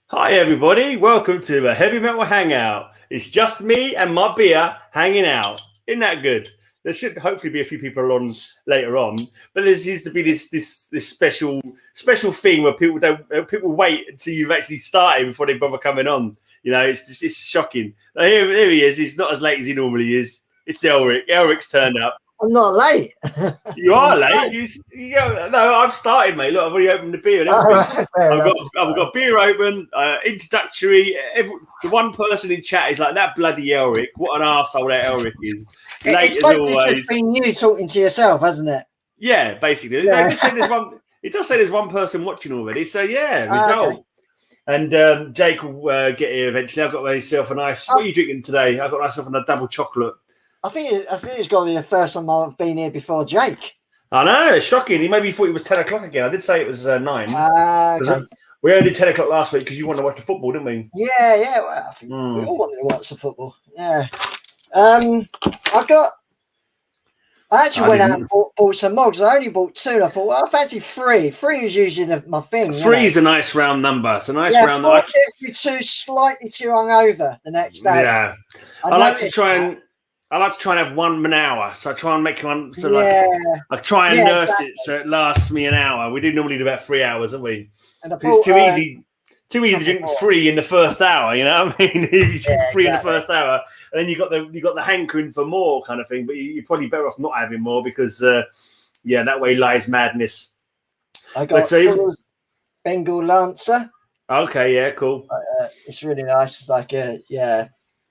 Hi everybody, welcome to a heavy metal hangout. It's just me and my beer hanging out. Isn't that good? There should hopefully be a few people on later on, but there seems to be this special thing where people wait until you've actually started before they bother coming on. You know, it's shocking. Here he is. He's not as late as he normally is. It's Elric. Elric's turned up. I'm not late. You are late. No, I've started, mate. Look, I've already opened the beer and everything. I've got beer open, introductory. The one person in chat is like, that bloody Elric. What an arsehole that Elric is. Late it's as always. Just been you talking to yourself, hasn't it? Yeah, basically. Yeah. It does say there's one person watching already. So, yeah, result. Okay. And Jake will get here eventually. I've got myself a nice... What are you drinking today? I've got myself a double chocolate. I think it's got to be the first time I've been here before Jake. I know, it's shocking. He maybe thought it was 10 o'clock again. I did say it was 9. Okay. We only did 10 o'clock last week because you wanted to watch the football, didn't we? Yeah. Well, I think we all wanted to watch the football. Yeah. I actually went out and bought some mugs. I only bought 2. And I thought, well, I fancy 3. 3 is usually my thing. 3 is a nice round number. It's a nice round number. It gets me slightly too hungover the next day. Yeah. I like to try and have 1 hour. So I try and make one. So I try and nurse it so it lasts me an hour. We do normally do about 3 hours, don't we? Because it's too easy. Too easy to drink 3 in the first hour. You know what I mean? You drink 3 in the first hour, and then you got the hankering for more kind of thing. But you're probably better off not having more because that way lies madness. I got Bengal Lancer. Okay, yeah, cool. It's really nice. It's like I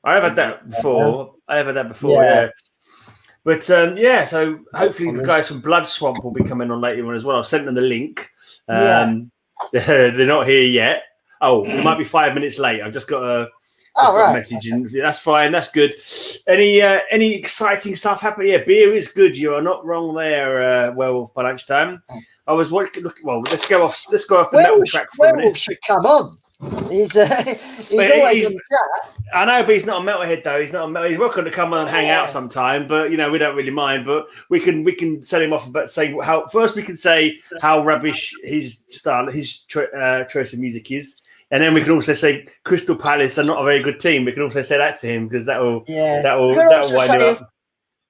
have had that before. Yeah. But so hopefully the guys from Bloodswamp will be coming on later on as well. I've sent them the link. They're not here yet. Oh, it might be 5 minutes late. I've just got a message in. That's fine. That's good. Any exciting stuff happening? Yeah, beer is good. You are not wrong there, Werewolf by lunchtime. I was watching. Well, let's go off the metal track for a minute. Werewolf should come on. He's always in the chat. I know, but he's not a metalhead though. He's welcome to come on and hang out sometime. But we don't really mind. But we can send him off about saying how first we can say how rubbish his style, his choice of music is, and then we can also say Crystal Palace are not a very good team. We can also say that to him because that will wind him up.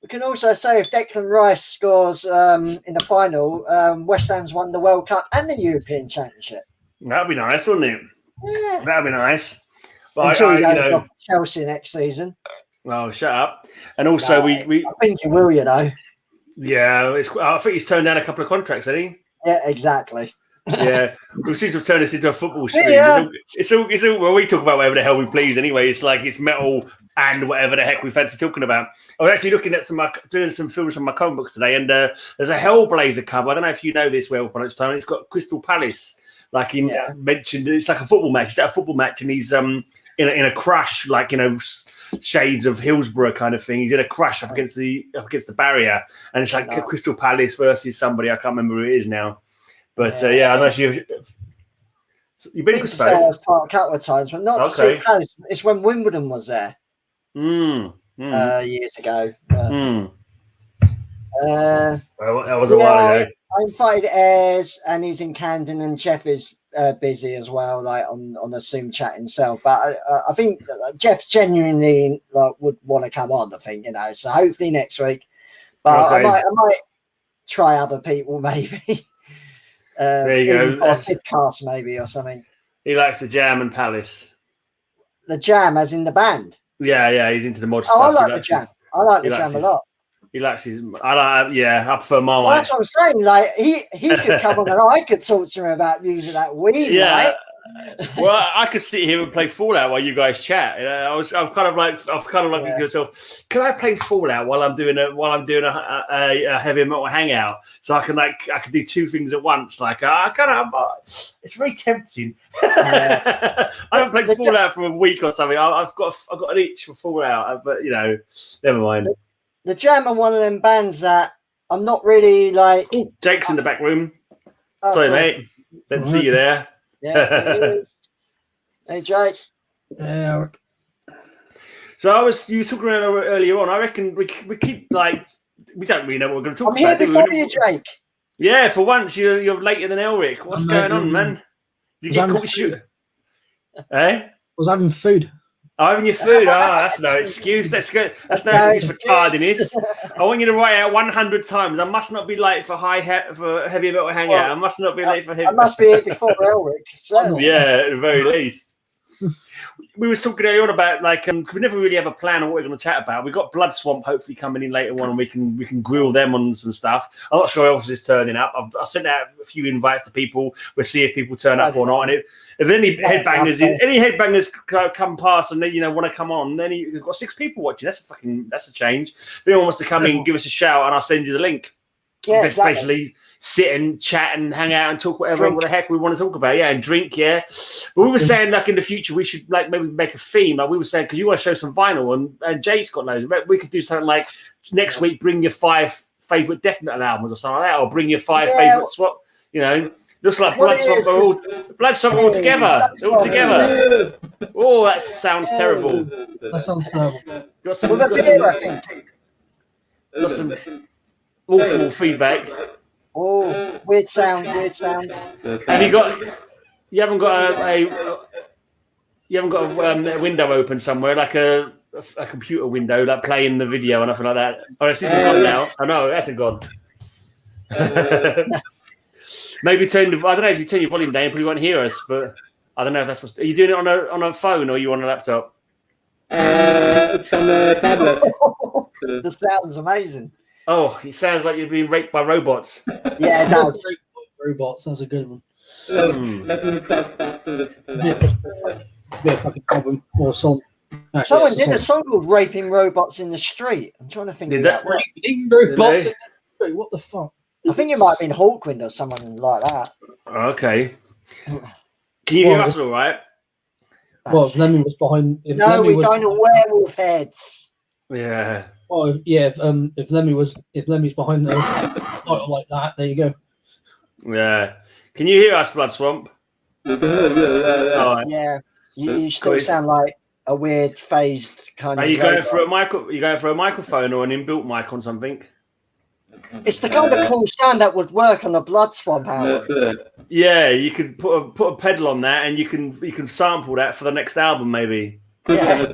We can also say if Declan Rice scores in the final, West Ham's won the World Cup and the European Championship. That'd be nice, wouldn't it? Yeah. That'd be nice. But Until you go Chelsea next season. Well, shut up. And also, we I think he will, Yeah, I think he's turned down a couple of contracts, hasn't he? Yeah, exactly. Yeah, we seem to have turned this into a football stream. Yeah. It's all. Well, we talk about whatever the hell we please anyway. It's like it's metal and whatever the heck we fancy talking about. I was actually looking at doing some films on my comic books today, and there's a Hellblazer cover. I don't know if you know this well, by this time. It's got Crystal Palace. Mentioned, it's like a football match. It's a football match, and he's in a crash, shades of Hillsborough kind of thing. He's in a crash up against the barrier, and it's like Crystal Palace versus somebody. I can't remember who it is now, but I know you've been to Crystal Palace a couple of times, but not to see Palace. It's when Wimbledon was there years ago. Well, that was a while ago. I invited Ayres, and he's in Camden, and Jeff is busy as well, like on the Zoom chat himself. But I think Jeff genuinely would want to come on. I think so. Hopefully next week. But I might try other people maybe. There you go. Or Fidcast maybe or something. He likes the Jam and Palace. The Jam, as in the band. Yeah, he's into the mod stuff. I like the Jam. I like the Jam a lot. He likes his. I prefer Marmite. Well, that's what I'm saying. Like he could come on, and I could talk to him about music that weed. Yeah. Well, I could sit here and play Fallout while you guys chat. I've kind of like to myself, can I play Fallout while I'm doing a heavy metal hangout? So I can do 2 things at once. It's very tempting. I haven't played Fallout for a week or something. I've got an itch for Fallout, but never mind. The Jam are one of them bands that I'm not really like. Ooh, Jake's in the back room. Sorry, mate. Didn't see you there. Yeah, he is. Hey, Jake. Yeah. So you were talking about earlier on. I reckon we keep we don't really know what we're going to talk about. I'm here before you, Jake. Yeah, for once you're later than Elric. What's going on, man? You get caught shooting. I was having food. Oh, having your food. Oh, that's no excuse. That's good. That's no excuse for tardiness. I want you to write out 100 times. I must not be late for for heavy metal hangout. I must not be late for him. I must be here before Elric. Yeah, at the very least. We were talking earlier on about we never really have a plan on what we're going to chat about. We've got Bloodswamp hopefully coming in later on, and we can grill them on some stuff. I'm not sure who else is turning up. I've sent out a few invites to people. We'll see if people turn up or not. And if any headbangers come past and they want to come on, then he's got 6 people watching. That's a change. If anyone wants to come in, give us a shout, and I'll send you the link. Yeah, basically sit and chat and hang out and talk what the heck we want to talk about. Yeah, and drink. Yeah, but we were saying in the future we should maybe make a theme. We were saying because you want to show some vinyl and Jay's got loads. We could do something like next week. Bring your 5 favorite death metal albums or something like that, or bring your 5 favorite swap. Looks like Bloodswamp all together. All together. Oh, that sounds terrible. That sounds terrible. Got some awful feedback. Oh, weird sound. Have you haven't got a window open somewhere, like a computer window, like playing the video or nothing like that? Oh, it's gone now. Oh no, that's gone. Maybe I don't know if you turn your volume down, probably won't hear us, but I don't know if that's are you doing it on a phone or are you on a laptop? It's on a tablet. The sound's amazing. Oh, it sounds like you're being raped by robots. Yeah, it does. Robots, that's a good one. Let me try Yeah, fucking album or song. Actually, Someone did a song called "Raping Robots in the Street." I'm trying to think. Did of that? Raping robots in the street? What the fuck? I think it might have been Hawkwind or someone like that. Okay. Can you hear us all right? Well, if Lemmy was behind. We're going to werewolf heads. Yeah. Oh yeah, if Lemmy's behind the title like that, there you go. Yeah. Can you hear us, Bloodswamp? Yeah. You still sound like a weird phased kind of. Are you going for a microphone or an inbuilt mic on something? It's the kind of cool sound that would work on a Bloodswamp album. Yeah, you could put a pedal on that, and you can sample that for the next album, maybe. Yeah.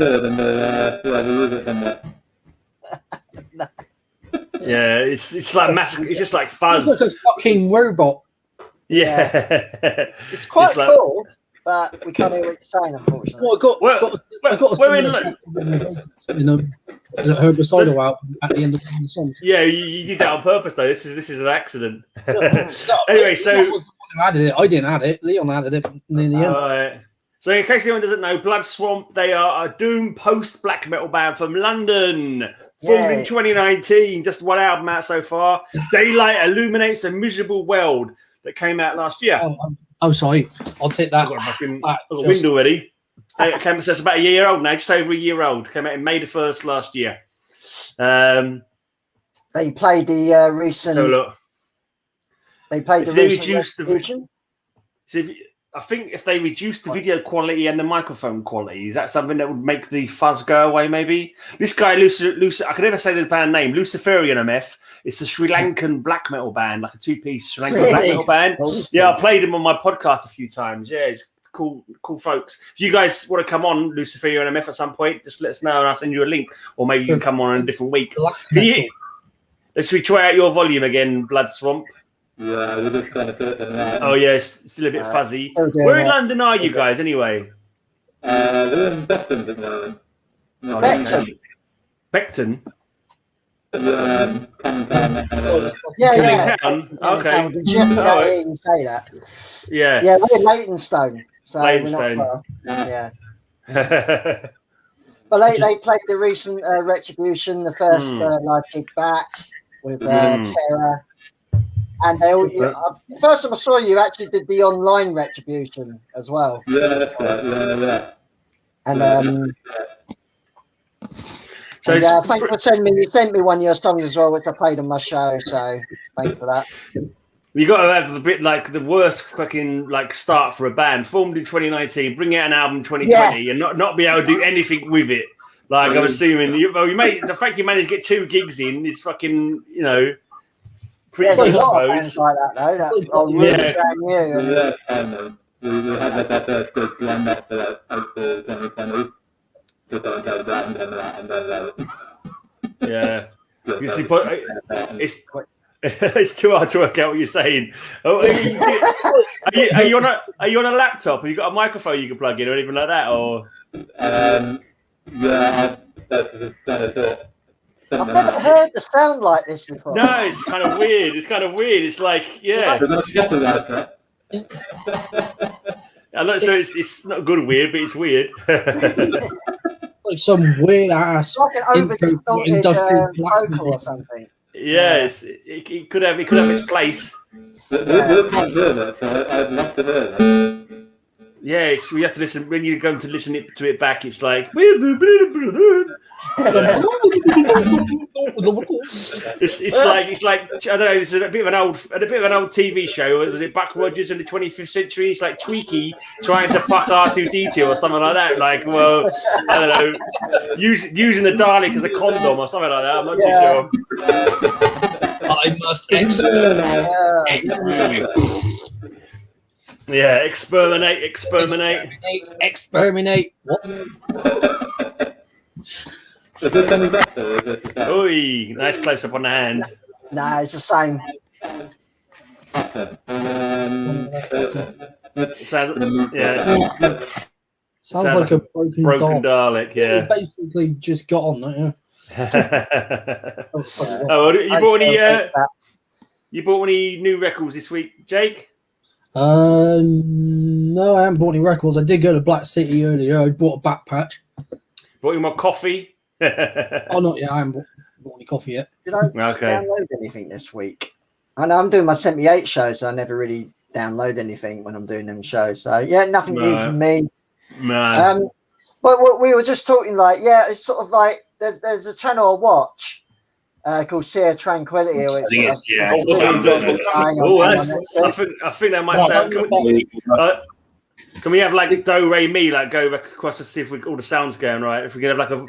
Yeah, it's like massive. It's just like fuzz. It's like a fucking robot. Yeah. It's quite cool, but we can't hear what you're saying, unfortunately. Well, I got the herbicidal album at the end of the songs. Yeah, you did that on purpose, though. This is an accident. Anyway, so I didn't add it. Leon added it near the end. Right. So, in case anyone doesn't know, Bloodswamp, they are a doom post black metal band from London, formed in 2019. Just one album out so far. Daylight illuminates a miserable world that came out last year. Oh, sorry. I'll take that. I've got a window already. So it's about a year old now, just over a year old. Came out in May the 1st last year. They played the recent. So look, they played the recent. I think if they reduce the video quality and the microphone quality, is that something that would make the fuzz go away? Maybe this guy, I can never say the band name. Luciferian MF. It's a Sri Lankan black metal band, like a 2-piece Sri Lankan black metal band. Yeah, I played him on my podcast a few times. Yeah, it's cool folks. If you guys want to come on Luciferian MF at some point, just let us know and I'll send you a link, or maybe you can come on a different week. Let's try out your volume again, Bloodswamp. Yeah, we're just trying to put it in there. Oh, yeah, it's still a bit fuzzy. Where in London are you guys, anyway? We're in Beckton at the moment. Beckton? Yeah. Okay. You say that. Yeah. Yeah, we're Leytonstone. So Leytonstone. Yeah. But they played the recent Retribution, the first live gig back with Terror. And they all, first time I saw you actually did the online Retribution as well. Yeah. And thanks for sending me. You sent me one of your songs as well, which I played on my show. So thanks for that. You got to have a bit like the worst fucking start for a band. Formed in 2019, bring out an album in 2020, and not be able to do anything with it. Like I'm assuming, the fact you managed to get 2 gigs in is fucking, pretty There's good, a lot I of suppose. bands like that, though. we had like our first gig lined up for like April 2020. Just until that and then Yeah. You see, it's too hard to work out what you're saying. Oh, are you on a laptop? Have you got a microphone you can plug in or anything like that? Or yeah, that's just kind of thought. I've never heard the sound like this before. No, it's kind of weird. It's like, yeah. I'm not sure it's not good weird, but it's weird. Like some weird ass like an over-distorted vocal or something. Yeah, it could have its place. We're quite good at it, so I'd love to hear that. Yeah, we have to listen when you're going to listen to it back. It's like it's like I don't know. It's a bit of an old TV show. Was it Buck Rogers in the 25th century? It's like Tweaky trying to fuck R2-D2 or something like that. Like, well, I don't know, using the Dalek as a condom or something like that. I'm not too sure. I must exterminate. Yeah, exterminate. What? Is this coming back though? Or is it Oi, nice close up on the hand. Nah, it's the same. Sounds like a broken Dalek. Yeah. Basically, just got on that. Yeah. You bought any new records this week, Jake? No, I haven't bought any records. I did go to Black City earlier. I bought a back patch. Bought you more coffee? Oh, not yet. I haven't bought any coffee yet. Did I download anything this week? I know I'm doing my 78 shows, so I never really download anything when I'm doing them shows. So, yeah, nothing new from me. No. But we were just talking it's sort of like there's a channel I watch called Sea Tranquility. I think that might sound. Can we have like Do Re Mi go back across to see if all the sounds going right? If we can have like a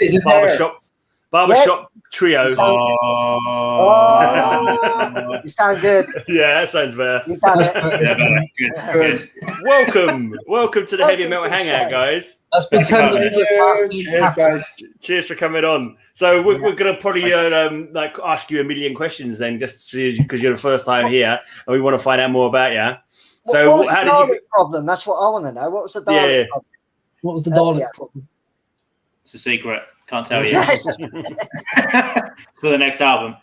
barbershop trio. You sound good. Yeah, that sounds better. You've done it. Yeah, good. Welcome to the Heavy Metal Hangout, guys. That's been 10 minutes. Cheers, guys. Cheers for coming on. So we're going to probably ask you a million questions then, just because you're the first time here, and we want to find out more about you. So what was the Dalek problem? That's what I want to know. What was the Dalek problem? What was the Dalek problem? It's a secret. Can't tell you. It's for the next album.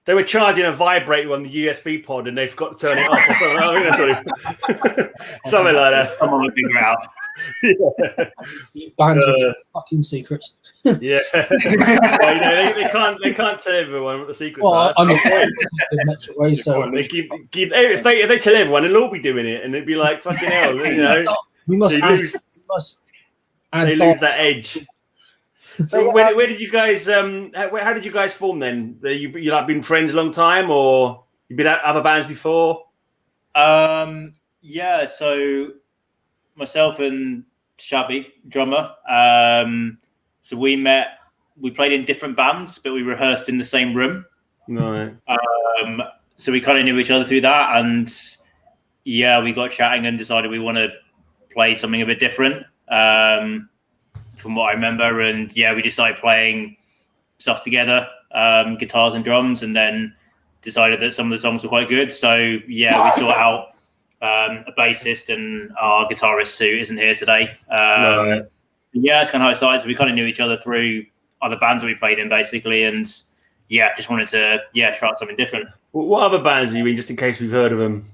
They were charging a vibrator on the USB pod, and they forgot to turn it off. Or something. I think that's something like that. Someone will figure out. Bands with fucking secrets. Yeah, well, they can't tell everyone what the secrets are. If they tell everyone, they'll all be doing it, and it'd be like fucking hell. We must. They lose that edge. So where did you guys? How did you guys form then? You been friends a long time, or you been at other bands before? Yeah. So myself and Shabby, drummer. So we met. We played in different bands, but we rehearsed in the same room. Right. So we kind of knew each other through that, and we got chatting and decided we want to play something a bit different. From what I remember, and we decided playing stuff together, guitars and drums, and then decided that some of the songs were quite good. So we sought out a bassist and our guitarist who isn't here today. It's kind of how it started. So we kind of knew each other through other bands that we played in, basically, and just wanted to try out something different. What other bands are you in, just in case we've heard of them?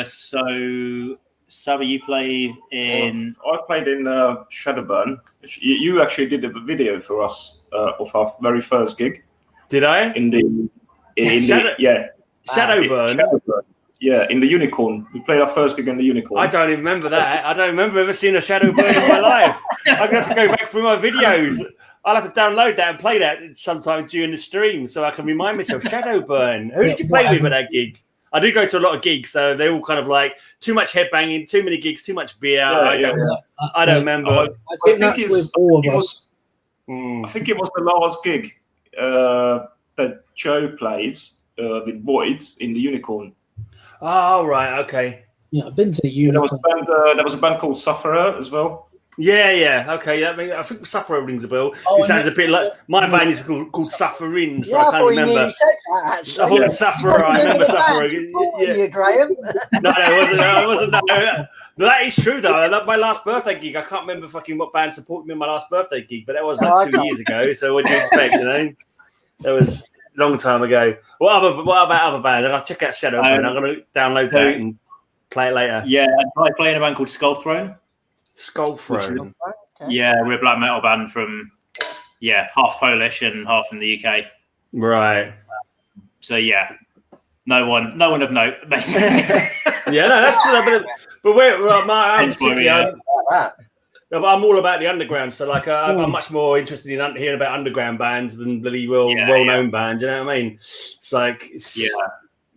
So Sabi, you play in... I played in Shadowburn. You actually did a video for us of our very first gig. Did I? Shadowburn? Shadowburn? Yeah, in the Unicorn. We played our first gig in the Unicorn. I don't even remember that. I don't remember ever seeing a Shadowburn in my life. I'm going to have to go back through my videos. I'll have to download that and play that sometime during the stream so I can remind myself. Shadowburn. Who did you play with at that gig? I do go to a lot of gigs, so they're all kind of like too much headbanging, too many gigs, too much beer. I don't remember. I think it was the last gig that Joe played with Void in the Unicorn. Oh, right, okay. Yeah, I've been to the There was Unicorn. there was a band called Sufferer as well. Yeah, okay. I mean, I think Sufferer rings a bell. Oh, It sounds a bit like my band is called Suffering, so Yeah, I I can't thought you remember. nearly said that, I actually. thought it was Sufferer. I remember Sufferer. Yeah. You, Graham. No, it wasn't. No. But that is true, though. My last birthday gig, I can't remember fucking what band supported me in my last birthday gig, but that was like 2 years ago. So what do you expect, you know? That was a long time ago. What about other bands? I'll check out Shadowburn. I'm going to download that and play it later. Yeah, I play in a band called Skull Throne. Skull Throne. Okay. Yeah, we're a black metal band from half Polish and half from the UK. Right. So yeah, no one of note. Basically. Yeah, no, that's but I'm all about the underground, so like I'm much more interested in hearing about underground bands than really well-known bands. You know what I mean? It's like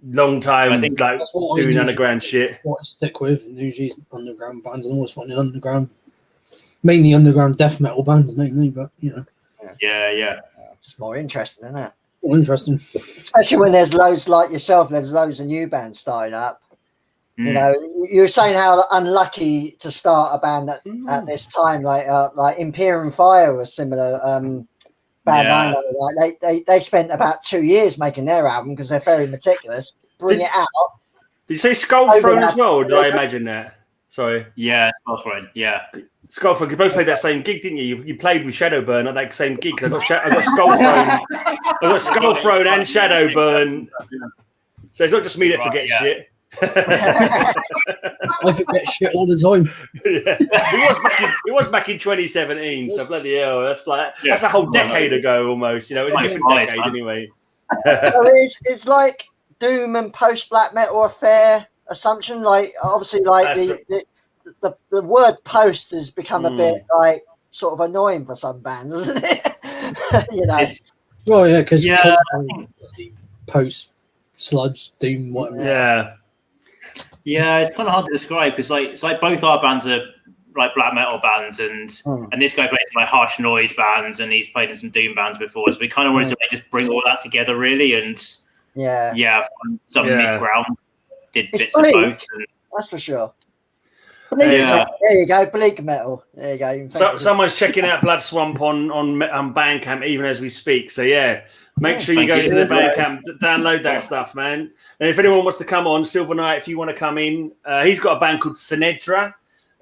long time. I think like that's what doing underground shit. What I stick with usually is underground bands. I'm always finding underground, mainly underground death metal bands, mainly. But you know, yeah. It's more interesting, isn't it? more interesting. Especially when there's loads like yourself. There's loads of new bands starting up. You know, you were saying how unlucky to start a band at this time, like Imperium Fire was similar. Band I know, like they spent about 2 years making their album because they're very meticulous. Bring it out. Did you say Skull Throne as well? Did I imagine that? Sorry. Yeah, Skull Throne. Yeah. Skull Throne. You both played that same gig, didn't you? You played with Shadowburn at that same gig. I got Skull Throne. I got Skull Throne and Shadowburn. So it's not just me that forgets shit. I forget shit all the time. It was back in 2017, so bloody hell, that's a whole decade ago almost. You know, it was a different decade anyway. So it's like doom and post black metal a fair assumption. Like obviously, like the word post has become a bit like sort of annoying for some bands, isn't it? You know. Well, yeah, because post sludge doom whatever. Yeah, it's kind of hard to describe because it's like both our bands are like black metal bands, and this guy plays in like harsh noise bands, and he's played in some doom bands before. So we kind of wanted to just bring all that together, really, and find some mid ground. Did bits of both. That's for sure. There you go, bleak metal. There you go. So, someone's checking out Bloodswamp on Bandcamp even as we speak. So make sure you go to the Bandcamp, download that stuff, man. And if anyone wants to come on, Silver Knight, if you want to come in, he's got a band called Sinedra,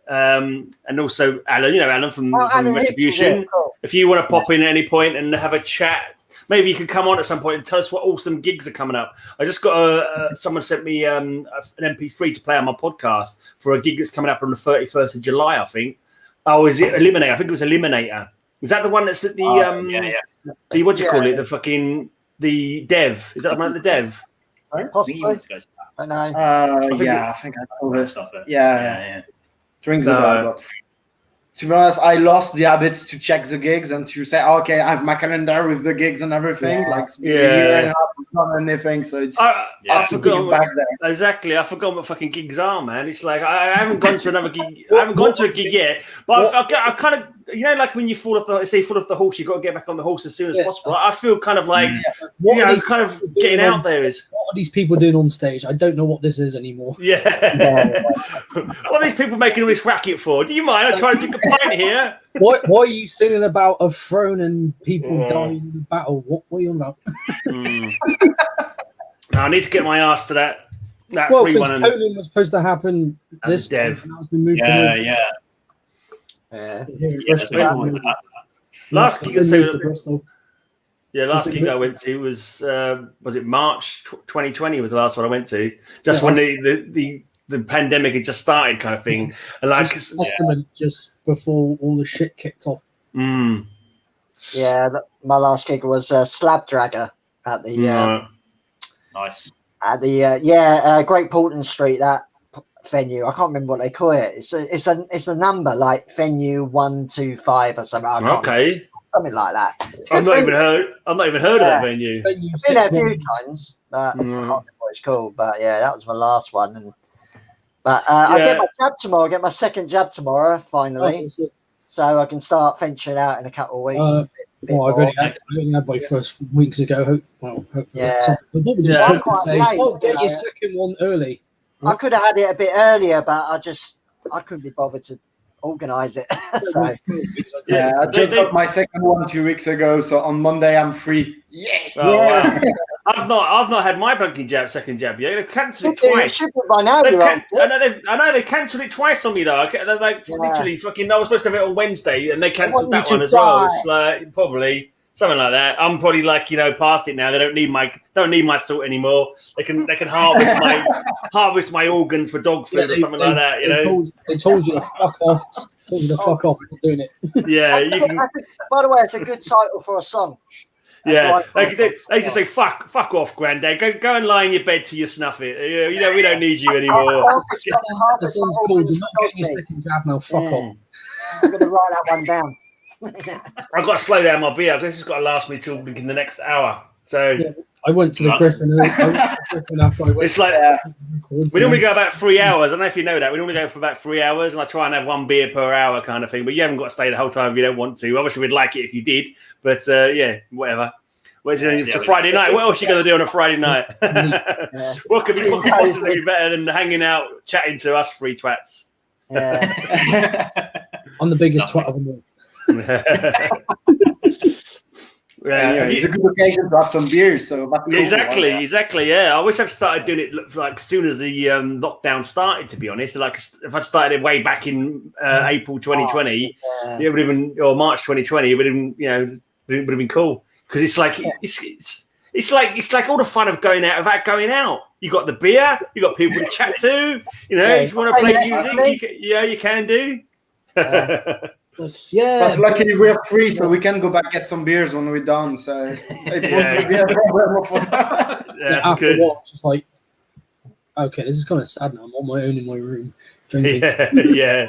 and also Alan. You know Alan from Retribution. Cool. If you want to pop in at any point and have a chat. Maybe you could come on at some point and tell us what awesome gigs are coming up. I just got someone sent me an MP3 to play on my podcast for a gig that's coming up on the 31st of July, I think. Oh, is it Eliminator? I think it was Eliminator. Is that the one that's at the the what do you call it? The Dev. Is that the one at the Dev? Possibly. I know. I think I know this. Yeah. Rings a bell, but to be honest, I lost the habit to check the gigs and to say, okay, I have my calendar with the gigs and everything. A year and a half and anything. So it's I forgot back there. Exactly. I forgot what fucking gigs are, man. It's like I haven't gone to another gig. I haven't gone to a gig yet, but I kind of, you know, like when you fall off the horse, you've got to get back on the horse as soon as possible. I feel kind of like kind of getting out there is. What are these people doing on stage? I don't know what this is anymore. Yeah. What are these people making all this racket for? Do you mind? I'm trying to drink a pint here. Why are you singing about a throne and people dying in battle? What are you on about? I need to get my ass to that free one. Conan was supposed to happen this Dev. Now it's been moved to last gig I went to was it March 2020 was the last one I went to. Just when the pandemic had just started, kind of thing. And like just before all the shit kicked off. Yeah, my last gig was Slab Dragger at the nice at the Great Portland Street, that venue. I can't remember what they call it. It's a number like venue 125 or something. Okay. Something like that. I've not even heard of that venue. I've been there a few times, but I can't remember what it's called. But yeah, that was my last one. I get my jab tomorrow. I get my second jab tomorrow, finally. So I can start venturing out in a couple of weeks. I've already had my first weeks ago. Hopefully. Yeah. People just trying to say, get your second one early. I could have had it a bit earlier, but I couldn't be bothered to organise it. So yeah, I just got my second one 2 weeks ago, so on Monday I'm free. Yeah. Oh, wow. I've not had my second jab yet. They've cancelled it twice. By now, I know they've cancelled it twice on me though. They're like literally fucking. I was supposed to have it on Wednesday, and they cancelled that one as well. It's like probably something like that. I'm probably like past it now. They don't need my salt anymore. They can harvest my organs for dog food or something like that. They told you to fuck off. Told you to fuck off. Not doing it. Yeah. You can... By the way, it's a good title for a song. Yeah, they just say fuck off, Granddad. Go and lie in your bed till you snuff it. We don't need you anymore. The song's called "You're Not Getting Your Second Jab Now." Fuck off. I'm gonna write that one down. I've got to slow down my beer. This has got to last me till in the next hour. So I went to the Griffin. After I went. It's like we normally go about 3 hours. I don't know if you know that. We normally go for about 3 hours, and I try and have one beer per hour kind of thing. But you haven't got to stay the whole time if you don't want to. Obviously, we'd like it if you did. But whatever. It's a Friday night. What else are you going to do on a Friday night? What could possibly be better than hanging out, chatting to us three twats? Yeah. I'm the biggest twat of them all. It's a good occasion to have some beers. So exactly. Yeah, I wish I'd started doing it like as soon as the lockdown started. To be honest, like if I started way back in April 2020, it would have been, or March 2020, it would have been, it would have been cool. Because it's like it's like all the fun of going out without going out. You got the beer, you got people to chat to. If you want to play music, you can do. But luckily we're free, so we can go back get some beers when we're done. So it won't be a problem for that. That's good. It's just like, okay, this is kind of sad now. I'm on my own in my room drinking. Yeah.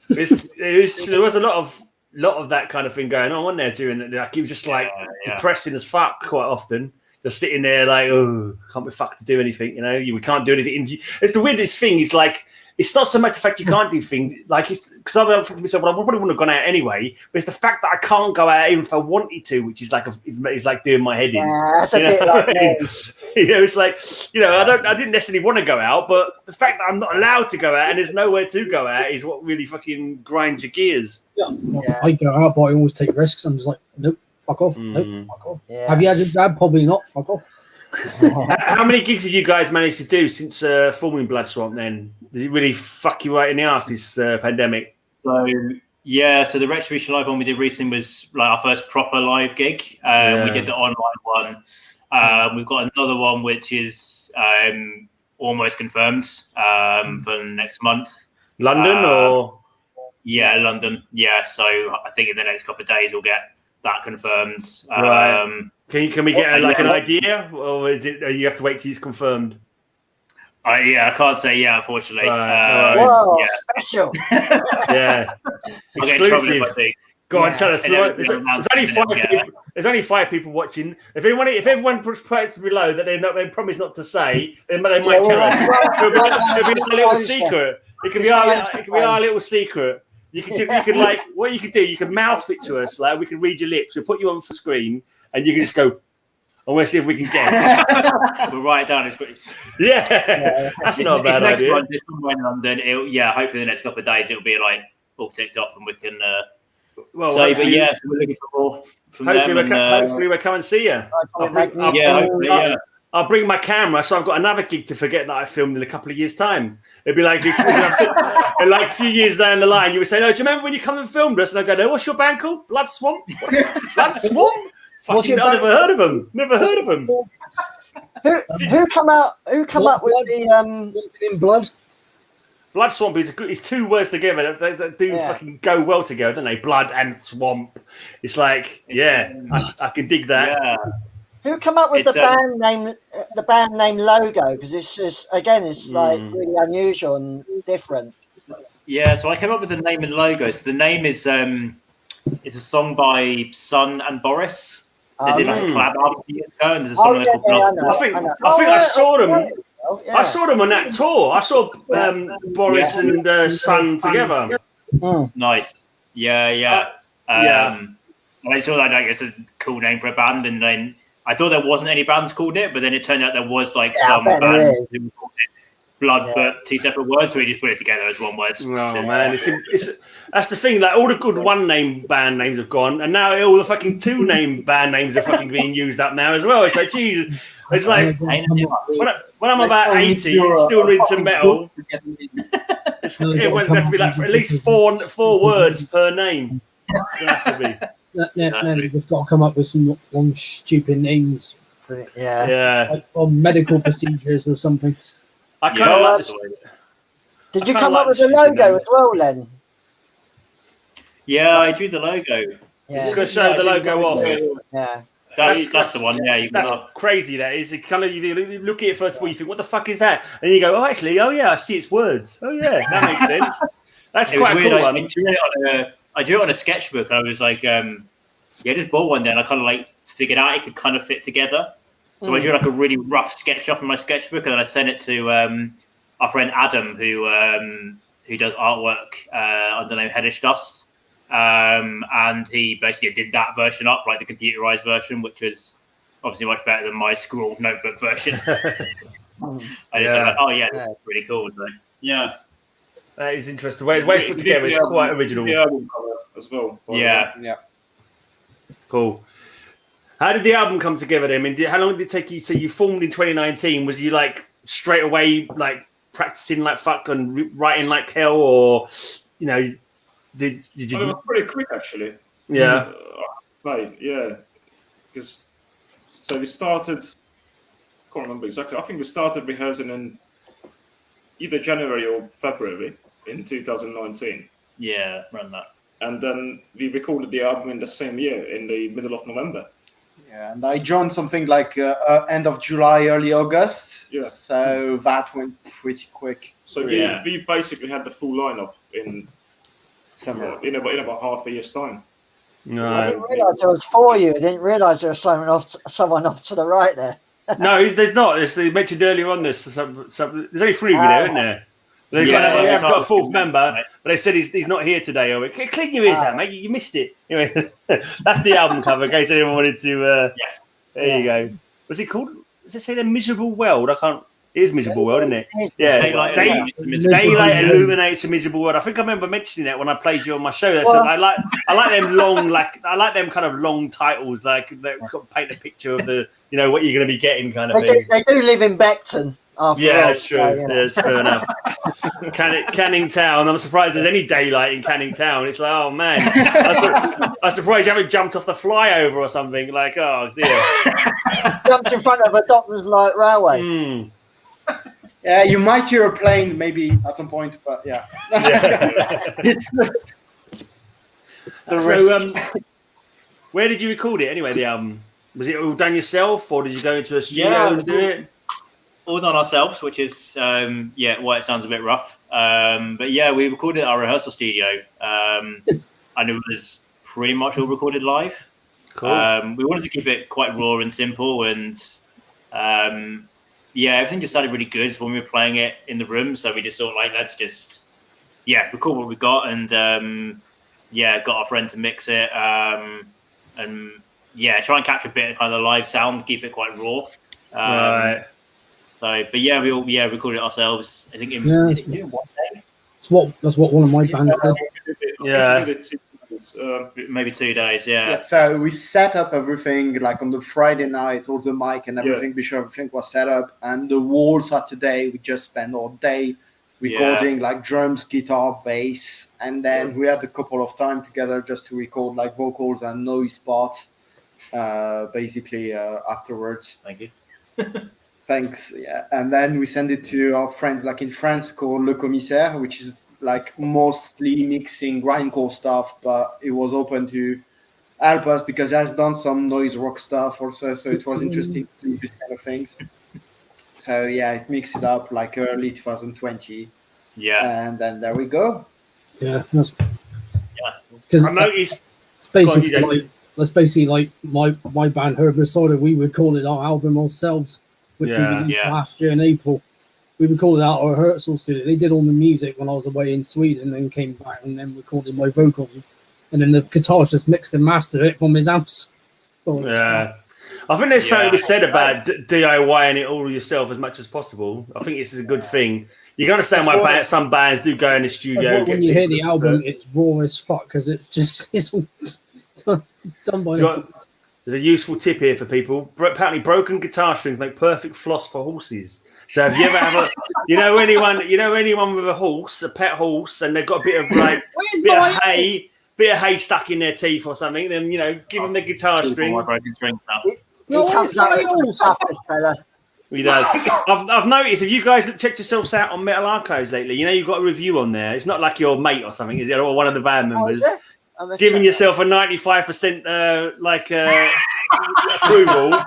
There was a lot of that kind of thing going on there during it. Like it was just like depressing as fuck quite often. Just sitting there like, oh, can't be fucked to do anything, we can't do anything. It's the weirdest thing. It's like it's not so much the fact you can't do things. Like it's because I'm thinking to myself, well, I probably wouldn't have gone out anyway. But it's the fact that I can't go out even if I wanted to, which is like it's like doing my head in. Yeah, that's a bit like me. It's like I didn't necessarily want to go out, but the fact that I'm not allowed to go out and there's nowhere to go out is what really fucking grinds your gears. I go out, but I always take risks. I'm just like, nope, fuck off. Nope, fuck off. Yeah. Have you had your jab? Probably not. Fuck off. How many gigs have you guys managed to do since forming Bloodswamp then? Does it really fuck you right in the ass, this pandemic? So the Retribution Live one we did recently was like our first proper live gig. We did the online one. We've got another one which is almost confirmed for next month. London or? Yeah, London. Yeah, so I think in the next couple of days we'll get that confirmed. Right. Can we get an idea, or is it you have to wait till it's confirmed? I can't say unfortunately. Whoa, special. Yeah, exclusive. Go on, tell us. There's only 5 people watching. If everyone puts below that they promise not to say, then they might tell us. It'll be a little secret. It can be our little secret. You could like what you could do. You can mouth it to us, like we can read your lips. We'll put you on the screen, and you can just go. And we'll see if we can guess. We'll write it down. That's not a bad idea. This one in London. Hopefully the next couple of days it'll be like all ticked off, and we can. So we're looking for more. Hopefully we'll come and see you. I'll bring my camera, so I've got another gig to forget that I filmed in a couple of years' time. It'd be like, and like a few years down the line, you would say, "No, do you remember when you come and filmed us?" And I go, "No, what's your band called? Bloodswamp? Bloodswamp? Fucking, I've never heard of them. Who come up with the in blood? Bloodswamp is 2 words together. They do fucking go well together, don't they? Blood and swamp. It's like, I can dig that. Yeah. Who come up with the band name logo? Because it's just it's like really unusual and different. Yeah, so I came up with the name and logo. So the name is it's a song by Sun and Boris. They did like a collab album years ago, and there's a song called Bloodswamp. I think I saw them. I saw them on that tour. I saw Boris and Sun together. Nice. Yeah. I saw that it's a cool name for a band, and then I thought there wasn't any bands called it, but then it turned out there was like some bands who called it. blood, but 2 separate words, so we just put it together as one word. Oh man, it's that's the thing. Like all the good one-name band names have gone, and now all the fucking two-name band names are fucking being used up now as well. It's like Jesus. It's like when I'm about 80, still read some metal. Everyone's got to be like for at least four words per name. It's gonna have to be. Then we've got to come up with some long, stupid names. Yeah. Like from medical procedures or something. I kind of like this. Did you come up with the logo as well, Len? Yeah, I drew the logo. Yeah. Just going to show the logo off. Yeah. That's the one. Yeah, that's crazy. That is. It kind of you look at it first of all, you think, "What the fuck is that?" And you go, "Oh, actually, I see its words. Oh, yeah, that makes sense." That's quite a cool one. I drew it on a sketchbook. I was like, I just bought one. Then I kind of like figured out it could kind of fit together. So I drew like a really rough sketch up in my sketchbook, and then I sent it to our friend Adam, who does artwork under the name Headtrip. And he basically did that version up, like the computerized version, which was obviously much better than my scrawled notebook version. I just like, oh yeah, that's pretty cool. So yeah, that is interesting. The way it's put together is quite original. The album cover as well. Yeah. Cool. How did the album come together then? I mean, how long did it take you? So you formed in 2019. Was you like straight away like practicing like fuck and writing like hell, or you know? Did you? Well, it was pretty quick actually. Yeah. Because we started. I can't remember exactly. I think we started rehearsing in either January or February in 2019. Yeah, around that. And then we recorded the album in the same year, in the middle of November. Yeah, and I joined something like end of July, early August. Yeah. So that went pretty quick. So we basically had the full lineup in summer. In about half a year's time. No, I didn't realise there was 4 of you. I didn't realise there was someone off to the right there. No, there's not. They mentioned earlier on this. There's only 3 of you there, isn't there? They've got a 4th member, but they said he's not here today. Clean your ears out, mate. You missed it. Anyway, that's the album cover, in case anyone wanted to. Yes. There you go. Was it called? Does it say The Miserable World? I can't. It is Miserable World, isn't it? Yeah. Daylight illuminates a miserable world. I think I remember mentioning that when I played you on my show. I like them long, I like them kind of long titles, like that paint a picture of the, what you're going to be getting kind of thing. They do live in Beckton. After all, that's true. So, that's fair enough. Canning Town. I'm surprised there's any daylight in Canning Town. It's like, oh man, I'm surprised you haven't jumped off the flyover or something. Like, oh dear, jumped in front of a Docklands Light Railway. Yeah, you might hear a plane maybe at some point, but yeah. It's so, where did you record it anyway? The album, was it all done yourself, or did you go into a studio and do it? All done ourselves, which is why it sounds a bit rough. But yeah, we recorded at our rehearsal studio, and it was pretty much all recorded live. Cool. We wanted to keep it quite raw and simple, and everything just sounded really good when we were playing it in the room. So we just thought, like, let's just record what we got, and got our friend to mix it, and try and capture a bit of kind of the live sound, keep it quite raw. Right. So, but we all recorded it ourselves. I think in one day. That's what one of my bands did. Yeah. Maybe 2 days. Yeah. So we set up everything like on the Friday night, all the mic and everything. Be sure everything was set up, and the whole Saturday we just spent all day recording like drums, guitar, bass, and then we had a couple of time together just to record like vocals and noise parts. Basically afterwards. Thank you. Thanks. Yeah, and then we send it to our friends like in France called Le Commissaire, which is like mostly mixing grindcore stuff, but it was open to help us because he has done some noise rock stuff also, so it was interesting to do this kind of things. So it mixed it up like early 2020. Yeah, and then there we go. Yeah, because I noticed it's basically like my band Herbicide. We recorded our album ourselves, which we released last year in April. We recorded out our rehearsal studio. They did all the music when I was away in Sweden, then came back and then recorded my vocals. And then the guitarist just mixed and mastered it from his amps. I think there's something to be said about DIYing it all yourself as much as possible. I think this is a good thing. You can understand why some bands do go in the studio. When you hear the album, it's raw as fuck because it's all done by. There's a useful tip here for people. Apparently, broken guitar strings make perfect floss for horses. So if you ever have anyone with a horse, a pet horse, and they've got a bit of bit of hay stuck in their teeth or something, then give them the guitar string. He does. I've noticed if you guys checked yourselves out on Metal Archives lately, you've got a review on there. It's not like your mate or something, is it? Or one of the band members giving yourself a 95% approval.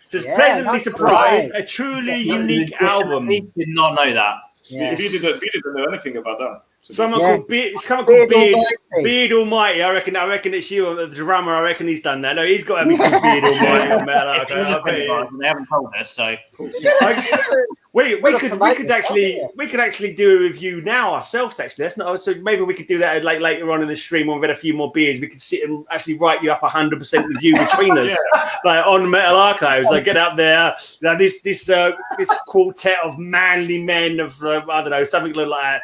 Says pleasantly surprised, a truly unique album. We did not know that. Yeah. We didn't know anything about that. Someone called Beard Almighty. I reckon it's you, the drummer. I reckon he's done that. No, he's got to be called Beard Almighty on Metal Archive. They haven't told us, so we could actually do a review now ourselves. Actually, that's not. So maybe we could do that later on in the stream when we've had a few more beers. We could sit and actually write you up 100% review between us, on Metal Archives. Get up there. This quartet of manly men of I don't know, something like that.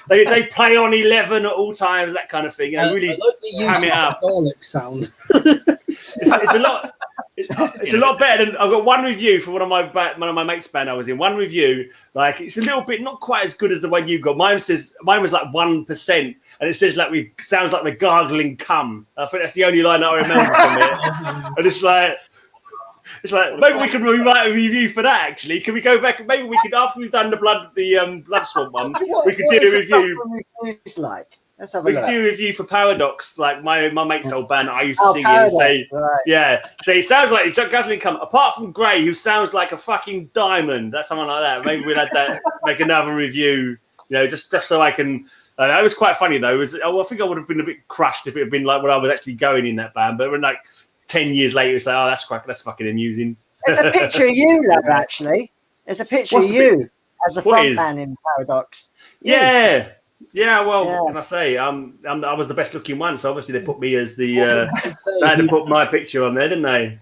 They play on 11 at all times, that kind of thing. Really ham it up. Elric sound. It's a lot. It's a lot better than I've got one review for one of my mates' band I was in. One review, it's a little bit not quite as good as the one you got. Mine was like 1%, and it says sounds like we're gargling cum. I think that's the only line that I remember from it. And it's like maybe we can rewrite a review for that. Actually, can we go back? Maybe we could after we've done the Bloodswamp one, we could do a review. Let's have a we look. could do a review for Paradox, like my mate's old band I used to sing in and say, So he sounds like he's guzzling cum. Apart from Gray, who sounds like a fucking diamond. That's someone like that. Maybe we'll add that, make another review. Just so I can. That was quite funny though. I think I would have been a bit crushed if it had been like when I was actually going in that band. But when 10 years later, it's like, that's fucking amusing. There's a picture of you, lad. Actually, there's a picture of you as a front man in Paradox. Yeah. Yeah, what can I say? I was the best looking one, so obviously they put me as the. They had to put my picture on there, didn't they?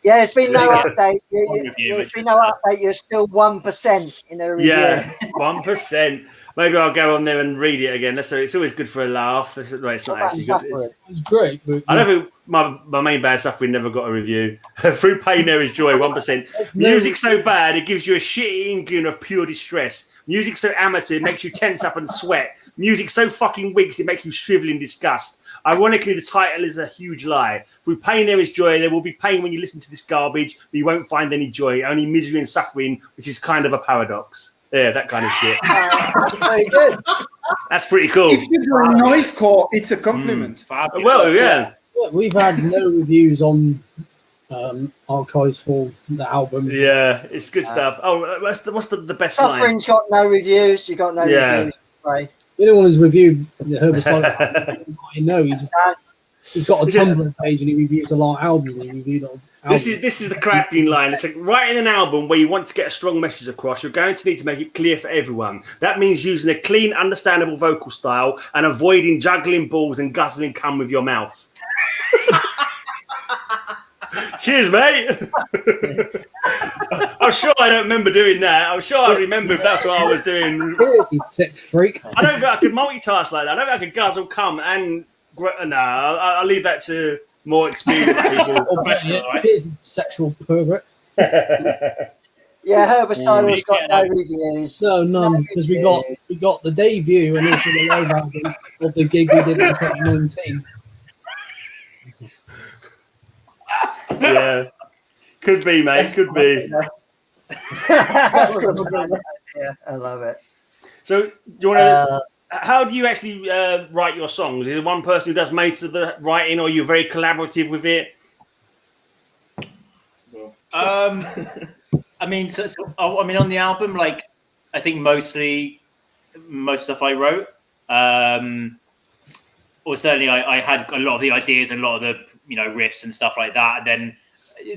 Yeah, there's been no update. There's been no update. You're still 1% in a review. Yeah, 1%. Maybe I'll go on there and read it again. It's always good for a laugh. It's not actually good. It's great. But, I don't think my main band Suffering never got a review. Through Pain There Is Joy, 1%. Music so bad it gives you a shitty inkling of pure distress. Music so amateur it makes you tense up and sweat. Music so fucking weak it makes you shrivel in disgust. Ironically, the title is a huge lie. Through pain there is joy. There will be pain when you listen to this garbage, but you won't find any joy. Only misery and suffering, which is kind of a paradox. Yeah, that kind of shit. That's very good. That's pretty cool. If you do a noisecore, it's a compliment. Well, yeah. We've had no reviews on archives for the album. Yeah, it's good stuff. Oh, what's the best Suffering's got no reviews. You got no reviews. Right? Anyone who's reviewed the Herbicide, I know he's got a Tumblr page and he reviews a lot of albums. And he reviewed on albums. This is the cracking line. It's like writing an album where you want to get a strong message across. You're going to need to make it clear for everyone. That means using a clean, understandable vocal style and avoiding juggling balls and guzzling cum with your mouth. Cheers, mate. I'm sure I don't remember doing that. I'm sure I remember if that's what I was doing. You sick freak. I don't think I could multitask like that. I don't think I could guzzle cum and I'll leave that to more experienced people. Sexual pervert. Yeah, Herbicidal's got no reviews. No, none, because we got the debut and also the live album of the gig we did in 2019. Yeah, could be, mate. Could be. Yeah, I love it. So, do you want to? How do you actually write your songs? Is it one person who does most of the writing, or are you very collaborative with it? I mean, on the album, I think most stuff I wrote. Or certainly, I had a lot of the ideas and a lot of the riffs and stuff like that. And then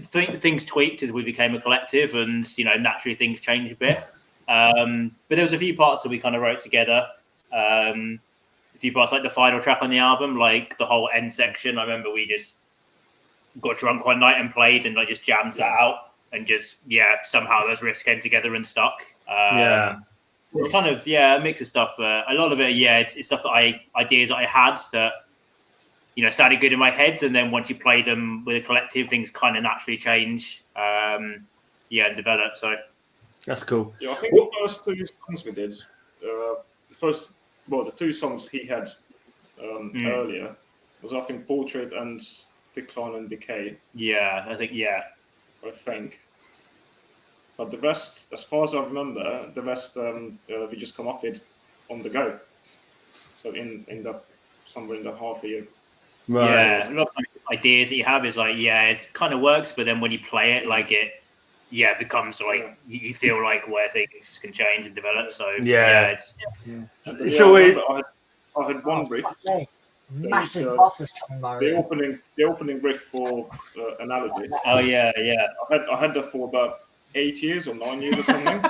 things tweaked as we became a collective, and naturally things changed a bit. But there was a few parts that we kind of wrote together. A few parts like the final track on the album, like the whole end section. I remember we just got drunk one night and played and like just jammed that out, and just somehow those riffs came together and stuck. It's kind of a mix of stuff. A lot of it, it's stuff that ideas that I had that sounded good in my head, and then once you play them with a collective, things kind of naturally change. And develop. So that's cool. Yeah, I think the first two songs we did, the two songs he had earlier was, I think, Portrait and Decline and Decay. Yeah, I think. But the rest, as far as I remember, we just come up with on the go. So in that somewhere in the half a year. Right. Yeah, a lot of ideas that you have is like, it kind of works, but then when you play it, like it becomes like you feel like where things can change and develop. So it's always. I had one riff. Massive buffers coming my way. The opening riff for Analogy. Oh yeah. I had that for about 8 years or 9 years or something.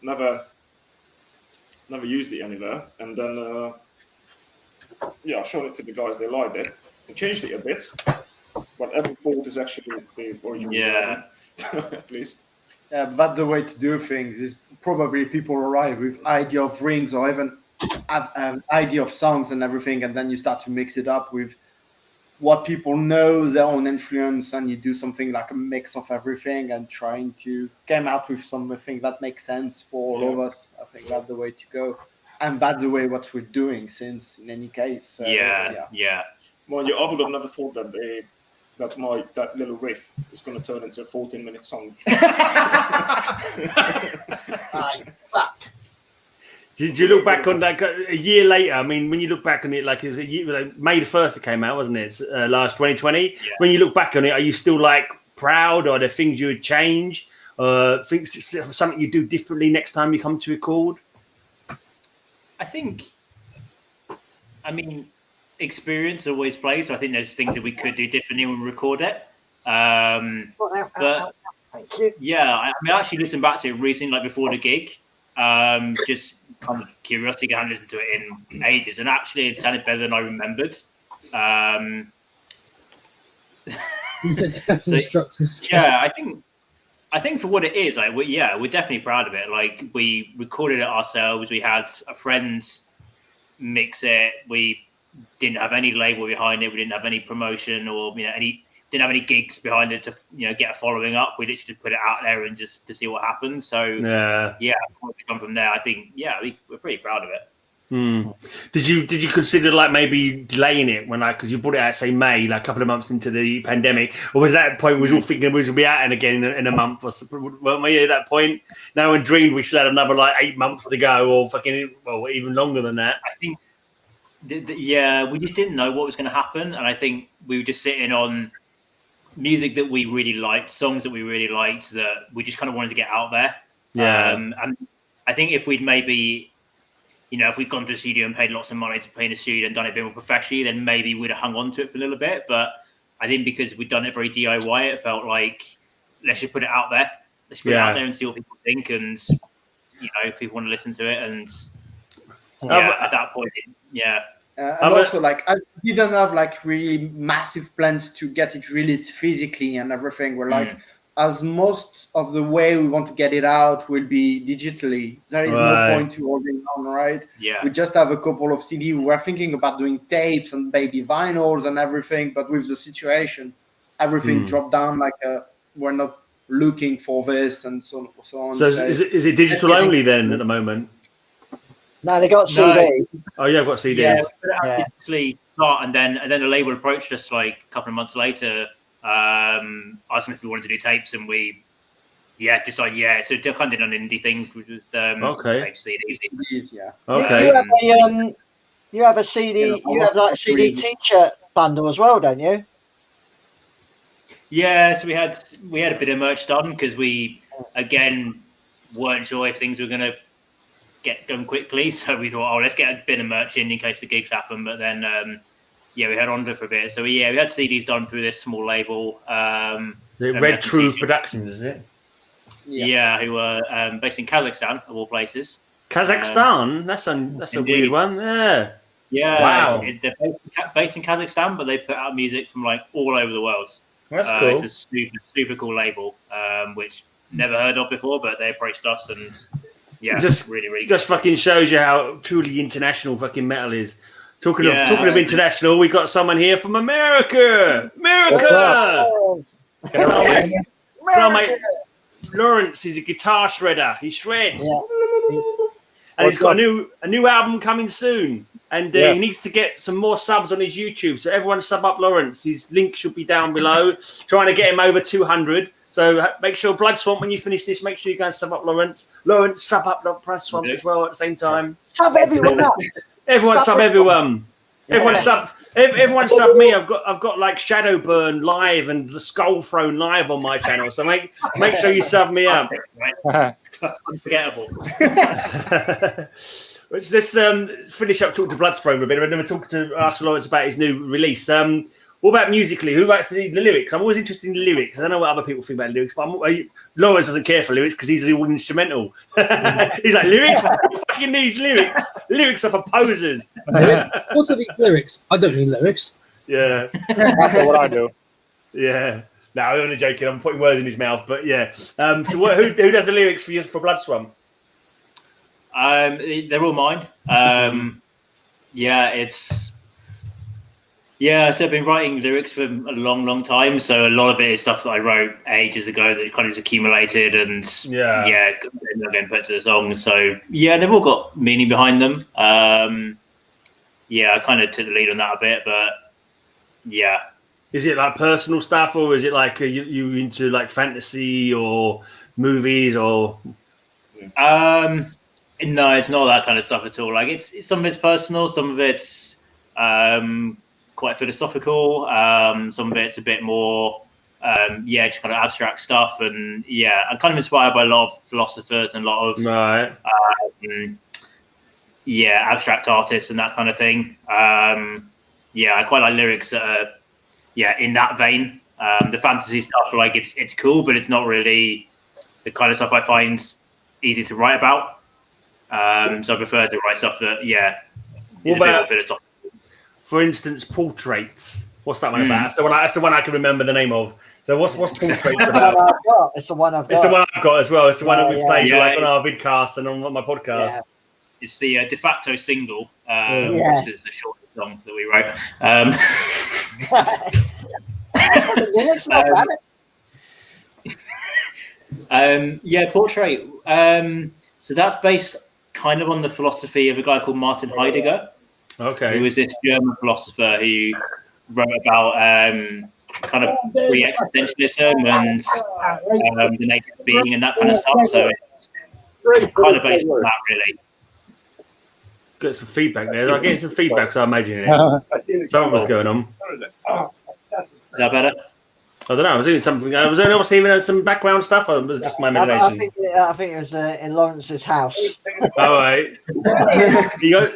never used it anywhere, and then I showed it to the guys. They liked it and changed it a bit, but every chord is actually the original. Yeah. At least. Yeah, but the way to do things is probably people arrive with idea of rings or even an idea of songs and everything, and then you start to mix it up with what people know, their own influence, and you do something like a mix of everything and trying to come out with something that makes sense for all of us. I think that's the way to go, and that's the way what we're doing since in any case. Well, I would have never thought that that little riff is going to turn into a 14-minute song. Fuck. Did you look back on that a year later? I mean, when you look back on it, like it was a year, like May the 1st it came out, wasn't it? Last 2020. Yeah. When you look back on it, are you still like proud, or are there things you would change? Something you do differently next time you come to record? Experience always plays. So I think there's things that we could do differently when we record it. Thank you. Yeah, I actually listened back to it recently, like before the gig. Just kind of curiosity, I hadn't listened to it in ages, and actually it sounded better than I remembered. I think for what it is, like we're definitely proud of it. Like we recorded it ourselves. We had a friend mix it. We didn't have any label behind it. We didn't have any promotion or didn't have any gigs behind it to get a following up. We literally just put it out there and just to see what happens. So we come from there. I think we're pretty proud of it. Did you consider like maybe delaying it because you brought it out say May, like a couple of months into the pandemic, or was that point we was all thinking we was gonna be out and again in a month, or weren't we at that point? No one dreamed we still had another like 8 months to go, or even longer than that. I think we just didn't know what was going to happen, and I think we were just sitting on music that we really liked, songs that we really liked, that we just kind of wanted to get out there. And I think if we'd maybe, if we'd gone to a studio and paid lots of money to play in a studio and done it a bit more professionally, then maybe we'd have hung on to it for a little bit. But I think because we'd done it very DIY, it felt like, let's just put it out there. Let's put it out there and see what people think. And, if people want to listen to it. And at that point, and also, I didn't have really massive plans to get it released physically and everything. We're as most of the way we want to get it out will be digitally, there is no point to holding on, right? Yeah. We just have a couple of CD. We're thinking about doing tapes and baby vinyls and everything, but with the situation, everything dropped down. We're not looking for this and so on. So is it digital only then at the moment? No, they got CD. Oh yeah, I've got CDs. Yeah, digitally start, and then the label approached us a couple of months later. Asked them if we wanted to do tapes, and we decided so they kind of did an indie thing with tape CDs. Okay. You have a CD. You have a CD T-shirt bundle as well, don't you? Yeah, so we had a bit of merch done because we again weren't sure if things were going to get done quickly, so we thought, let's get a bit of merch in case the gigs happen. But then we had on to it for a bit. So we had CDs done through this small label. The Red True Productions, is it? Yeah, who are based in Kazakhstan, of all places. Kazakhstan? That's a weird one. Yeah. Yeah, Wow. they're based in Kazakhstan, but they put out music from like all over the world. That's cool. It's a super cool label, which never heard of before, but they approached us, and yeah, really just fucking shows you how truly international fucking metal is. Talking of international, we got someone here from America. So, mate, Lawrence is a guitar shredder. He shreds. Yeah. And he's got a new album coming soon. And he needs to get some more subs on his YouTube. So everyone sub up Lawrence. His link should be down below. Trying to get him over 200. So make sure Bloodswamp, when you finish this, make sure you go and sub up Lawrence. Lawrence, sub up Bloodswamp as well at the same time. Sub everyone up. Everyone sub everyone. Everyone sub me. I've got like Shadowburn live and the Skull Throne live on my channel. So make sure you sub me up. Unforgettable. Let's finish up talking to Bloodswamp a bit, and then we'll talk to ask Lawrence about his new release. What about musically? Who writes the lyrics? I'm always interested in the lyrics. I don't know what other people think about lyrics, but Lawrence doesn't care for lyrics because he's all instrumental. He's like, lyrics? Who fucking needs lyrics? Lyrics are for posers. What are these lyrics? I don't need lyrics. Yeah. That's what I do. Yeah. No, I'm only joking. I'm putting words in his mouth, but yeah. So who does the lyrics for you for Bloodswamp? They're all mine. So I've been writing lyrics for a long time. So a lot of it is stuff that I wrote ages ago that kind of just accumulated and getting put to the song. So yeah, they've all got meaning behind them. I kind of took the lead on that a bit, but yeah. Is it like personal stuff, or is it like you into like fantasy or movies or? No, it's not that kind of stuff at all. Like it's some of it's personal, some of it's quite philosophical. Some of it's a bit more, just kind of abstract stuff. And I'm kind of inspired by a lot of philosophers and a lot of abstract artists and that kind of thing. I quite like lyrics that are in that vein. The fantasy stuff, like it's cool, but it's not really the kind of stuff I find easy to write about. So I prefer to write stuff that is a bit more philosophical. For instance, Portraits. What's that one about? That's the one I can remember the name of. So what's Portraits about? It's the one I've got. It's the one I've got as well. It's the one that we played on our vidcast and on my podcast. Yeah. It's the de facto single, which is the short song that we wrote. It's not bad. Portrait. So that's based kind of on the philosophy of a guy called Martin Heidegger. Okay. Who was this German philosopher who wrote about kind of pre-existentialism and the nature of being and that kind of stuff. So it's kind of based on that, really. Got some feedback there. I'm getting some feedback, so I imagine it. Something was going on. Is that better? I don't know. I was doing something. I was obviously even some background stuff. Or was it just my imagination? I think it was in Lawrence's house. All right. You got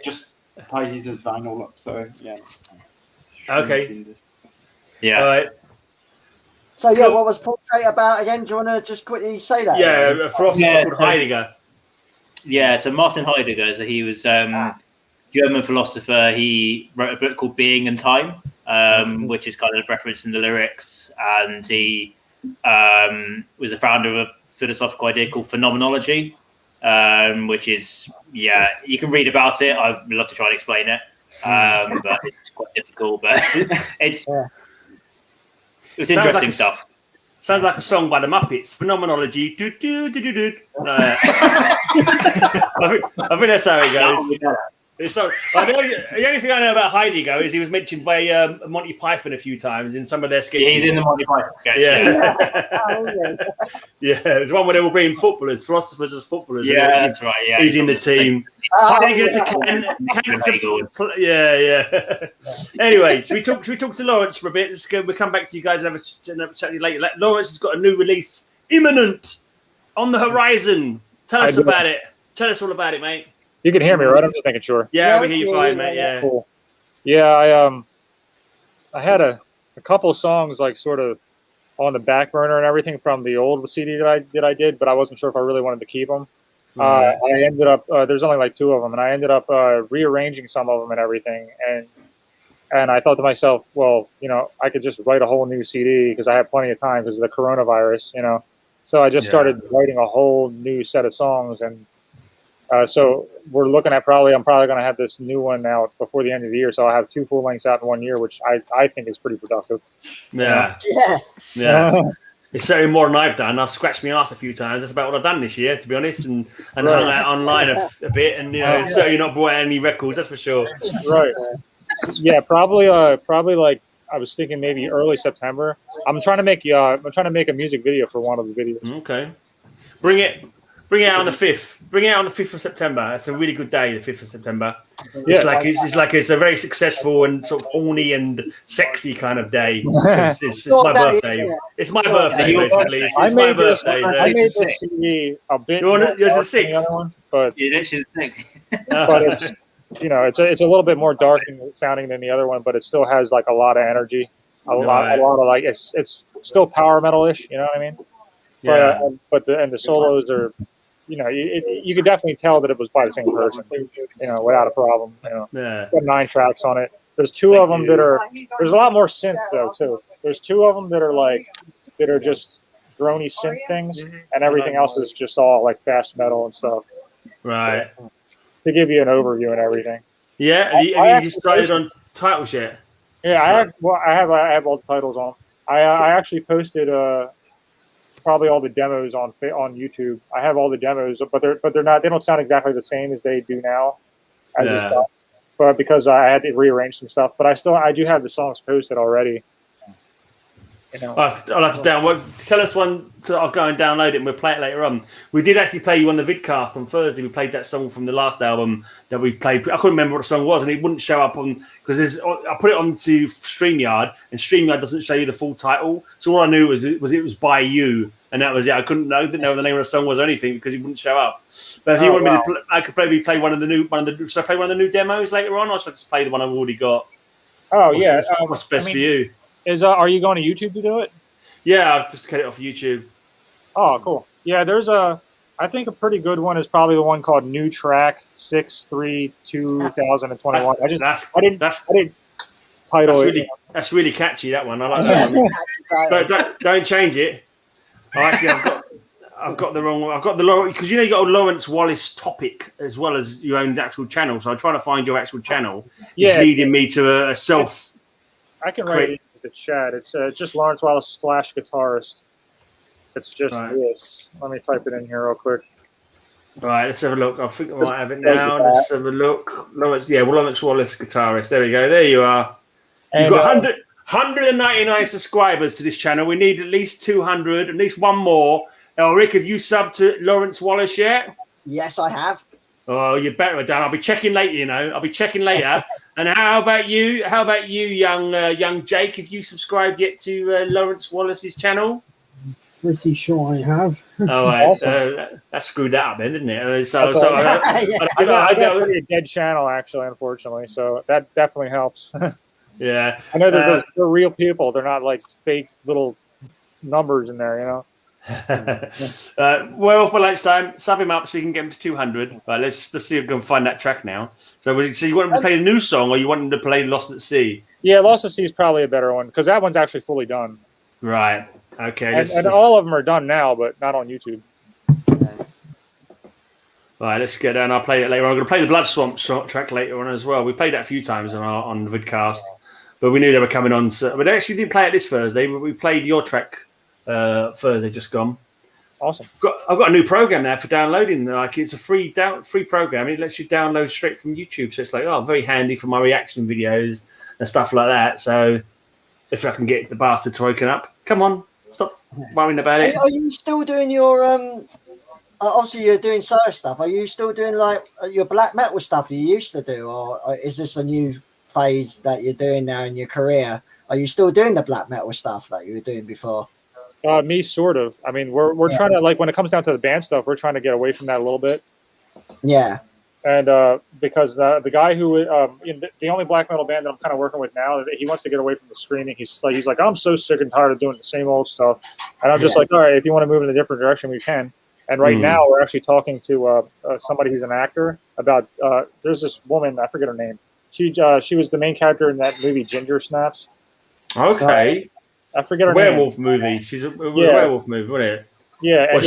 just tidies his vinyl up. So yeah. Okay. Yeah. All right. So yeah, what was Portrait about again? Do you want to just quickly say that? Yeah, a philosopher called Heidegger. Yeah, so Martin Heidegger, so he was German philosopher. He wrote a book called Being and Time, which is kind of referenced in the lyrics. And he was a founder of a philosophical idea called phenomenology, which is, you can read about it. I'd love to try and explain it, but it's quite difficult. But it's interesting stuff. Sounds like a song by the Muppets. Phenomenology. Do, do, do, do, do. I think that's how it goes. It's so, the only thing I know about Heidegger is he was mentioned by Monty Python a few times in some of their sketches. He's in the Monty Python sketch. Yeah, there's one where they were being footballers, philosophers as footballers. Yeah, that's right. Yeah, he's in the team. Anyway, should we talk to Lawrence for a bit? We'll come back to you guys and have a chat later. Lawrence has got a new release imminent on the horizon. Tell us about it. Tell us all about it, mate. You can hear me, right? I'm just making sure. Yeah, we hear you fine, mate. Yeah. Cool. Yeah, I had a couple of songs like sort of on the back burner and everything from the old CD that I did, but I wasn't sure if I really wanted to keep them. I ended up there's only like 2 of them, and I ended up rearranging some of them and everything, and I thought to myself, well, I could just write a whole new CD because I have plenty of time because of the coronavirus, So I just started writing a whole new set of songs, and so we're looking at I'm probably going to have this new one out before the end of the year, so I'll have 2 full lengths out in 1 year, which I think is pretty productive. Yeah. It's certainly more than I've done. I've scratched my ass a few times. That's about what I've done this year, to be honest, and hung out online a bit, and certainly not brought out any records, that's for sure. Right. Yeah, probably like I was thinking maybe early September. I'm trying to make a music video for one of the videos. Okay. Bring it out on the 5th. Bring it out on the 5th of September. That's a really good day, the 5th of September. Yeah. It's a very successful and sort of horny and sexy kind of day. It's my birthday. It's my birthday, basically. It's my birthday. I made this CD a bit Yours more is the dark than the 6th. other one, but It's the 6th. but it's a little bit more dark sounding than the other one, but it still has like a lot of energy, a lot of like it's still power metal-ish, you know what I mean? Yeah. But the solos are, you could definitely tell that it was by the same person, without a problem. Yeah. Got 9 tracks on it. There's 2 of them that are. There's a lot more synth though too. There's 2 of them that are just drony synth things, and everything else is just all like fast metal and stuff. Right. To give you an overview and everything. Yeah. Have you started on titles yet? Yeah, I have all the titles on. I actually posted probably all the demos on YouTube. I have all the demos, but they're not. They don't sound exactly the same as they do now, as the stuff. But because I had to rearrange some stuff, but I do have the songs posted already. I'll have to download. Tell us one, so I'll go and download it and we'll play it later on. We did actually play you on the vidcast on Thursday. We played that song from the last album that we played. I couldn't remember what the song was, and it wouldn't show up on because I put it onto StreamYard, and StreamYard doesn't show you the full title. So all I knew was it was by you, and that was it. I didn't know what the name of the song was or anything because it wouldn't show up. But if you want me to, I could probably play one of the new. Should I play one of the new demos later on, or should I just play the one I've already got? Oh yeah, what's best for you? Are you going to YouTube to do it? Yeah, I'll just get it off YouTube. Oh, cool. Yeah, I think a pretty good one is probably the one called New Track 6/3/2021. I didn't title it. That's really catchy. That one, I like that one. Don't change it. Oh, actually, I've got the wrong one. I've got the because you got a Lawrence Wallace topic as well as your own actual channel. So I'm trying to find your actual channel. Yeah, it's leading me to a self. I can write it. The chat. It's just Lawrence Wallace / guitarist. It's just this. Let me type it in here real quick. All right, let's have a look. I think I might have it now. Let's have a look. Lawrence Wallace guitarist. There we go. There you are. You've got 199 subscribers to this channel. We need at least 200, at least one more. Elric, have you subbed to Lawrence Wallace yet? Yes, I have. Oh, you better have done. I'll be checking later. I'll be checking later. And how about you? How about you, young Jake? Have you subscribed yet to Lawrence Wallace's channel? Pretty sure I have. Oh, awesome. That screwed that up, then, didn't it? I got a dead channel, actually, unfortunately. So that definitely helps. Yeah, I know that they're real people. They're not like fake little numbers in there, Well, for lunchtime, sub him up so we can get him to 200. Right, let's see if we can find that track now. So you want him to play the new song, or you want him to play Lost at Sea? Yeah, Lost at Sea is probably a better one because that one's actually fully done. Right. Okay. And all of them are done now, but not on YouTube. All right, let's get down. I'll play it later on. I'm going to play the Bloodswamp track later on as well. We've played that a few times on the vidcast, but we knew they were coming on. So, but they actually didn't play it this Thursday. But we played your track Thursday just gone. Awesome. I've got a new program now for downloading. Like it's a free program. It lets you download straight from YouTube. So it's like very handy for my reaction videos and stuff like that. So if I can get the bastard to open up, come on, stop worrying about it. Are you still doing your obviously you're doing solo stuff? Are you still doing like your black metal stuff you used to do, or is this a new phase that you're doing now in your career? Are you still doing the black metal stuff that you were doing before? Me, sort of. I mean, we're trying to, like, when it comes down to the band stuff, we're trying to get away from that a little bit. Yeah. And because the guy who the only black metal band that I'm kind of working with now, he wants to get away from the screaming. He's like, I'm so sick and tired of doing the same old stuff. And I'm just like, all right, if you want to move in a different direction, we can. And right now, we're actually talking to somebody who's an actor about. There's this woman, I forget her name. She was the main character in that movie Ginger Snaps. Okay. I forget her werewolf name. movie. She's a werewolf movie, wasn't it? Yeah, and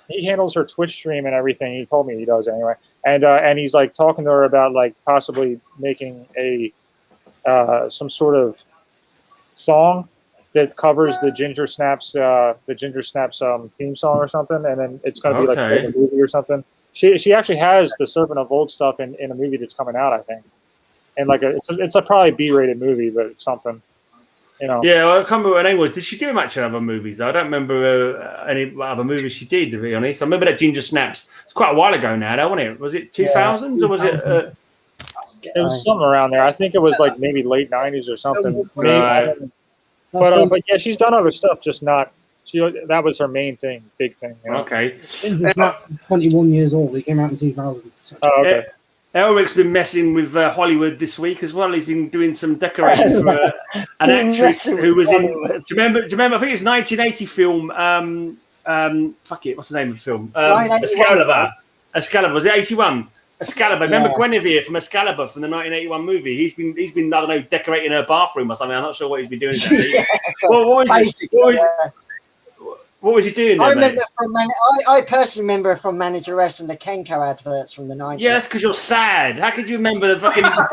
he handles her Twitch stream and everything. He told me he does anyway. And he's like talking to her about like possibly making a some sort of song that covers the Ginger Snaps theme song or something, and then it's going to be like a movie or something. She actually has the Serpent of Old stuff in a movie that's coming out, I think, and like it's a probably B-rated movie, but it's something. You know. Yeah, well, I can't remember what her name was. Did she do much in other movies, though? I don't remember any other movies she did, to be honest. I remember that Ginger Snaps. It's quite a while ago now, though, wasn't it? Was it 2000s or was it... it was something around there. I think it was like maybe late 90s or something. Right. But yeah, she's done other stuff, just not... that was her main thing, big thing. You know? Okay. Ginger Snaps, 21 years old. He came out in 2000. So. Oh, okay. Elric's been messing with Hollywood this week as well. He's been doing some decoration for an actress who was in. Do you remember? I think it's 1980 film. Fuck it, what's the name of the film? Excalibur. Excalibur. Was it 81? Excalibur. Remember Guinevere from Excalibur from the 1981 movie? He's been I don't know, decorating her bathroom or something. I'm not sure what he's been doing exactly. What was he doing there, I remember I personally remember from Manageress and the Kenko adverts from the 90s. Yeah, that's because you're sad. How could you remember the fucking one of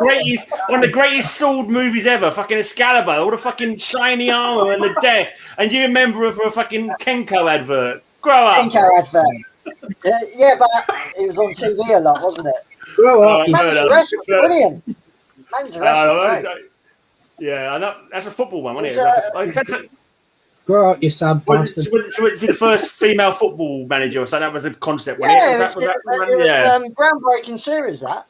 the greatest sword movies ever, fucking Excalibur, all the fucking shiny armor and the death, and you remember her for a fucking Kenko advert? Grow up. Kenko advert. Yeah, but it was on TV a lot, wasn't it? Grow up. Manageress was brilliant. Manageress was great. Yeah, I know. That's a football one, wasn't it? Grow up, you sad bastard. So was he the first female football manager or something? That was the concept, wasn't it? It was groundbreaking series, that.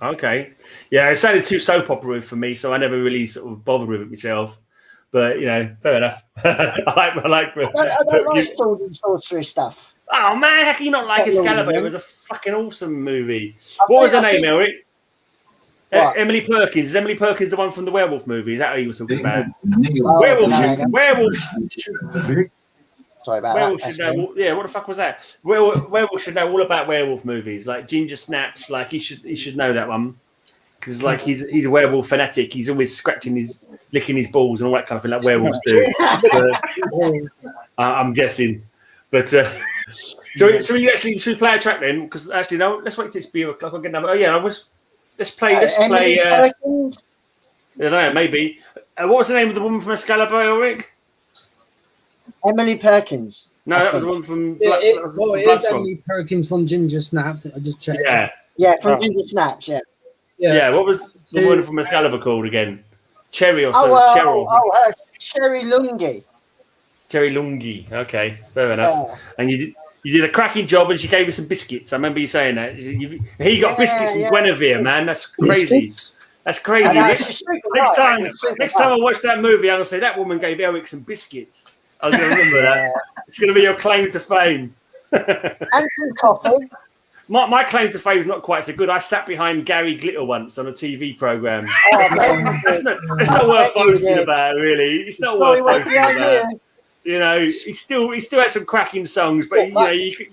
Okay. Yeah, it sounded too soap opera for me, so I never really sort of bothered with it myself. But, you know, fair enough. I don't like sword and sorcery stuff. Oh, man, how can you not like Excalibur? It was a fucking awesome movie. What was her name, Elric? Emily Perkins. Is Emily Perkins the one from the werewolf movie? Is that what he was talking about? Werewolf. Sorry about that. Yeah, what the fuck was that? Werewolf should know all about werewolf movies, like Ginger Snaps. Like he should know that one because like he's a werewolf fanatic. He's always licking his balls and all that kind of thing, like werewolves do. I'm guessing, but. So we actually should play a track then, because actually no, let's wait till it's beer o'clock. I'll get another. Oh yeah, Let's play. I don't know, maybe. What was the name of the woman from Excalibur, Elric? Emily Perkins. No, that was the one from. It is Emily Perkins from Ginger Snaps. I just checked. From Ginger Snaps. Yeah. What was the woman from Excalibur called again? Cherry or something? Cheryl. Cherry Lungi. Cherry Lungi. Okay, fair enough. And you did a cracking job, and she gave you some biscuits. I remember you saying that. He got biscuits from Guinevere, man. That's crazy. Biscuits? That's crazy. Next time I watch that movie, I'm going to say that woman gave Elric some biscuits. I'm going to remember that. It's going to be your claim to fame. And some coffee. My claim to fame is not quite so good. I sat behind Gary Glitter once on a TV program. It's not worth boasting about, really. It's not worth boasting about. You know, he still had some cracking songs, but you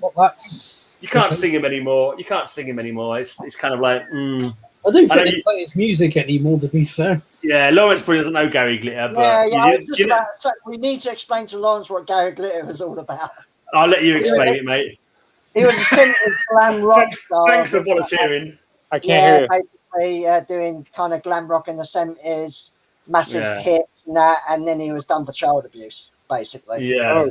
can't sing him anymore. It's kind of like. I don't think he plays music anymore, to be fair. Yeah, Lawrence probably doesn't know Gary Glitter. But we need to explain to Lawrence what Gary Glitter was all about. I'll let you explain it, mate. He was a simple glam rock star. Thanks for volunteering. I can't hear you. Basically doing kind of glam rock in the 70s, massive hits and that, and then he was done for child abuse. Basically, so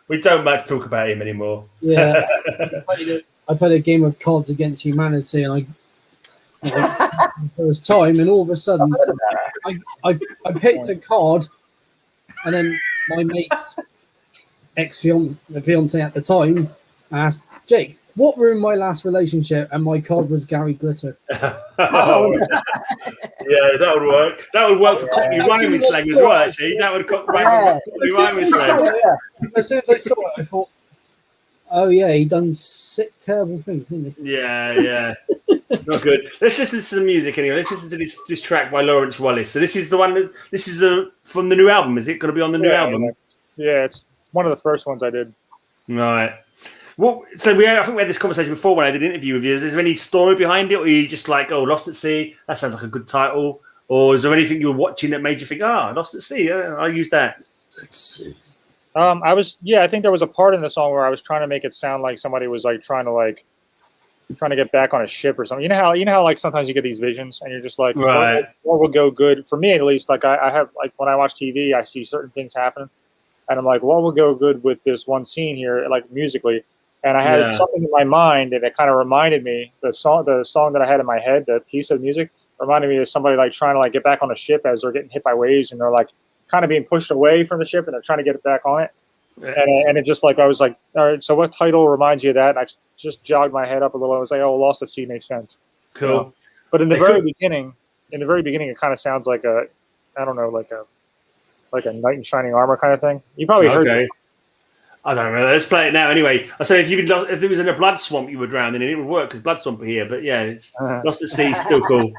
we don't like to talk about him anymore. Yeah, I played a game of Cards Against Humanity, and first time, and all of a sudden, I picked a card, and then my mate's fiance at the time asked, Jake, what ruined my last relationship? And my card was Gary Glitter. Yeah, that would work. That would work for Cockney rhyming slang as well, actually. That would work for Cockney rhyming slang. As soon as I saw it, I thought, oh, yeah, he done sick, terrible things, didn't he? Yeah. Not good. Let's listen to some music anyway. Let's listen to this track by Lawrence Wallace. So this is the one. This is from the new album. Is it going to be on the new album? Yeah, it's one of the first ones I did. Right. Well, so I think we had this conversation before when I did an interview with you. Is there any story behind it, or are you just like, oh, Lost at Sea? That sounds like a good title. Or is there anything you were watching that made you think, Lost at Sea? I'll use that. Let's see. I think there was a part in the song where I was trying to make it sound like somebody was like trying to get back on a ship or something. You know how like sometimes you get these visions and you're just like, right. What will go good for me at least? Like I have like when I watch TV, I see certain things happen, and I'm like, what will go good with this one scene here, like musically? And I had something in my mind, and it kind of reminded me the song that I had in my head, the piece of music reminded me of somebody like trying to like get back on a ship as they're getting hit by waves, and they're like kind of being pushed away from the ship, and they're trying to get it back on it. And it just like I was like, all right, so what title reminds you of that? And I just jogged my head up a little. I was like, oh, Lost at Sea makes sense. Cool. You know? But in the very beginning, it kind of sounds like a, I don't know, like a knight in shining armor kind of thing. You probably heard it. I don't know. Let's play it now anyway. I say if it was in a blood swamp you were drowning in, it would work because blood swamp are here. But yeah, it's Lost at Sea is still cool.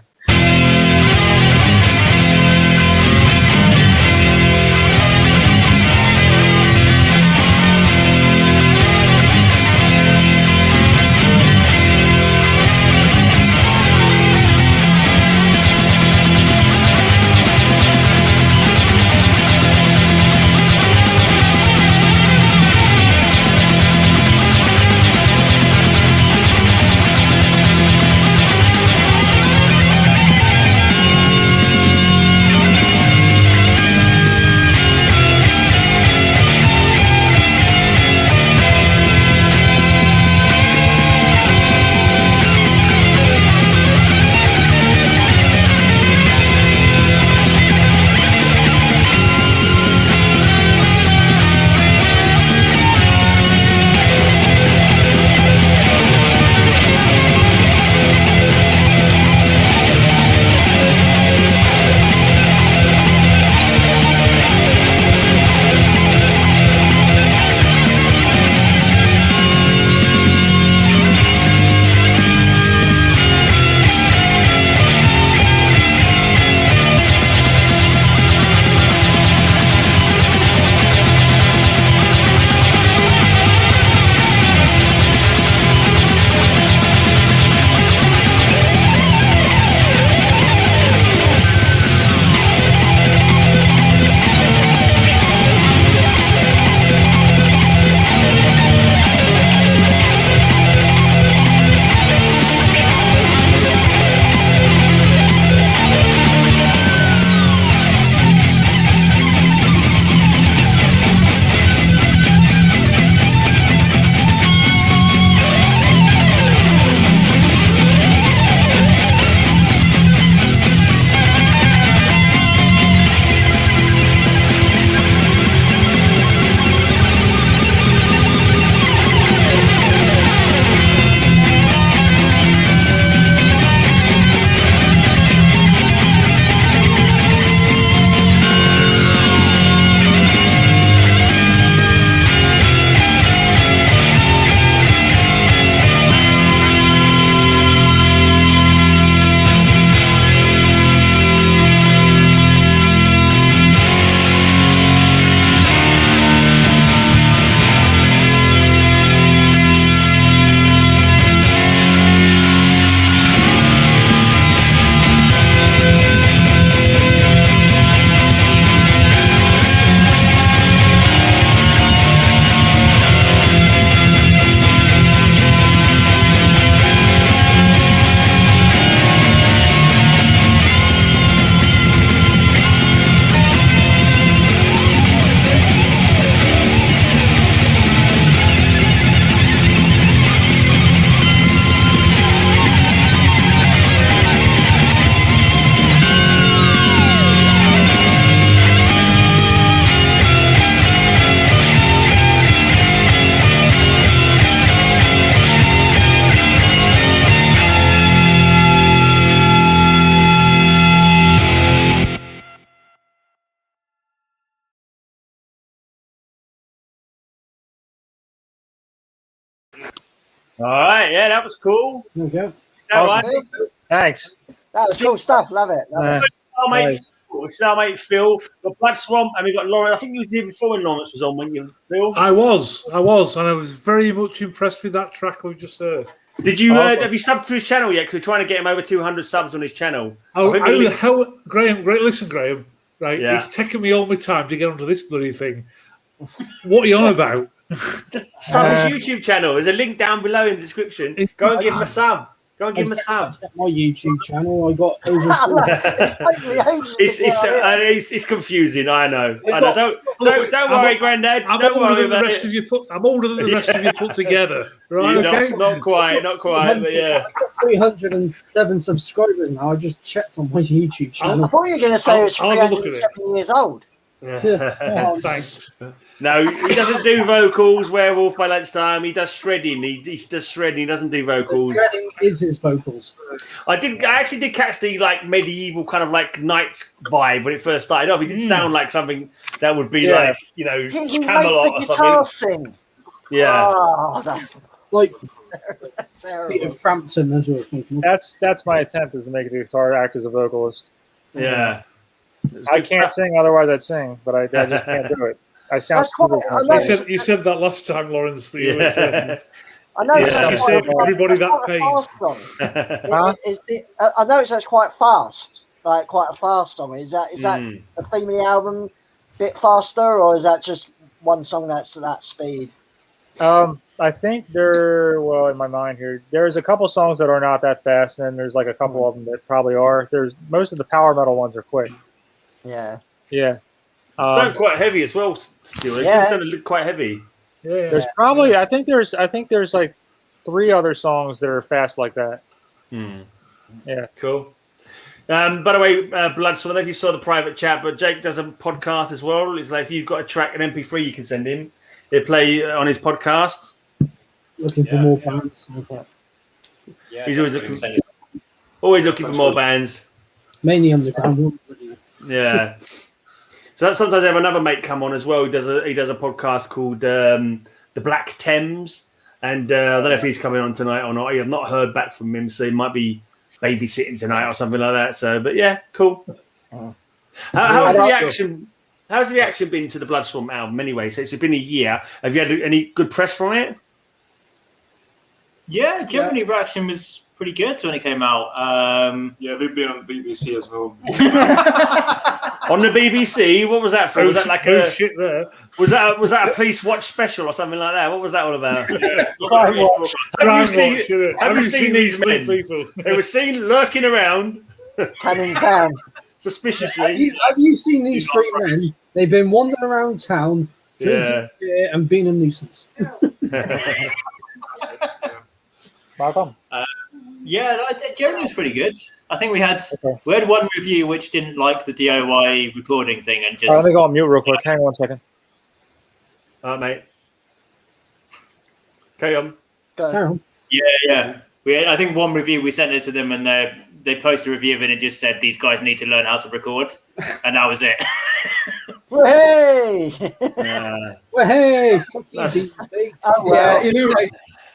All right, yeah, that was cool. Okay. Awesome. Thanks. That was cool stuff. Love it. Love it. Oh, mate, Nice. It's our mate Phil. We've got Bloodswamp, and we've got Lawrence. I think you was here before when Lawrence was on, weren't you, Phil? I was, and I was very much impressed with that track we just heard. Did you have you subbed to his channel yet? Because we're trying to get him over 200 subs on his channel. Oh, how the hell, Graham? Listen, Graham. Right, it's taken me all my time to get onto this bloody thing. What are you on about? Just sub his YouTube channel. There's a link down below in the description. Go and give him a sub. Go and give him a sub. My YouTube channel, I got over. It's confusing. I know. Don't worry, Grandad. Don't worry about it. I'm older than the rest of you put together. Right? Okay? Not quite. But yeah. I've got 307 subscribers now. I just checked on my YouTube channel. I thought you were going to say it was 307 years old. Thanks. No, he doesn't do vocals. Werewolf by lunchtime. He does shredding. He does shredding. He doesn't do vocals. Shredding is his vocals. I actually did catch the like medieval kind of like knight vibe when it first started off. It did sound like something that would be like Camelot or something. Sing. Yeah. Oh, that's like terrible. Peter Frampton, as we're thinking. That's my attempt, is to make the guitar act as a vocalist. Yeah. I can't sing, otherwise I'd sing, but I just can't do it. I sound stupid. You said that last time, Lawrence. I know you saved everybody that pain. I know it's quite fast, like quite a fast song. Is that a female album bit faster, or is that just one song that's that speed? I think in my mind here, there's a couple songs that are not that fast, and then there's like a couple of them that probably are. There's most of the power metal ones are quick. Yeah. Yeah. Sound quite heavy as well, Stuart. Yeah. It sounded quite heavy. Yeah. There's probably I think there's like 3 other songs that are fast like that. Yeah. Cool. By the way, Bloodswamp, I don't know if you saw the private chat, but Jake does a podcast as well. It's like if you've got a track, an MP3, you can send him. They play on his podcast. Looking for more bands. Yeah, he's always looking for more bands. Mainly underground. Yeah. So sometimes I have another mate come on as well. He does a podcast called The Black Thames, and I don't know if he's coming on tonight or not. I have not heard back from him, so he might be babysitting tonight or something like that. So, but yeah, cool. How's the reaction? How's the reaction been to the Bloodswamp album anyway? So it's been a year. Have you had any good press from it? Yeah, generally reaction was pretty good when it came out. Yeah, we've been on the BBC as well. On the BBC, what was that for? Was that like shit there? Was that a police watch special or something like that? What was that all about? Have you seen these men? They were seen lurking around, coming down suspiciously. Have you seen these 3 men? They've been wandering around town, drinking beer and being a nuisance. Welcome. Yeah, generally was pretty good. I think we had one review which didn't like the DIY recording thing and just. Let me go on mute real quick. Hang on 1 second. All right, mate. Carry on. Yeah. I think one review we sent it to them and they posted a review of it and just said these guys need to learn how to record, and that was it. Hey! Hey! Yeah, like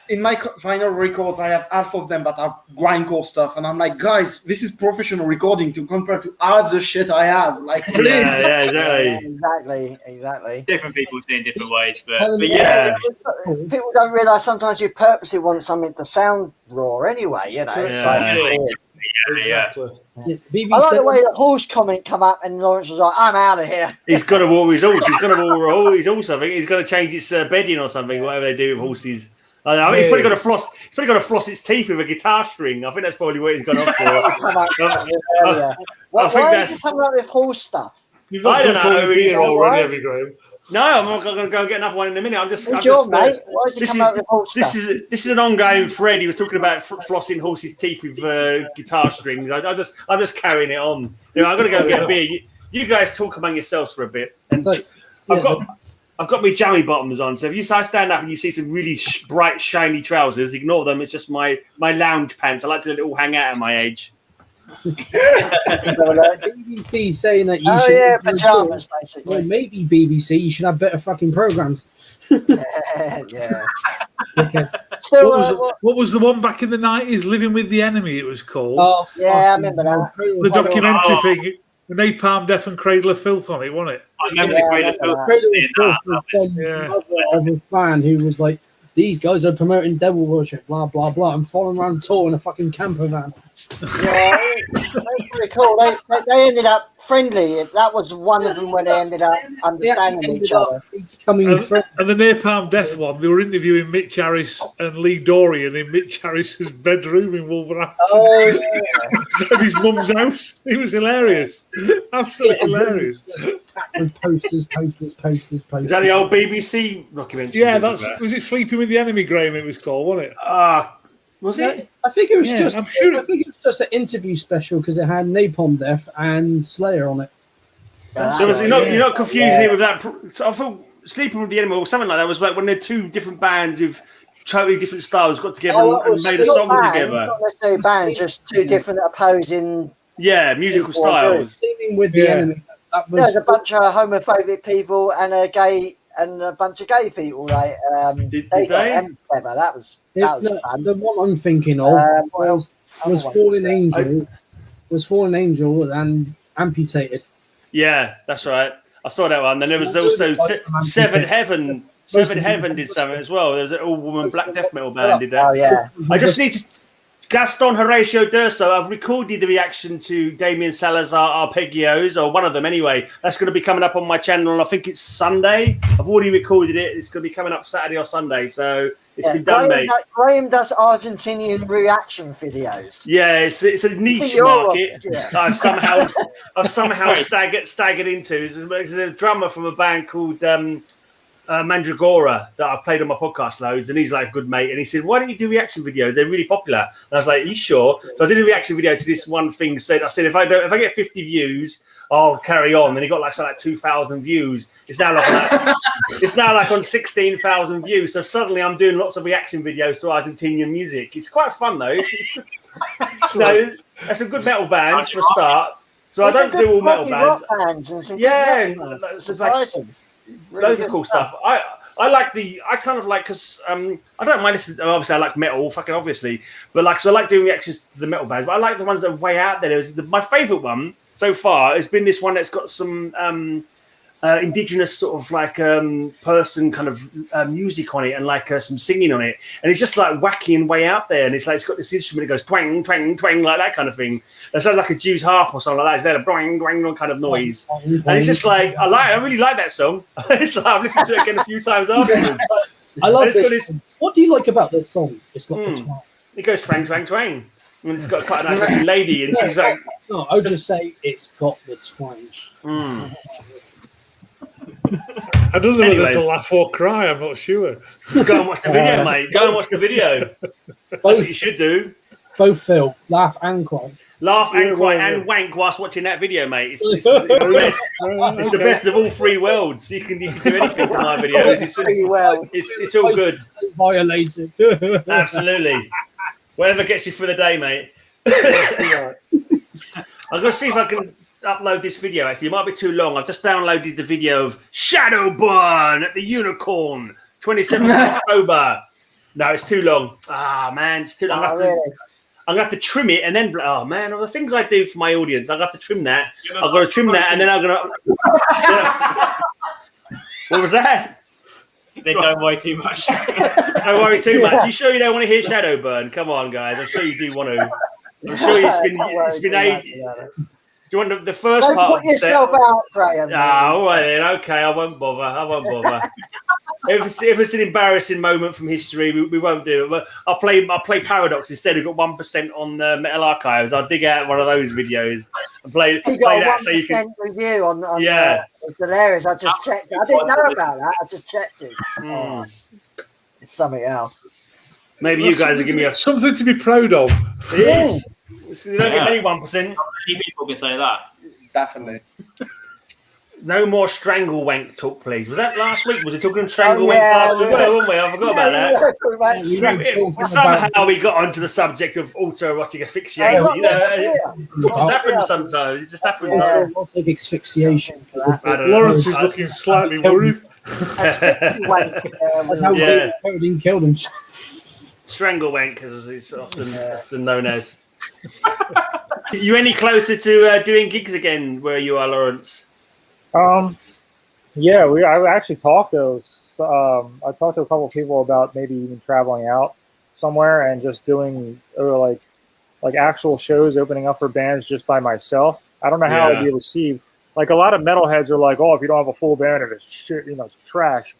in my final records, I have half of them that are grindcore stuff, and I'm like, guys, this is professional recording to compare to half the shit I have. Like, please. Exactly. Different people see it in different ways, but people don't realise sometimes you purposely want something to sound raw anyway. You know. Exactly. I like the way the horse comment come up and Lawrence was like, I'm out of here. He's got to walk his horse. He's got to walk his horse. I think he's got to change its bedding or something. Whatever they do with horses. I mean, he's probably got to floss. He's probably got to floss its teeth with a guitar string. I think that's probably what he's gone off for. Why is he coming up with horse stuff? I don't know. Already, Graham. No, I'm not going to go and get another one in a minute. Why is he coming up with horse stuff? This is an ongoing thread. He was talking about flossing horses' teeth with guitar strings. I'm just carrying it on. You know, I'm going to go and get a beer. You guys talk among yourselves for a bit. And I've got my jammy bottoms on, so if you stand up and you see some really bright, shiny trousers, ignore them. It's just my lounge pants. I like to let it all hang out at my age. BBC saying that you should pajamas, basically. Well, maybe BBC, you should have better fucking programs. Yeah. What was the one back in the 90s? Living with the Enemy, it was called. I remember that. The documentary thing. The Napalm Death and Cradle of Filth on it, wasn't it? I remember the Cradle of Filth. Of a fan who was like, these guys are promoting devil worship, blah blah blah, and following around tour in a fucking camper van. Yeah, that's pretty cool. They ended up friendly. That was one of them when they ended up understanding each other. And the Napalm Death one, they were interviewing Mitch Harris and Lee Dorian in Mitch Harris's bedroom in Wolverhampton. Oh, yeah. At his mum's house. It was hilarious. Absolutely hilarious. Posters. Is that the old BBC documentary? Yeah, was it Sleeping with the Enemy, Graham? It was called, wasn't it? Was it? I think it was I'm sure. I think it was just an interview special because it had Napalm Death and Slayer on it. So you're not confusing it with that? So I thought Sleeping with the Enemy or something like that was like when they're two different bands with totally different styles got together and made a song together. Not necessarily bands, just two different opposing. Yeah, musical styles. Sleeping with the Enemy. There's a bunch of homophobic people and a bunch of gay people. Like did they? That was fun. The one I'm thinking of was Fallen Angel. Was amputated. Yeah, that's right. I saw that one. Then there was also Seven Heaven. Seven Heaven did something as well. There's an all-woman black death metal band did that. Oh yeah. I just need to. Gaston Horatio Durso, I've recorded the reaction to Damien Salazar Arpeggios, or one of them anyway. That's going to be coming up on my channel, and I think it's Sunday. I've already recorded it. It's going to be coming up Saturday or Sunday, so it's been done, mate. Graham does Argentinian reaction videos. Yeah, it's a niche market. I've somehow staggered into. There's a drummer from a band called Mandragora that I've played on my podcast loads, and he's like a good mate, and he said, why don't you do reaction videos? They're really popular. And I was like, are you sure? So I did a reaction video to this one thing. I said if I get 50 views, I'll carry on. And he got like 2,000 views. It's now like on 16,000 views. So suddenly I'm doing lots of reaction videos to Argentinian music. It's quite fun though. That's a good metal band for a start. So I don't do all metal bands. It's just like loads of cool stuff. I because I don't mind listening. Obviously, I like metal, fucking obviously, but so I like doing reactions to the metal bands. But I like the ones that are way out there. My favourite one so far has been this one that's got some indigenous sort of person kind of music on it and some singing on it, and it's just like wacky and way out there. And it's got this instrument that goes twang twang twang like that kind of thing. It sounds like a Jew's harp or something like that. It's a boing boing kind of noise, and it's just I really like that song. It's I've listened to it again a few times afterwards. I love this. What do you like about this song? It's got the twang. It goes twang twang twang. And it's got quite a nice looking lady, and she's like. No, I would just say it's got the twang. I don't know whether to laugh or cry. I'm not sure. Go and watch the video, mate. Go and watch the video. That's what you should do. Both Phil, laugh and cry. Laugh and cry and wank whilst watching that video, mate. It's the best. It's the best of all three worlds. You can do anything to my videos. It's all good. Violated. Absolutely. Whatever gets you through the day, mate. I'm going to see if I can upload this video. Actually, it might be too long. I've just downloaded the video of Shadowburn at the Unicorn, 27th of October. No, it's too long. Man, it's too long. I'm going to have to trim it and then. Oh man, all the things I do for my audience, I've got to trim that. I've got to trim that, and then I'm going to. What was that? They don't worry too much. Don't worry too much. You sure you don't want to hear Shadowburn? Come on, guys. I'm sure you do want to. I'm sure it's been ages. Do you want the first part? Put yourself out, Graham. All right then. Okay, I won't bother. If it's an embarrassing moment from history, we won't do it. But I'll play Paradox instead. I've got 1% on the Metal Archives. I'll dig out one of those videos and play that. So you can review on it's hilarious. I just checked it. I didn't know about that. I just checked it. It's something else. Maybe you guys will give me something to be proud of. It is. You don't get many 1%. Many people can say that. Definitely. No more strangle wank talk, please. Was that last week? Was it talking strangle wank last week? Weren't we? I forgot about that. Somehow we got onto the subject of autoerotic asphyxiation. What's happened sometimes? It just happens. Autoerotic asphyxiation. Lawrence is looking slightly worried. That's how Odin killed himself. Strangle wank, as it's often known as. You any closer to doing gigs again where you are, Lawrence? Yeah, I actually talked to I talked to a couple of people about maybe even traveling out somewhere and just doing like actual shows, opening up for bands just by myself. I don't know how I'd be received. Like a lot of metalheads are like, oh, if you don't have a full band, it's shit, it's trash,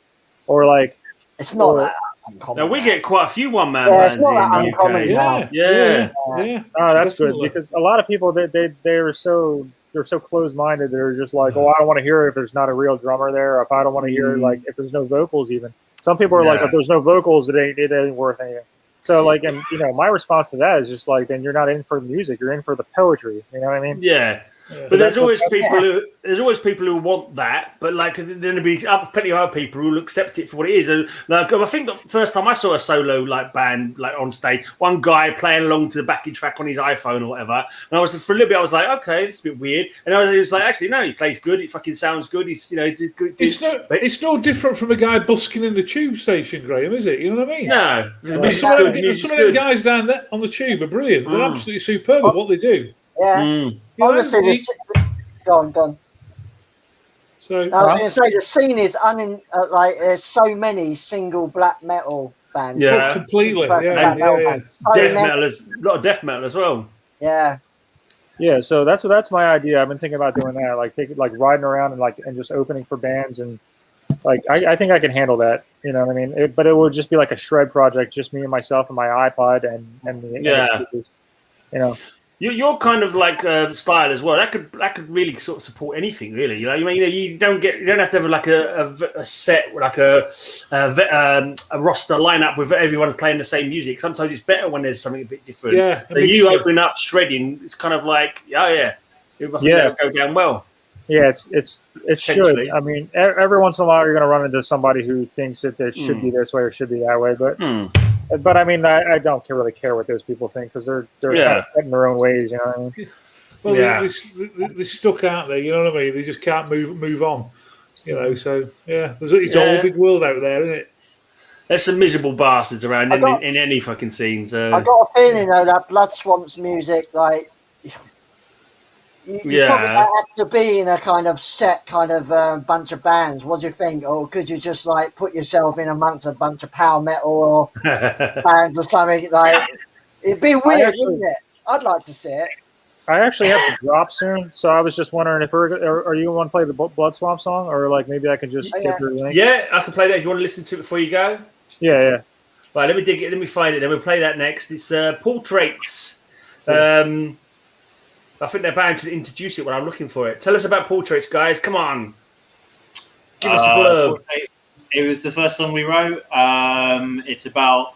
or like it's not that uncommon. Now we get quite a few one-man bands it's not in that the uncommon UK. now. Yeah. Oh, that's good, because a lot of people they're so closed-minded. They're just like, oh, I don't want to hear it if there's not a real drummer there, or if I don't want to hear it, like if there's no vocals even. Some people are like, if there's no vocals, it ain't worth anything. So like, and my response to that is just like, then you're not in for the music, you're in for the poetry. You know what I mean? Yeah. But there's always people who want that, but like then there'll be plenty of other people who will accept it for what it is. And like I think the first time I saw a solo like band like on stage, one guy playing along to the backing track on his iPhone or whatever, and I was for a little bit I was like, okay, this is a bit weird, and I was like, actually no, he plays good, it fucking sounds good, he's good. It's no different from a guy busking in the tube station, Graham, is it? You know what I mean? No, some of the guys down there on the tube are brilliant. They're absolutely superb at what they do. Yeah. Honestly, go on. So, I was going to say the scene is there's so many single black metal bands. Yeah, completely. Death metal, a lot of death metal as well. Yeah. Yeah, so that's my idea. I've been thinking about doing that, like riding around and just opening for bands, and like I think I can handle that. You know what I mean? But it would just be like a shred project, just me and myself and my iPod and the speakers, You're kind of like style as well. That could really sort of support anything, really. You don't have to have like a set like a roster lineup with everyone playing the same music. Sometimes it's better when there's something a bit different. Yeah. So you open up shredding, it's kind of like it must go down well. Yeah, it should. I mean, every once in a while you're going to run into somebody who thinks that it should be this way or should be that way, but I mean, I don't really care what those people think, because they're kind of set in their own ways, you know what I mean? Well, they're stuck out there, you know what I mean? They just can't move on, So it's a whole big world out there, isn't it? There's some miserable bastards around in any fucking scene. So I got a feeling though that Bloodswamp's music, like. You probably have to be in a kind of set bunch of bands. What do you think? Or could you just like put yourself in amongst a bunch of power metal or bands or something? Like it'd be weird, wouldn't it? I'd like to see it. I actually have to drop soon, so I was just wondering if are you want to play the Bloodswamp song, or like maybe I can just skip your link? Yeah, I can play that if you want to listen to it before you go. Yeah. Right, let me dig it. Let me find it. Then we'll play that next. It's Portraits. I think they're bound to introduce it when I'm looking for it. Tell us about Portraits, guys. Come on. Give us a blurb. It was the first song we wrote. It's about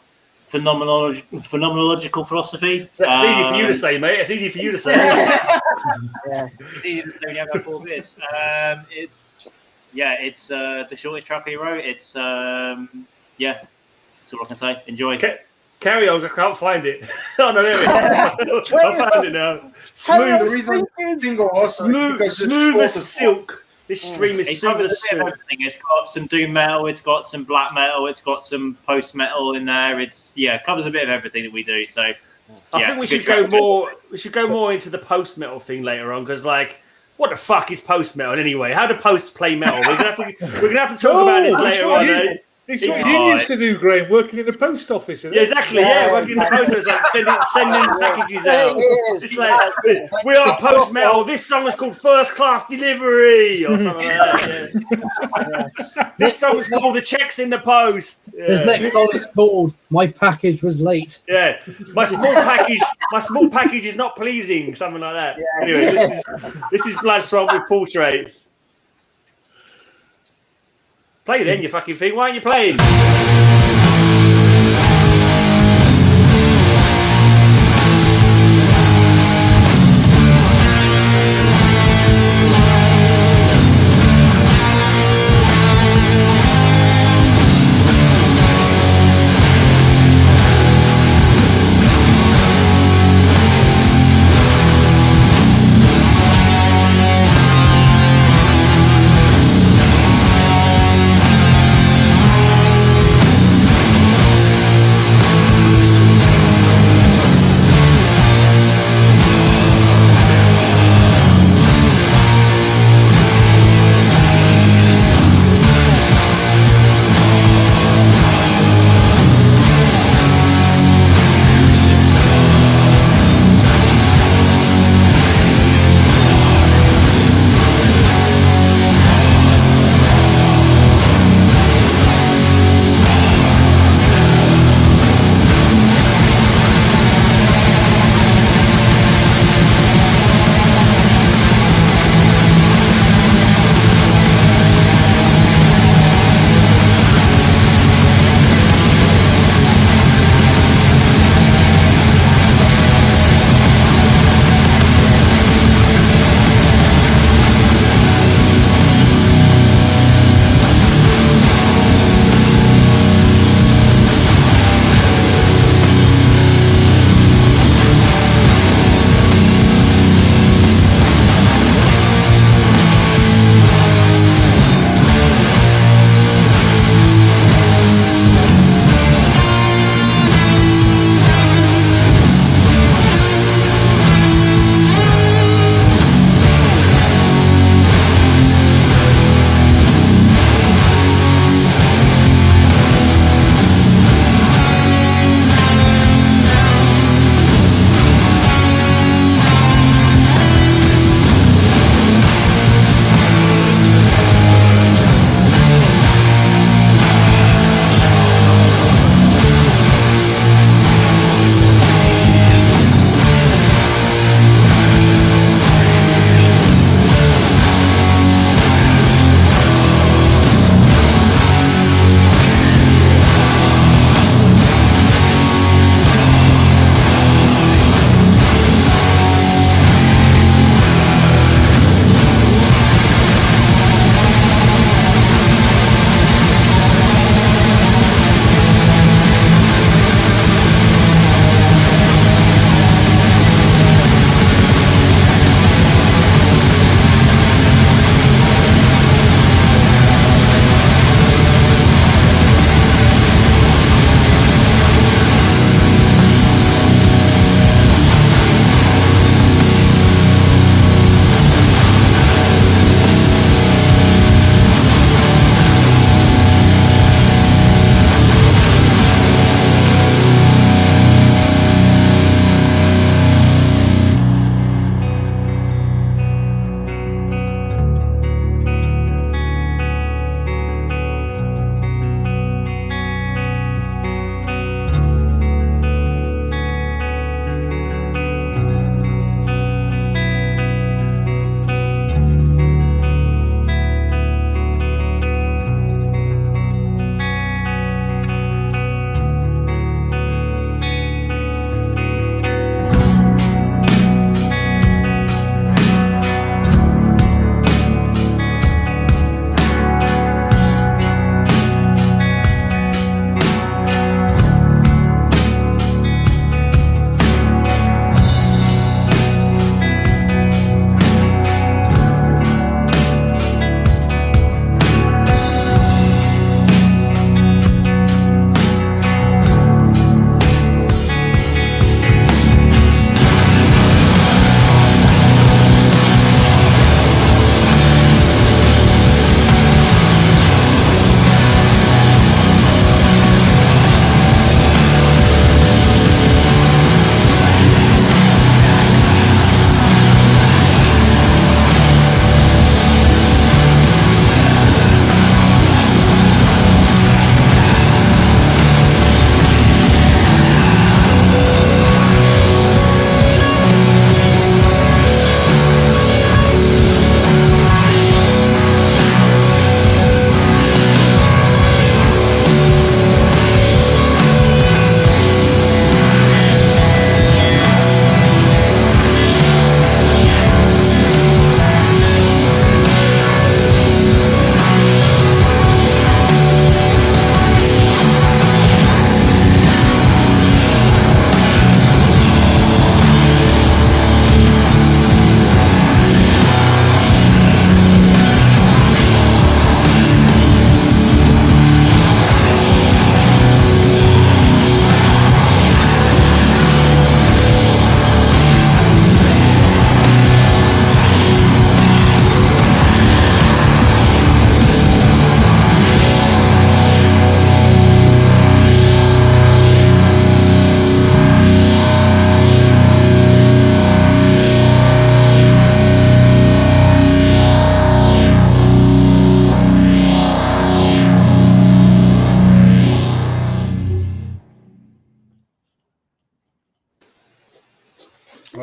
phenomenological philosophy. It's easy for you to say, mate. It's easy for you to say. It's easy to say when you have about 4 bits. It's the shortest track we wrote. It's that's all I can say. Enjoy. Carry on, I can't find it. Oh no, there we go. I found it now. Smooth as silk. This stream is smooth as silk. It's got some doom metal, it's got some black metal, it's got some post metal in there. It covers a bit of everything that we do. So I think we should go more. We should go more into the post metal thing later on, because like, what the fuck is post metal anyway? How do posts play metal? We're gonna have to talk about this later on. It's what you used to do, Graham, working in the post office. Isn't it? Exactly. Yeah, working in the post office, like sending packages out. It's like, we are post metal. This song is called First Class Delivery or something like that. This song is called The Checks in the Post. This next song is called My Package Was Late. Yeah, my small package is not pleasing. Something like that. Anyway, this is Bloodswamp with Portraits. Play then, you fucking thing. Why aren't you playing?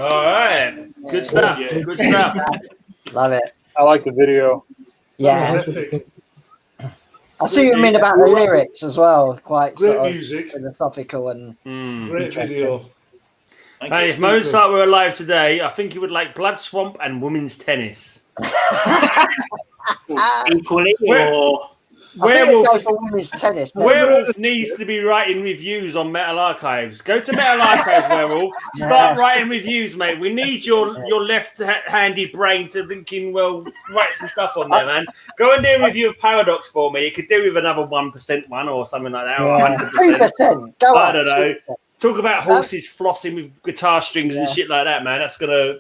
All right. Good stuff. Yeah. Good stuff. Love it. I like the video. Yeah. I see what you mean about the lyrics as well. Quite Great sort of music. philosophical and Great video. And if Mozart were alive today, I think he would like Bloodswamp and women's tennis. Equally, or Werewolf needs to be writing reviews on Metal Archives. Go to Metal Archives, Werewolf. Start writing reviews, mate. We need your left-handy brain to thinking, write some stuff on there, man. Go and do a review of Paradox for me. You could do with another 1% one or something like that, or 100%. I don't know. 2%. Talk about horses flossing with guitar strings and shit like that, man. That's gonna,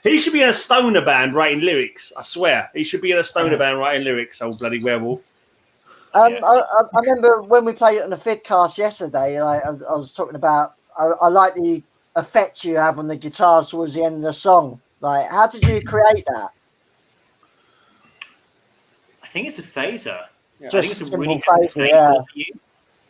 he should be in a stoner band writing lyrics. I swear, he should be in a stoner band writing lyrics. Old bloody Werewolf. I remember when we played it on the Fidcast yesterday. I was talking about. I like the effect you have on the guitars towards the end of the song. Like, how did you create that? I think it's a phaser. Yeah. I think it's a really phaser. Yeah.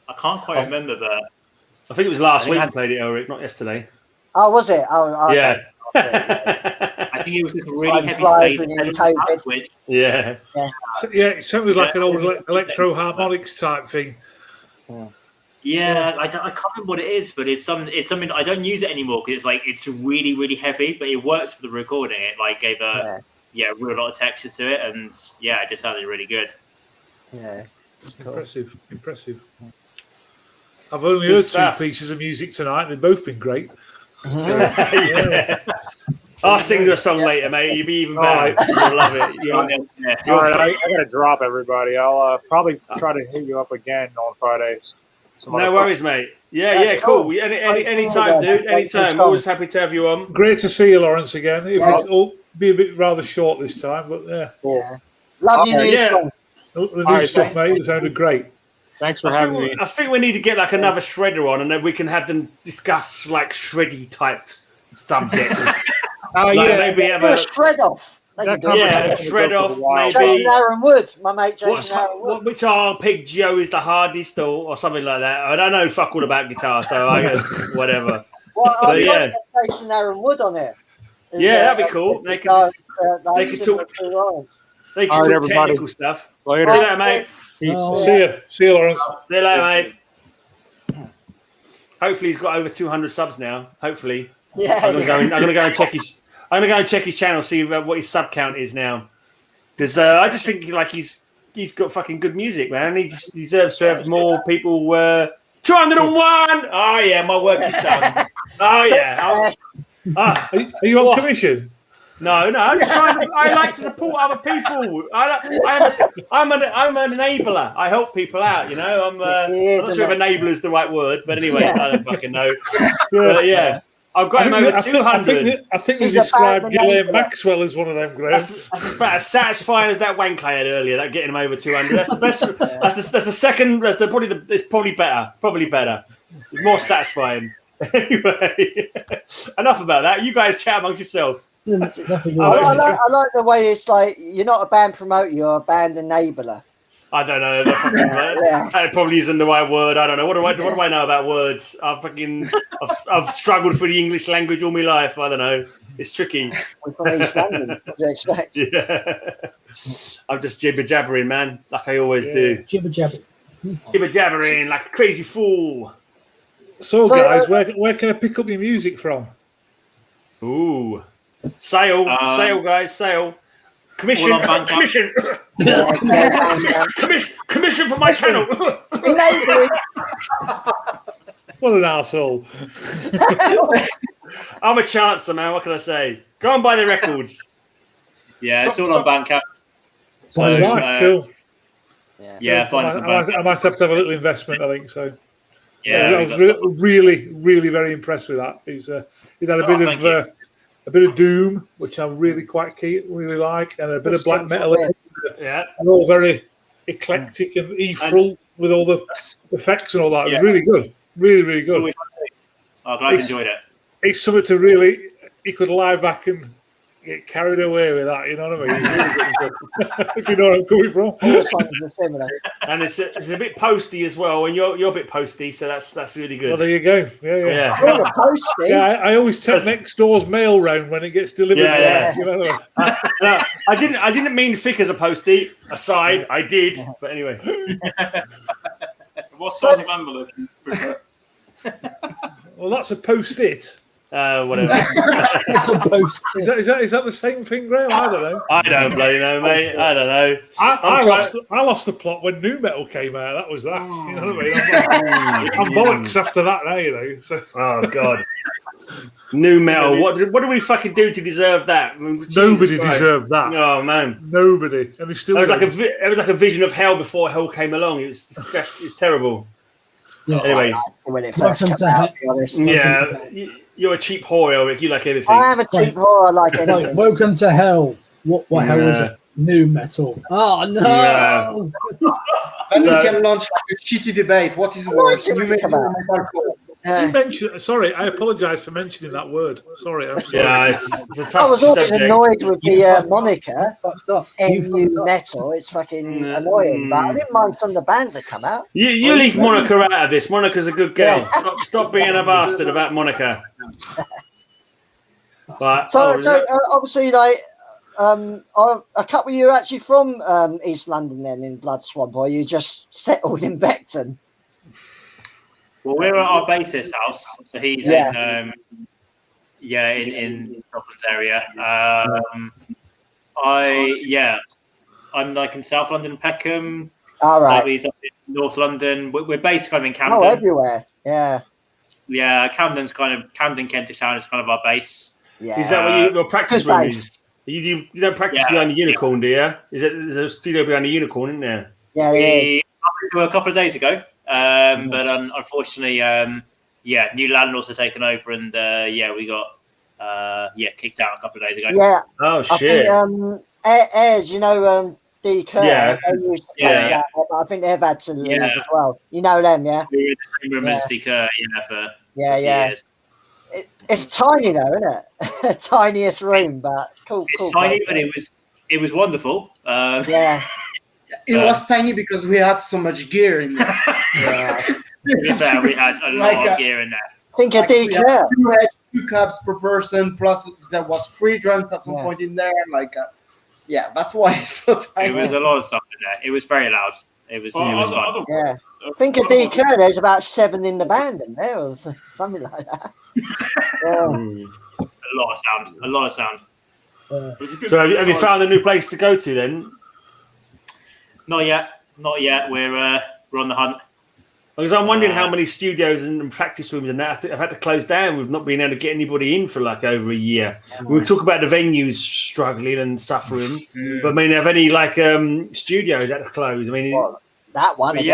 I can't quite remember, but I think it was last week we played it, Elric, not yesterday. Oh, was it? Yeah. I think it was just really heavy phaser. Yeah. It sounded like an old electro harmonics type thing. Yeah, I can't remember what it is, but it's something I don't use it anymore because it's really, really heavy, but it works for the recording. It gave a real lot of texture to it, and it just sounded really good. Yeah, impressive. I've only heard 2 pieces of music tonight. They've both been great. I'll sing you a song later, mate. You'll be even better. You'll love it. All right, I gotta drop everybody. I'll probably try to hit you up again on Fridays. No worries, mate. Yeah, cool. Anytime, dude. Anytime. Always happy to have you on. Great to see you, Lawrence, again. It'll be a bit rather short this time, but yeah. Love you, new song. The new stuff, mate. It sounded great. Thanks for having me. I think we need to get another shredder on, and then we can have them discuss shreddy type subjects. Maybe have a shred off. Shred off. Maybe Jason Aaron Wood, my mate Jason Aaron Wood. Which arpeggio is the hardest, or something like that? I don't know fuck all about guitar, so I guess whatever. Well, I'll try to get Jason Aaron Wood on it. That'd be cool. They could talk. They can talk technical stuff. Later. See you later, mate. See you, Lawrence. See you later, mate. Hopefully he's got over 200 subs now. Hopefully. Yeah. I'm gonna go and check his. I'm gonna go and check his channel, see what his sub count is now. Because I just think he's got fucking good music, man. He just deserves to have more people. 201. Oh yeah, my work is done. Oh yeah. Are you on commission? No. I'm just trying to, I like to support other people. I'm an enabler. I help people out. I'm not sure if enabler is the right word, but anyway, I don't fucking know. But yeah. I've got him over 200. I think you described Ghislaine Maxwell as one of them, Graham. That's about as satisfying as that wank I had earlier. That getting him over 200. That's the best. That's the second. It's probably better. Probably better. It's more satisfying. Anyway, enough about that. You guys chat amongst yourselves. I like the way it's you're not a band promoter, you're a band enabler. I don't know. That probably isn't the right word. I don't know. What do I know about words? I've struggled for the English language all my life. I don't know. It's tricky. We're from East London. What do you expect? Yeah. I'm just jibber jabbering, man, like I always do. Jibber jabbering like a crazy fool. So guys, where can I pick up your music from? Ooh, sale, guys, sale. Commission for my channel. What an arsehole. I'm a chancer, man. What can I say? Go and buy the records. Yeah, it's all on Bandcamp. So, cool. Yeah, I might have to have a little investment, I think so. Yeah, I was really, really very impressed with that. He had a bit of doom, which I really really like, and a bit of black metal. Yeah, and all very eclectic and ethereal with all the effects and all that. It was really good, really good. I'm glad you enjoyed it. It's something to really. You could lie back and get carried away with that. You know what I mean? If you know where I'm coming from. All songs are similar. And it's a bit posty as well, and you're a bit posty, so that's really good. Well, there you go. Yeah. Oh, you're posty. Yeah, I always check next door's mail round when it gets delivered. Yeah. You know what I mean? No, I didn't mean thick as a postie. Aside, I did, but anyway. What size of envelope do you prefer? Well, that's a post-it. Whatever. It's a post. Is that the same thing, Graham? I don't know. I don't bloody know, mate. I don't know. I lost the plot when new metal came out. That was that. You know what I mean? I'm bollocks after that now, you know. So. Oh God. New metal. What do we fucking do to deserve that? I mean, Nobody deserved that. Oh man, nobody. And they still. It was like a vision of hell before hell came along. It was disgusting. It's terrible. Yeah. Anyway, when it first came out, to be honest. Yeah, you're a cheap whore, Elric. You like everything. I am a cheap whore. I like anything. Like, welcome to hell. What hell is it? New metal. Oh no! Yeah. And you can launch like a shitty debate. What is worse? You make You mentioned, sorry, I apologise for mentioning that word. Sorry, I'm sorry. Yeah, it's a tough I was always subject. annoyed with the moniker. Fucked up. NU Metal. It's fucking annoying, but I didn't mind some of the bands that come out. You leave Monica out of this. Monica's a good girl. Stop being a bastard about Monica. But, So obviously, like, a couple of you are actually from East London then in Bloodswamp, or you just settled in Beckton? Well, we're at our bassist house, so he's in Scotland's area. I'm like in South London, Peckham. All right. He's up in North London. We're basically kind of in Camden. Oh, everywhere. Yeah. Yeah, Camden, Kentish Town is kind of our base. Yeah. Is that where your practice room is? You don't practice behind the unicorn, do you? There's a studio behind the unicorn, isn't there? Yeah, we a couple of days ago, but unfortunately, new landlords are taken over, and we got kicked out a couple of days ago. Yeah. Oh shit. I think, Ayers, you know, D. Kerr. Yeah. But I think they've had to leave as well. You know them, yeah? We were in the same room as D. Kerr, for a few years. It's tiny though, isn't it? Tiniest room, but cool. It's tiny, but it was wonderful. It was tiny because we had so much gear in there. We had a lot of gear in there. Think of D. Kerr. Two cabs per person, plus there was 3 drums at some point in there. That's why it's so tiny. It was a lot of stuff in there. It was very loud. It was fun. Yeah. Think of D. Kerr. There's about 7 in the band in there, or something like that. A lot of sound. So have you found a new place to go to then? Not yet. We're on the hunt. Because I'm wondering how many studios and practice rooms and that have had to close down. We've not been able to get anybody in for like over a year. We talk about the venues struggling and suffering, but I mean, have any like studios that have closed? I mean, that one. So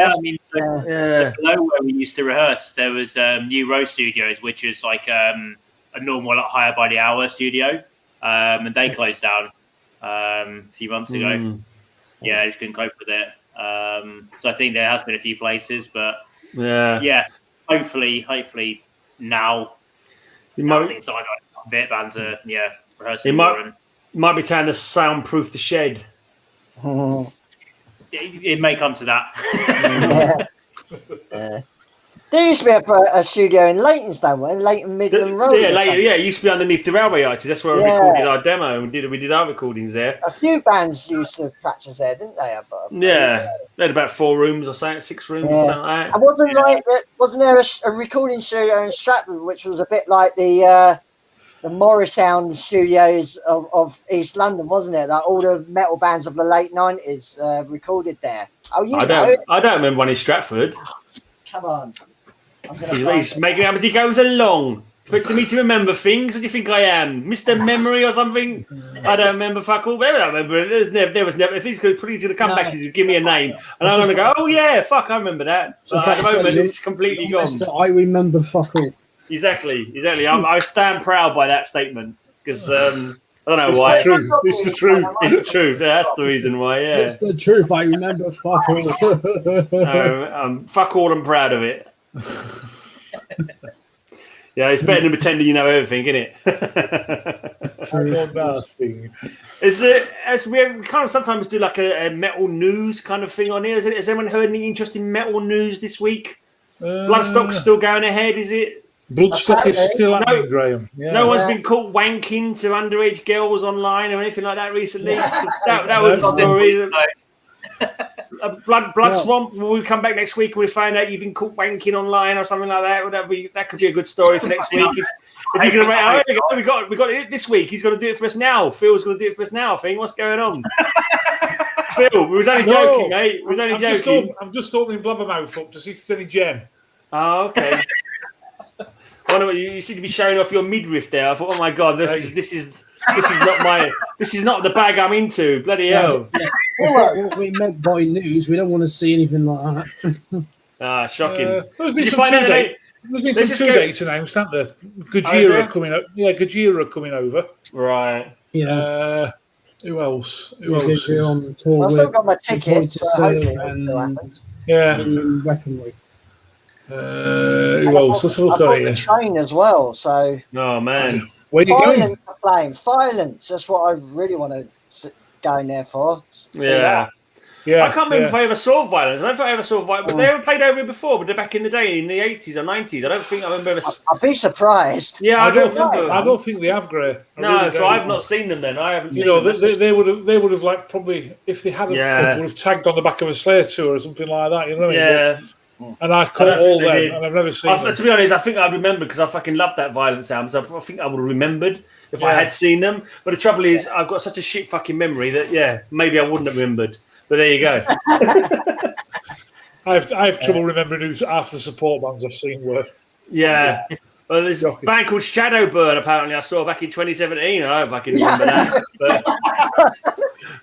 below where we used to rehearse, there was New Row Studios, which is like a normal, like, higher by the hour studio, and they closed down a few months ago. I just couldn't cope with it. So I think there has been a few places, but hopefully now things are a bit bands are rehearsing more. Might be time to soundproof the shed. It may come to that. There used to be a studio in Leytonstone, in Leyton Midland Road. It used to be underneath the railway arches. That's where we recorded our demo. We did our recordings there. A few bands used to practice there, didn't they? They had about 4 rooms or something, 6 rooms or something like that. And wasn't there a recording studio in Stratford which was a bit like the Morrisound studios of East London, wasn't it? Like all the metal bands of the late 90s recorded there. Oh, I don't remember one in Stratford. Come on. He's making it up as he goes along. Expecting me to remember things. What do you think I am, Mr. Memory or something? I don't remember fuck all. I don't remember. There was never. If he's going to come back, he's going to give me a name, and I'm going to go, oh yeah, fuck, I remember that. But at the moment, it's completely gone. I remember fuck all. Exactly. I stand proud by that statement because I don't know why. It's the truth. It's the truth. That's the reason why. Yeah, it's the truth. I remember fuck all. Fuck all. I'm proud of it. Yeah, it's better than pretending you know everything, isn't it? Is it? As we kind of sometimes do like a metal news kind of thing on here. Has anyone heard any interesting metal news this week? Bloodstock's still going ahead, is it? Bloodstock is still happening, Graham. Yeah. No one's been caught wanking to underage girls online or anything like that recently. That was the story. Bloodswamp. Will we come back next week and we find out you've been caught wanking online or something like that? That could be a good story for next week. If you're gonna we got it this week. He's going to do it for us now. Phil's going to do it for us now. I think. What's going on? Phil, we was only joking, mate. We was only joking. I'm just opening Blubbermouth up to see if there's any gem. Oh, okay. You seem to be showing off your midriff there. I thought, oh my god, this is not the bag I'm into. Bloody hell. Yeah. That's not what we meant by news. We don't want to see anything like that. Shocking. There's been some two dates announced, haven't there? Gojira coming up. Yeah, Gojira coming over. Right. Yeah. Who else? I've still got my tickets. Weaponry. Who else? Let's look at the train as well. So. Oh man. Where you going? Violence. That's what I really want to go in there for. Yeah. I can't remember if I ever saw Violence. I don't think I ever saw Violence. They ever played over it before, but they're back in the day, in the 80s or 90s. I don't think I remember. I'd be surprised. Yeah, I don't think they have, Gray. I've not seen them then. I haven't seen them. They would have like probably, if they had would have tagged on the back of a Slayer tour or something like that. You know what I mean? And I caught all them, and I've never seen them. To be honest, I think I'd remember because I fucking loved that Violence album. So I think I would have remembered if I had seen them. But the trouble is, I've got such a shit fucking memory that, maybe I wouldn't have remembered. But there you go. I have trouble remembering who's half the support bands I've seen worth. Yeah. Well, there's a band called Shadowburn, apparently, I saw back in 2017. I don't know if I can remember that. But...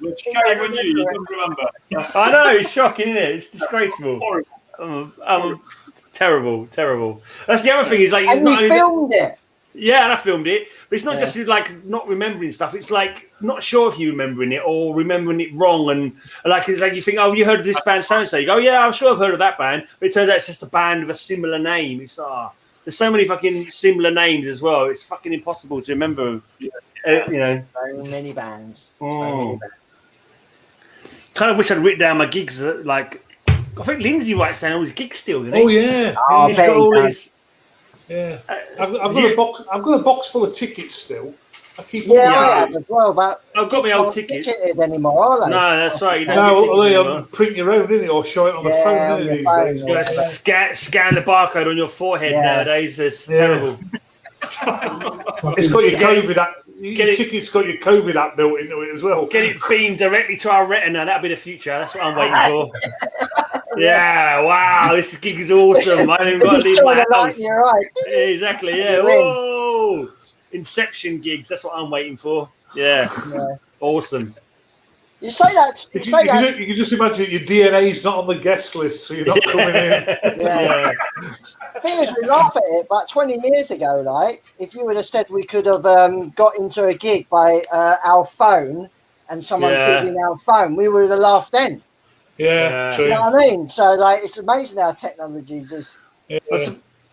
you don't remember. I know, it's shocking, isn't it? It's disgraceful. Terrible. That's the other thing. Is like, and you filmed it. Yeah, and I filmed it. But it's not just like not remembering stuff. It's like not sure if you're remembering it or remembering it wrong. And like it's like you think, oh, you heard of this band so and so. You go, yeah, I'm sure I've heard of that band. But it turns out it's just a band with a similar name. It's there's so many fucking similar names as well. It's fucking impossible to remember. You know, so many bands. Kind of wish I'd written down my gigs. Like, I think Lindsay writes down all his gigs still. Doesn't he? Oh yeah, he's got all his. Yeah, I've got a box. I've got a box full of tickets still. I keep. I have as well. But I've got my old tickets. Anymore, are they? No, that's right. You print your own, didn't it, or show it on the phone? You got to scan the barcode on your forehead nowadays. It's terrible. It's got your COVID app. Your ticket's got your COVID app built into it as well. Get it beamed directly to our retina. That'll be the future. That's what I'm waiting for. Yeah, wow, this gig is awesome. I haven't got to leave my house. You're right. Exactly, yeah. Whoa! Inception gigs, that's what I'm waiting for. Yeah. Awesome. You say that. You can just imagine your DNA's not on the guest list, so you're not coming in. Yeah. The thing is, we laugh at it, but 20 years ago, like, if you would have said we could have got into a gig by our phone and someone giving our phone, we would have laughed then. Yeah, true. You know what I mean? So, like, it's amazing how technology just. Yeah.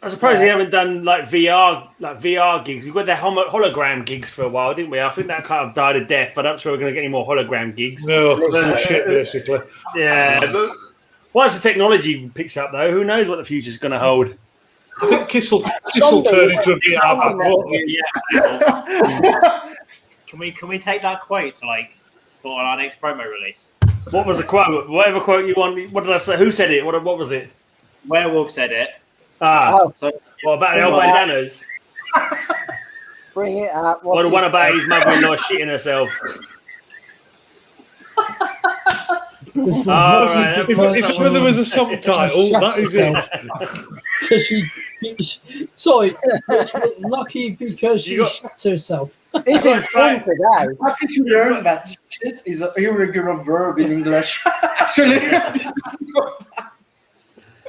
I suppose they haven't done like VR gigs. We've got their hologram gigs for a while, didn't we? I think that kind of died a death. I'm not sure we're going to get any more hologram gigs. No, shit, basically. Yeah, but once the technology picks up, though, who knows what the future's going to hold? I think Kiss will turn into a VR band. Can we take that quote to like put on our next promo release? What was the quote? Whatever quote you want. What did I say? Who said it? What was it? Werewolf said it. So, what about the old bandanas? Bring it up. Or the one about his mother-in-law shitting herself? If there was a subtitle, that is it. Because she was lucky because she shut herself. It's in front of that. Happy to learn that shit is an irregular verb in English. Actually.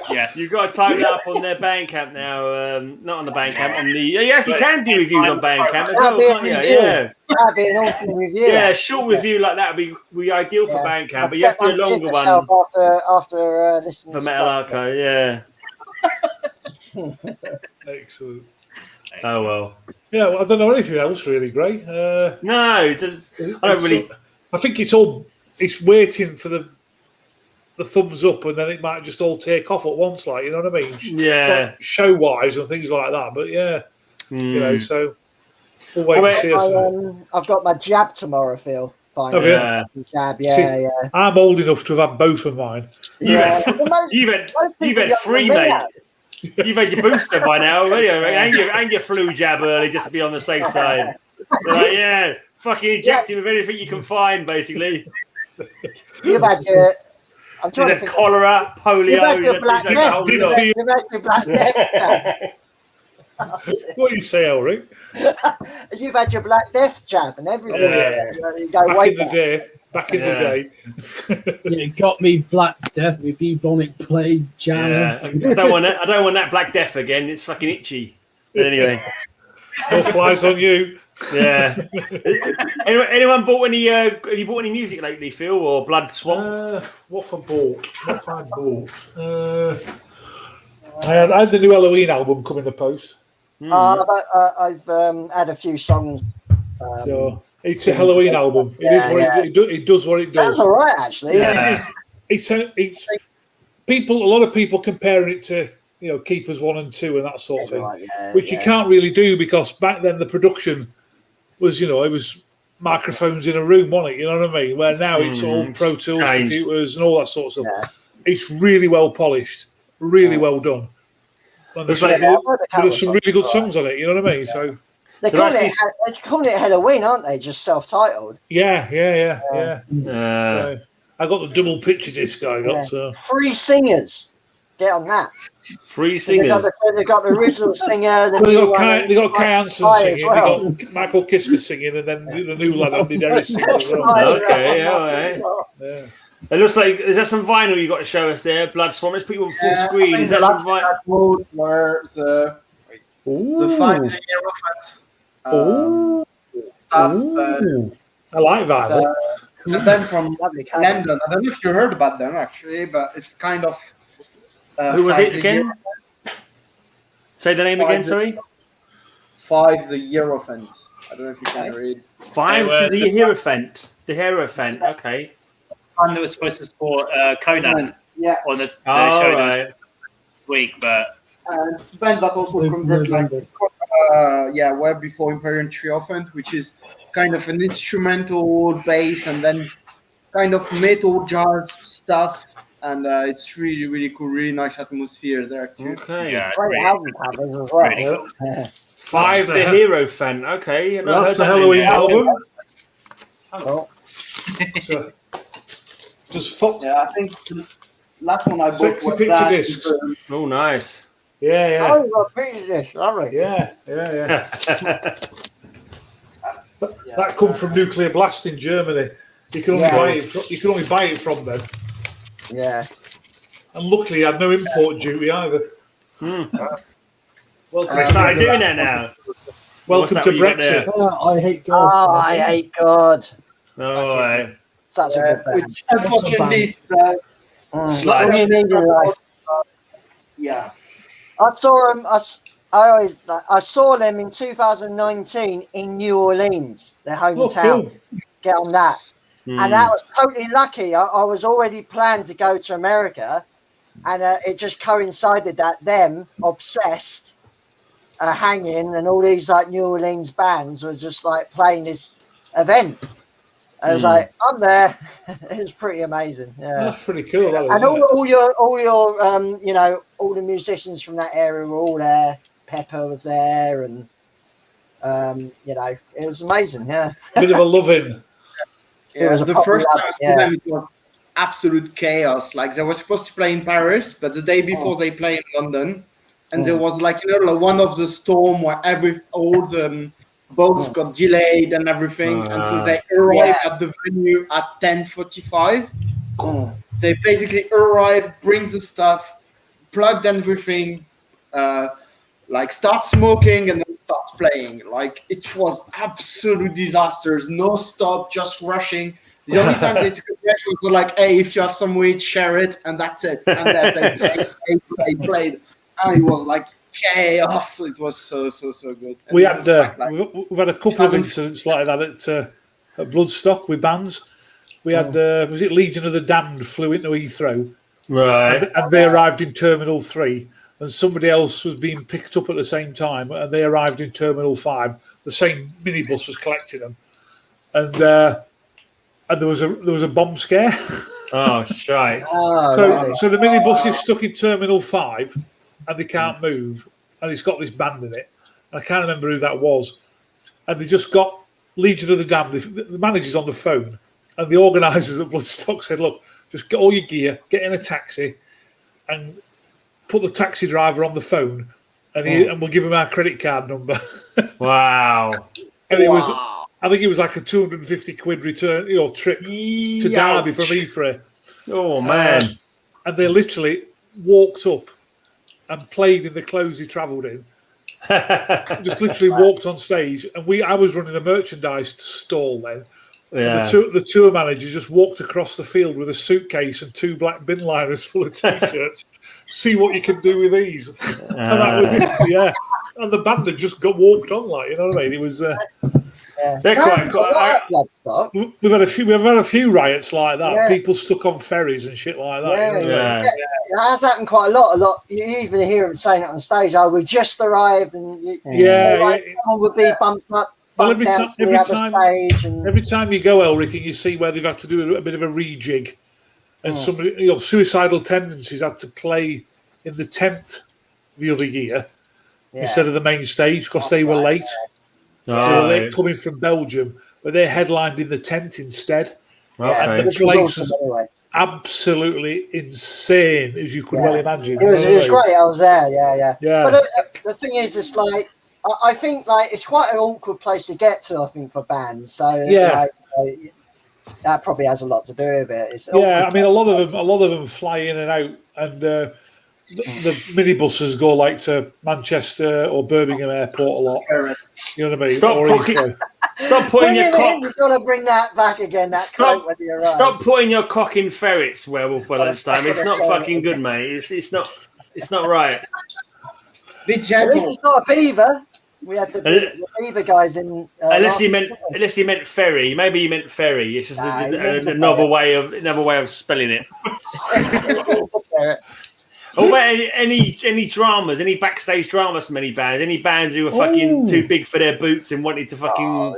Yes, you've got to type that up on their Bandcamp now. Not on the Bandcamp, on the yes, you can do reviews on Bandcamp as well, can't you? Yeah, that'd be an awesome review. Yeah, short review like that would be ideal for Bandcamp, but you have to do a longer one after listening for Metal Archive. Yeah, excellent. Oh well. Yeah, well, I don't know anything else really, Gray. No, it does, I don't really. I think it's waiting for the thumbs up, and then it might just all take off at once, like, you know what I mean? Yeah. Show wise and things like that. But yeah, you know, so we'll wait and see. I've got my jab tomorrow, Phil. Finally. Oh, yeah. Jab, See, I'm old enough to have had both of mine. Yeah. You've had three, mate. You've had your booster by now already, and your flu jab early just to be on the safe side. Like, yeah, fucking inject him with anything you can find, basically. You've had your... You've had cholera, polio. You've had your Black Death. You've had your Black Death. What do you say, Elric? You've had your Black Death jab and everything. You go Back in the day. Yeah, it got me Black Death with bubonic plague jab. Yeah. I don't want that Black Death again. It's fucking itchy. But anyway. All flies on you. Yeah. Anyone bought any? Have you bought any music lately, Phil, or Bloodswamp? What have I bought? I had the new Halloween album come in the post. I've had a few songs. So it's a Halloween album. It does what it does. Sounds all right, actually. Yeah. It's a lot of people comparing it to, you know, Keepers 1 and 2 and that sort of thing, which you can't really do, because back then the production was, you know, it was microphones in a room, wasn't it? You know what I mean? Where now it's all Pro Tools, computers, and all that sort of stuff. Yeah. It's really well polished, really well done. And there's some really good songs on it. You know what I mean? So they're calling it Halloween, aren't they? Just self-titled. Yeah. So I got the double picture disc. So 3 singers. Get on that. 3 singers. They've got the original singer. They got Kai Hansen singing. Well. They got Michael Kiske singing, and then the new lad Andy Derris singing as well. Okay, yeah, all right. Yeah. It looks like, is there some vinyl you got to show us there? Bloodswamp. Let's put you on full screen. Is that some vinyl? Where the 5-year stuff. I like that. And then from London. I don't know if you heard about them actually, but it's kind of. Who was it again? Say the name again, sorry. 5 the Hierophant. I don't know if you can read. 5 the Hierophant. The Hierophant. Okay. And they were supposed to support Conan. Yeah. On the show this week, but. And it's a band that also converted way before Imperial Triumphant, which is kind of an instrumental bass and then kind of metal jazz stuff. And it's really, really cool, really nice atmosphere there too. Okay. Yeah, great album covers as well. Cool. 5 the Hierophant. Okay. That's the Halloween album. Oh. Just fuck. Yeah, I think the last one I bought was picture that. discs. Oh, nice. Yeah. Oh, you got a picture disc, lovely. Yeah. That come from Nuclear Blast in Germany. You can only buy it. You can only buy it from them. Yeah. And luckily, I had no import duty either. Welcome. They started doing that now. Welcome to Brexit. I hate God. Oh, I hate God. Oh, right. Such a good band. Which unfortunately, I saw them. I saw them in 2019 in New Orleans, their hometown. Cool. Get on that. And that was totally lucky. I was already planned to go to America, and it just coincided that them obsessed, hanging, and all these like New Orleans bands were just like playing this event. I was like, I'm there. It was pretty amazing. Yeah, that's pretty cool. That is, and all your you know, all the musicians from that area were all there. Pepper was there, and you know, it was amazing. Yeah, bit of a loving. Yeah, the first time I saw them, it was absolute chaos. Like they were supposed to play in Paris, but the day before they played in London, and there was like, you know, like one of the storm where all the boats got delayed and everything, and so they arrived at the venue at 10:45. They basically arrived, bring the stuff, plugged everything, like start smoking, and then starts playing. Like it was absolute disasters, no stop, just rushing. The only time they took a break was like, hey, if you have some weed, share it, and that's it. And then they played. And it was like chaos. It was so good. We've had a couple of incidents like that at Bloodstock with bands. We had was it Legion of the Damned flew into Heathrow, right? And they arrived in Terminal 3, and somebody else was being picked up at the same time, and they arrived in Terminal 5. The same minibus was collecting them, and there was a bomb scare. Oh, shite! So the minibus is stuck in Terminal 5, and they can't move, and it's got this band in it. I can't remember who that was, and they just got Legion of the Damned. The manager's on the phone, and the organisers at Bloodstock said, "Look, just get all your gear, get in a taxi, and put the taxi driver on the phone, and we'll give him our credit card number." Wow! And it was, I think it was like a £250 return, trip to Derby from Heathrow. Oh man! And they literally walked up and played in the clothes he travelled in. Just literally walked on stage, and I was running the merchandise stall then. Yeah. The tour manager just walked across the field with a suitcase and 2 black bin liners full of t-shirts. See what you can do with these. And that was it. Yeah. And the band had just got walked on, like, you know what I mean? It was. They're quite. We've had a few riots like that. Yeah. People stuck on ferries and shit like that. It has happened quite a lot. You even hear them saying it on stage. Oh, we just arrived, and someone would be bumped up. Well, every time you go, Elric, and you see where they've had to do a bit of a rejig, and somebody, Suicidal Tendencies had to play in the tent the other year instead of the main stage because they were late. They were late coming from Belgium, but they headlined in the tent instead. And the place was absolutely insane, as you could well imagine. It was great. I was there. Yeah. But the thing is, it's like. I think it's quite an awkward place to get to. I think for bands, so that probably has a lot to do with it. I mean, a lot of them fly in and out, and the minibuses go like to Manchester or Birmingham Airport a lot. You know what I mean? Stop putting your cock. You've got to bring that back again. Stop putting your cock in ferrets, Werewolf by lunchtime. It's not fucking good, mate. It's not right. Be gentle. At least it's not a beaver. We had the beaver guys in. Unless you meant ferry. Maybe you meant ferry. It's just another way of spelling it. Or about any dramas, any backstage dramas from any bands? Any bands who were fucking too big for their boots and wanted to fucking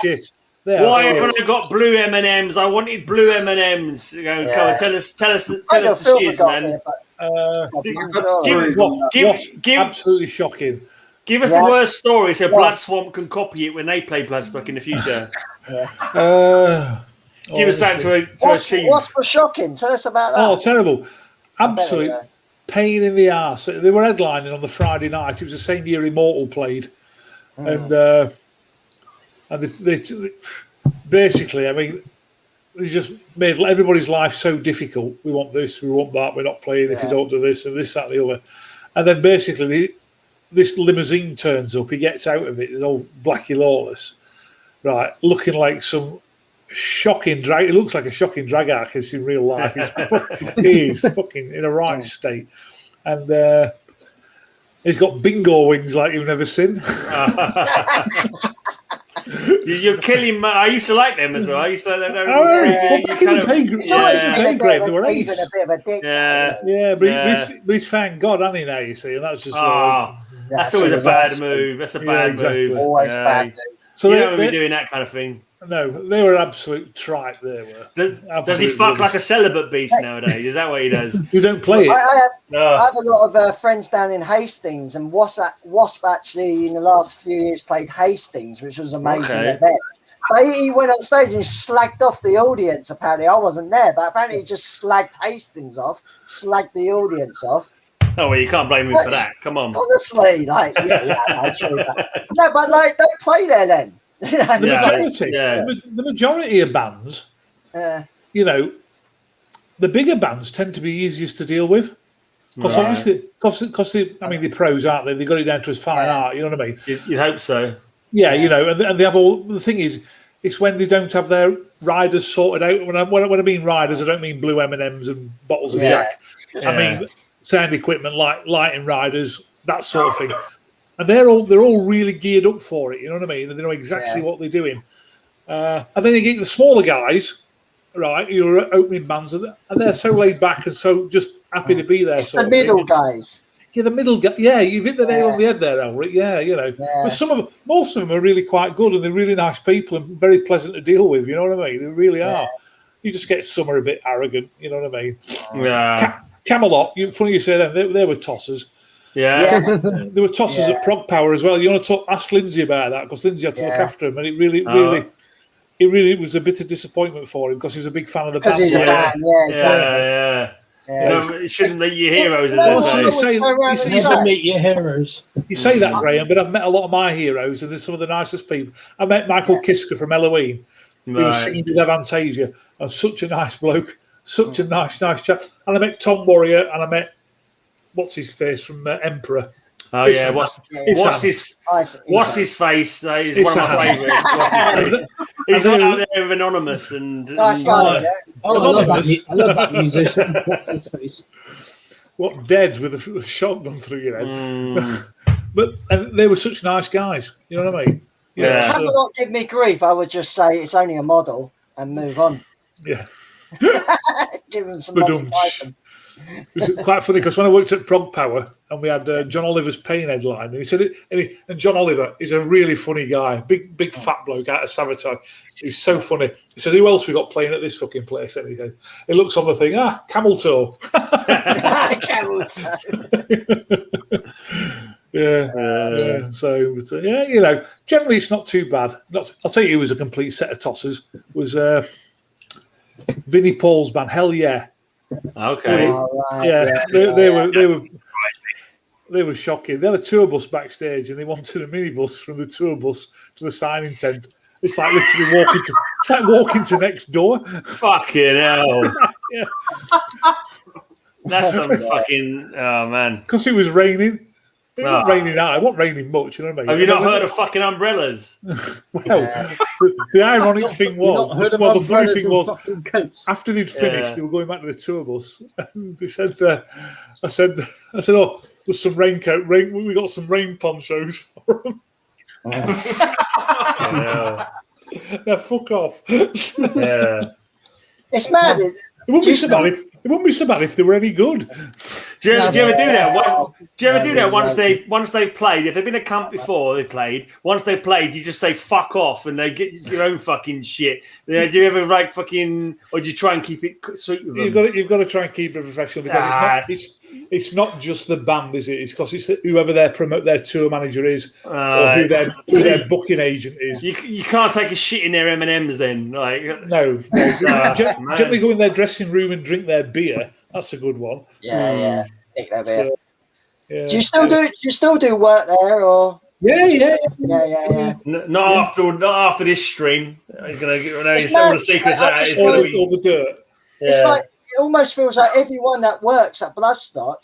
shit. Why haven't I got blue M&Ms? I wanted blue M&Ms. Come on, tell us the shiz, man. Absolutely shocking. Give us the worst story so Bloodswamp can copy it when they play Bloodstock in the future. Give us that to achieve. What's for shocking? Tell us about that. Oh, terrible. Absolute pain in the arse. They were headlining on the Friday night. It was the same year Immortal played. And they basically, I mean, they just made everybody's life so difficult. We want this, we want that, we're not playing if you don't do this, and this, that, and the other. And then basically, this limousine turns up, he gets out of it, all Blackie Lawless, right, looking like some shocking drag. It looks like a shocking drag artist in real life. He's fucking in a right state. And he's got bingo wings like you've never seen. You're killing. I used to like them as well. I used to. But he's found God, hasn't he? Now you see, and that's just. That's always a bad move. That's a bad move. Always bad. So you don't want to be doing that kind of thing. No, they were absolute tripe. They were. Does he fuck like a celibate beast nowadays? Is that what he does? You don't play it. I have a lot of friends down in Hastings, and Wasp actually in the last few years played Hastings, which was an amazing event. But he went on stage and slagged off the audience. Apparently, I wasn't there, but apparently he just slagged Hastings off, slagged the audience off. Oh well, you can't blame him for that. Come on. Honestly, true. No, but don't play there then. The majority of bands, the bigger bands tend to be easiest to deal with because obviously, they're pros, aren't they? They got it down to as fine art. You know what I mean? You'd hope so. Yeah, and they have all. The thing is, it's when they don't have their riders sorted out. When I mean riders, I don't mean blue M&Ms and bottles of Jack. I mean sound equipment like lighting riders, that sort of thing. And they're all really geared up for it, you know what I mean? And they know exactly what they're doing. And then you get the smaller guys, right? Your opening bands, and they're so laid back and so just happy to be there. It's the middle guys. Yeah, the middle guy. Yeah, you've hit the nail on the head there, Elric. Yeah, you know. But most of them are really quite good, and they're really nice people and very pleasant to deal with. You know what I mean? They really are. You just get some are a bit arrogant. You know what I mean? Yeah. Camelot. Funny you say them. They were tossers. Yeah. There were tossers at Prog Power as well. You want to ask Lindsay about that because Lindsay had to look after him, and it really was a bit of disappointment for him because he was a big fan of the band. He's a fan. Yeah. You shouldn't meet your heroes, as they say. You should meet your heroes. You say that, Graham, but I've met a lot of my heroes, and they're some of the nicest people. I met Michael Kisker from Eloise. He was singing with Avantasia, and such a nice bloke, such a nice chap. And I met Tom Warrior, and I met what's his face from Emperor. Oh yeah, what's his face? He's one of my favourites. He's out there with Anonymous and nice guy. I love that musician. What's his face? What dead with a shotgun through your head? But they were such nice guys. You know what I mean? Yeah. Have not give me grief. I would just say it's only a model and move on. Yeah. Give him some money. It was quite funny because when I worked at Prog Power and we had John Oliver's Pain headline, and he said it, and John Oliver is a really funny guy, big fat bloke out of Sabotage. He's so funny. He says, "Who else we got playing at this fucking place?" And he says, "He looks on the thing, Camel Toe." Camel Toe. Yeah. So, but, you know, generally it's not too bad. I'll tell you, who was a complete set of tossers was Vinnie Paul's band. Hell yeah. Okay. They were shocking. They had a tour bus backstage, and they wanted a minibus from the tour bus to the signing tent. It's like literally walking to next door. Fucking hell! That's some fucking man. Because it was raining. It wasn't raining out. It wasn't raining much. You know what I mean? Have you not heard of fucking umbrellas? Well, the ironic thing was, the funny thing was, after they'd finished, they were going back to the tour bus, and they said, I said, "Oh, there's some raincoat. We got some rain ponchos for them." Yeah, fuck off. Yeah, it's mad. It wouldn't be so bad if they were any good. Do you ever do that? Do you ever do that once they've played? If they've been a camp before they played, once they've played, you just say "fuck off" and they get your own fucking shit. Do you ever like fucking, or do you try and keep it sweet with them? You've got to try and keep it professional because it's not just the band, is it? It's because it's whoever their tour manager is or who their booking agent is. You can't take a shit in their M&Ms then. Like no. Generally go in their dressing room and drink their beer. That's a good one. Yeah. Take that beer. Yeah. Do you still do work there or? Yeah. Not after this stream. He's gonna get all the secrets out. It's all the dirt. It's like it almost feels like everyone that works at Bloodstock,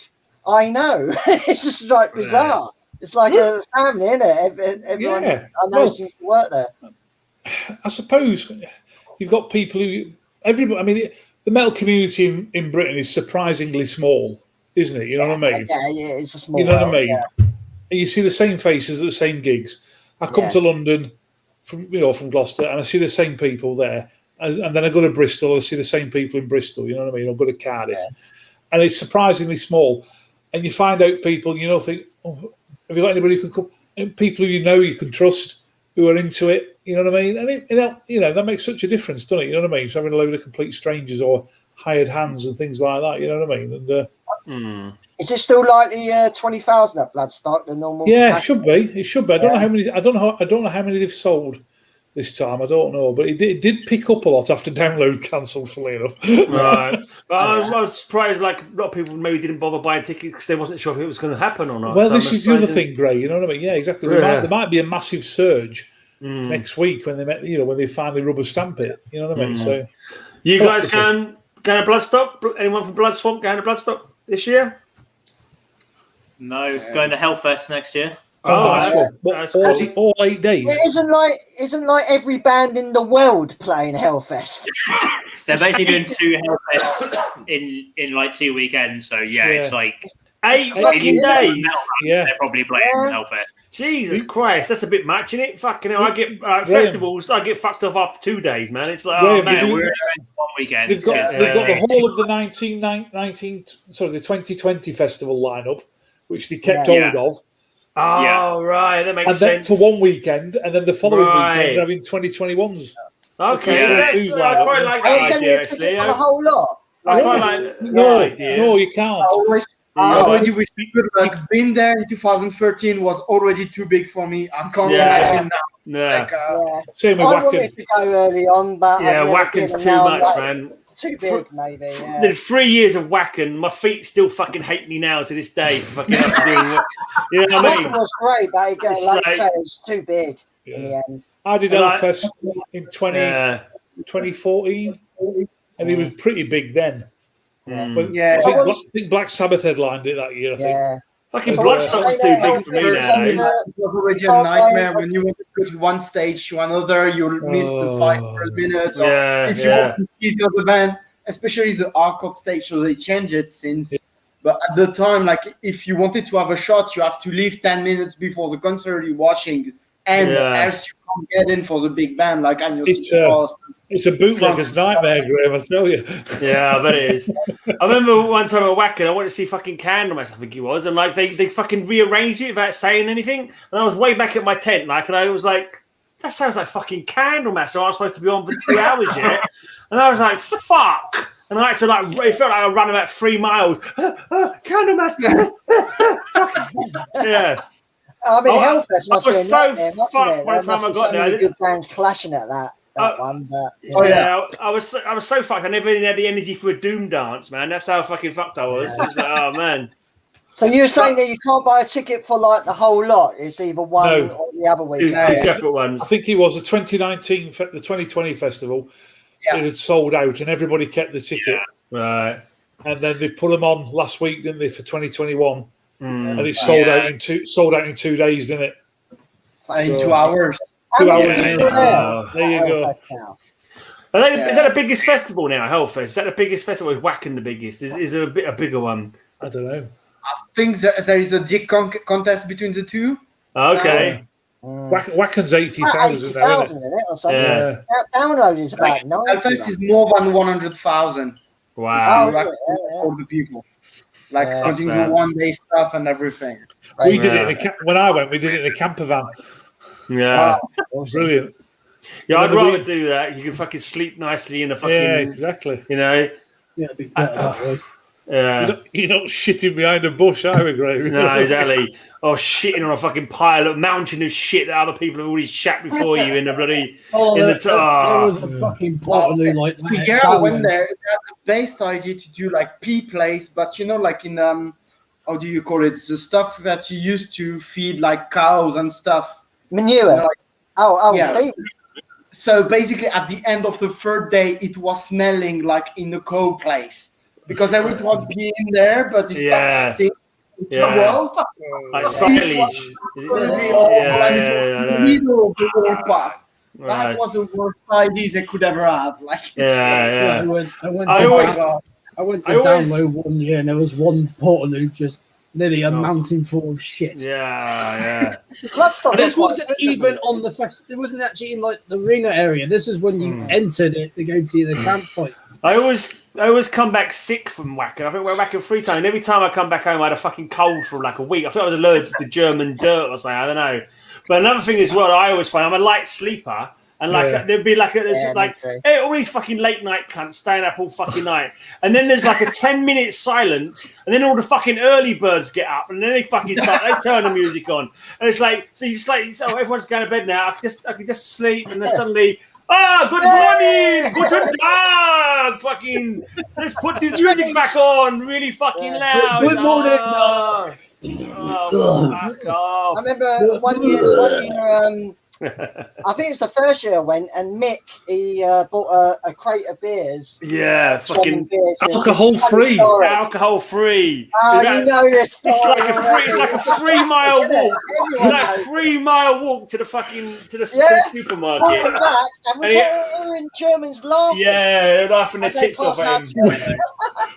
I know. It's just like bizarre. It's like a family, isn't it? Everyone I know seems to work there. I suppose you've got people who everybody. I mean, the metal community in Britain is surprisingly small, isn't it? You know what I mean? Yeah, it's a small. You know world, what I mean? Yeah. And you see the same faces at the same gigs. I come to London from Gloucester, and I see the same people there. And then I go to Bristol, and I see the same people in Bristol. You know what I mean? I go to Cardiff, and it's surprisingly small. And you find out people, think, "Oh, have you got anybody who can come?" And people who you can trust, who are into it. You know what I mean? And that makes such a difference, doesn't it? You know what I mean? So having a load of complete strangers or hired hands and things like that. You know what I mean? And is it still like the 20,000 at Bloodstock, the normal? Yeah, it should be. I don't know how many. I don't know how many they've sold this time. I don't know, but it did pick up a lot after download cancelled. Funnily enough, right? But I was surprised. Like a lot of people maybe didn't bother buying tickets because they wasn't sure if it was going to happen or not. Well, this is the other thing, Gray. You know what I mean? Yeah, exactly. There might be a massive surge next week when they finally rubber stamp it. You know what I mean? So, you guys going to Bloodstock? Anyone from Bloodswamp going to Bloodstock this year? No, going to Hellfest next year. That's all 8 days. It isn't like every band in the world playing Hellfest. They're basically doing 2 Hellfests in like 2 weekends. So it's like 8 fucking days. Yeah. They're probably playing Hellfest. Jesus Christ, that's a bit much, isn't it? Fucking hell, I get festivals, I get fucked off after 2 days, man. It's like, oh man, we're one weekend. They've got the whole of the 2020 festival lineup, which they kept hold of. Oh, right, that makes sense. And then for one weekend, and then the following weekend, they're having 2021s. Okay, I quite like that idea, actually. For the whole lot. I quite like No, you can't. I already wish we could have been there in 2013 was already too big for me. I can't imagine now. Same with I Wacken. wanted to go early on, but Wacken's too much, man. Too big, maybe. Yeah. The 3 years of Wacken, my feet still fucking hate me now to this day for fucking up doing what, you know what I mean? Wacken was great, but it was too big in the end. I did Hellfest in 2014, and it was pretty big then. I think Black Sabbath headlined it that year, I think. Fucking Bloodswamp was too big for me nowadays. It was already a nightmare when you want to go to one stage to another, you'll miss the 5 minutes. If you want to see the other band, especially the hardcore stage, so they changed it since. But at the time, like if you wanted to have a shot, you have to leave 10 minutes before the concert you're watching, and else you can't get in for the big band. Like it's a bootlegger's nightmare, Graham, I tell you. Yeah, I bet it is. I remember one time at Wacken, I wanted to see fucking Candlemass, I think it was, and like they fucking rearranged it without saying anything. And I was way back at my tent, like, and I was like, that sounds like fucking Candlemass. So I was supposed to be on for 2 hours yet. And I was like, fuck. And I had to it felt like I ran about 3 miles. Candlemass. Yeah. I mean, Hellfest must be a so nightmare, mustn't it? by the time I got so there. many good bands clashing at that one. But, I was so fucked. I never even had the energy for a doom dance, man. That's how fucking fucked I was. It was like, oh man. So you're saying that you can't buy a ticket for like the whole lot? It's either one or the other week. It was 2 separate ones. I think it was the 2019, the 2020 festival. It had sold out, and everybody kept the ticket. Right. And then they put them on last week, didn't they, for 2021? And it sold out in 2 days, didn't it? In 2 hours. 2 hours. There you go. Is that the biggest festival now, Hellfest? Is that the biggest festival? Is Wacken the biggest? Is there a bigger one? I don't know. I think there is a big contest between the two. Okay. Wacken's 80,000 now, isn't it? Or something. Yeah. Download is about 90. Hellfest is more than 100,000. Wow. For the people. Like putting the one-day stuff and everything. We did it when I went. We did it in a camper van. Yeah, brilliant. Yeah, I'd rather do that. You can fucking sleep nicely in a fucking. Yeah, exactly. You know. Yeah, it'd be better that way. Yeah. You're not shitting behind a bush, are we, Graham? No, exactly. Or shitting on a fucking pile of mountain of shit that other people have already shat before you in the bloody. There was a fucking pot like that. Yeah, I went there. It had the best idea to do like pea place, but like in how do you call it? The stuff that you used to feed like cows and stuff. Manure. Feed. So basically, at the end of the 3rd day, it was smelling like in the cow place because everyone was being there, but it stopped stinking. Like silage. That was the worst idea they could ever have. I went to download one year, and there was one Portaloo just nearly a mountain full of shit. Yeah. And this wasn't even on the fest. It wasn't actually in like the arena area. This is when you entered it to go to the campsite. I always come back sick from Wacken. I think we're Wacken 3 times. And every time I come back home, I had a fucking cold for like a week. I think I was allergic to German dirt or something. I don't know. But another thing as well, I always find I'm a light sleeper. And there'd be all these fucking late night cunts staying up all fucking night. And then there's like a 10-minute silence. And then all the fucking early birds get up. And then they fucking they turn the music on. And it's like, so you just like, everyone's going to bed now. I can just sleep. And then suddenly, good morning, guten Tag, fucking, let's put the music back on really fucking loud. Good morning. Fuck off. I remember one year I think it's the first year I went, and Mick, he bought a crate of beers. Yeah, fucking beers, alcohol-free. Alcohol-free. Oh, you know this story. It's like a 3 mile walk. It's like a 3 mile walk to the supermarket. And we get hearing Germans laughing. Yeah, laughing their tits off at him.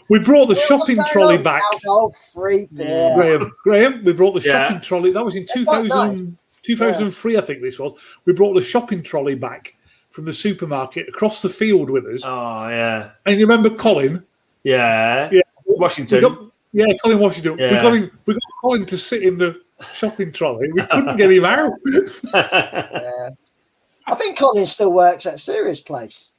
We brought the shopping trolley back. Alcohol-free beer. Graham, we brought the shopping trolley. That was in 2003, I think this was. We brought the shopping trolley back from the supermarket across the field with us. Oh, yeah. And you remember Colin? Yeah. Washington. Colin Washington. Yeah. We got Colin to sit in the shopping trolley. We couldn't get him out. Yeah. I think Colin still works at Sirius Place.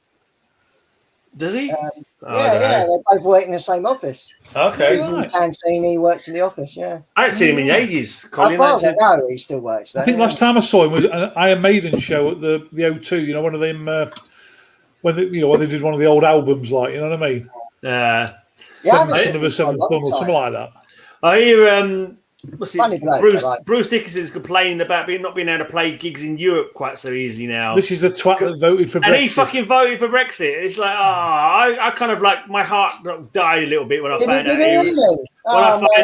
Does he? They both work in the same office. Okay. He's in the canteen, he works in the office, I haven't seen him in ages, Colin. No, he still works there. I think last time I saw him was an Iron Maiden show at the O2, you know, one of them, when they did one of the old albums, like, you know what I mean? Yeah. Son of a Seventh Son or something like that. I hear, bloke, Bruce Dickinson's complaining about not being able to play gigs in Europe quite so easily now. This is the twat that voted for Brexit. And he fucking voted for Brexit. It's like, I kind of like, my heart died a little bit when I found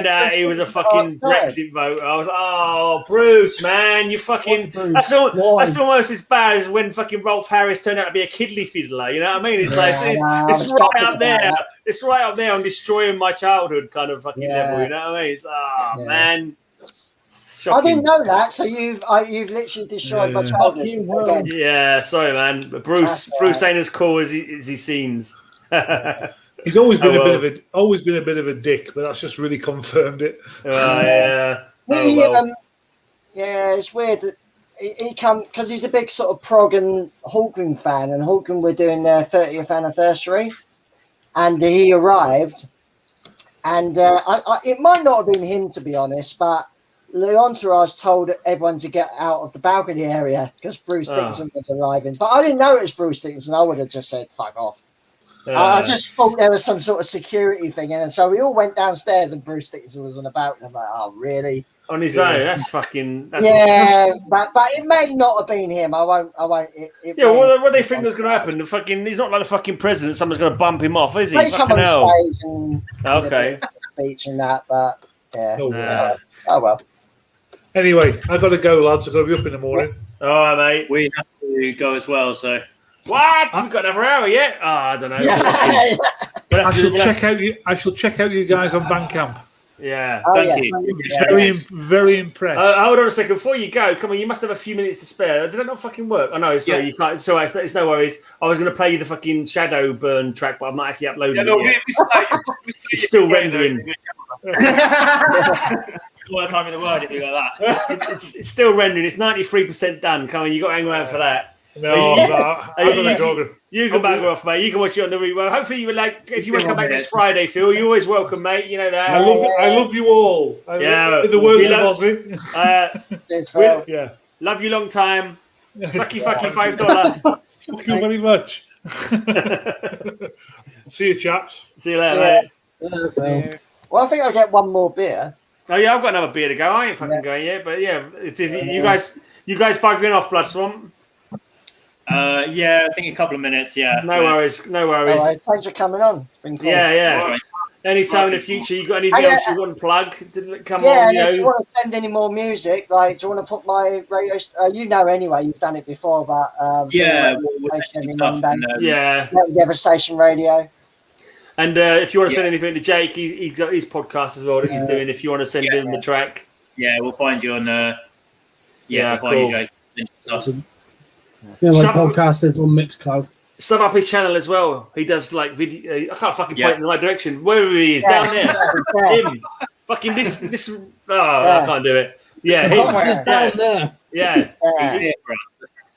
out he was a fucking Brexit voter. I was like, Bruce, man, you fucking... That's almost as bad as when fucking Rolf Harris turned out to be a kiddly fiddler, you know what I mean? It's like, it's right up there. It's right up there on destroying my childhood kind of fucking level, you know what I mean? It's like, man... Shocking. I didn't know that, so you've literally destroyed my childhood again. Yeah, sorry, man. But Bruce ain't as cool as he seems. He's always been a bit of a dick, but that's just really confirmed it. It's weird that he come because he's a big sort of prog and Hawken fan, and Hawken were doing their 30th anniversary, and he arrived, and it might not have been him, to be honest, but the entourage told everyone to get out of the balcony area because Bruce Dickinson was arriving. But I didn't know it was Bruce Dickinson. I would have just said, fuck off. I just thought there was some sort of security thing. And so we all went downstairs and Bruce Dickinson was on the balcony. I'm like, oh, really? On his own? That's fucking... but it may not have been him. I won't. What do they think was going to happen? He's not like the fucking president. Someone's going to bump him off, is he? He come on stage and speech and that, but oh well. Anyway, I've got to go, lads. I've got to be up in the morning. All right, mate. We have to go as well, so... What? We've got another hour yet? I don't know. I shall check out you guys on Bandcamp. Yeah, thank you. Very impressed. Hold on a second. Before you go, come on, you must have a few minutes to spare. Did that not fucking work? I know, so you can't. It's all right. It's no worries. I was going to play you the fucking Shadow Burn track, but I'm not actually uploading it yet. It's still rendering. All the time in the world if you got that. It's still rendering. It's 93% done. Come on, you got to hang around for that. No, you can back off, mate. You can watch it on the replay. Hopefully, you would like. If you want to come back next Friday, Phil, you're always welcome, mate. You know that. I love you all. In the words of Ozzy. Love you long time. Sucky fucky $5. Thank you very much. See you, chaps. See you later, mate. Well, I think I'll get one more beer. Oh yeah, I've got another beer to go. I ain't fucking going yet, but yeah, if you guys bugging off, Bloodswamp. I think a couple of minutes. Yeah, no worries. Thanks for coming on. It's been cool. Right. Anytime in the future, you got anything else you want to plug? Come on, and if you want to send any more music, like, do you want to put my radio? Anyway, you've done it before, but Metal Devastation Radio. And if you want to send anything to Jake, he's got his podcast as well that he's doing. If you want to send him the track, we'll find you on. We'll find you, Jake. Awesome. Yeah, my podcast is on Mixcloud. Sub up his channel as well. He does like video. I can't fucking point in the right direction. Wherever he is, down there. Him. Fucking this. I can't do it. Yeah, him. Just down there. Yeah.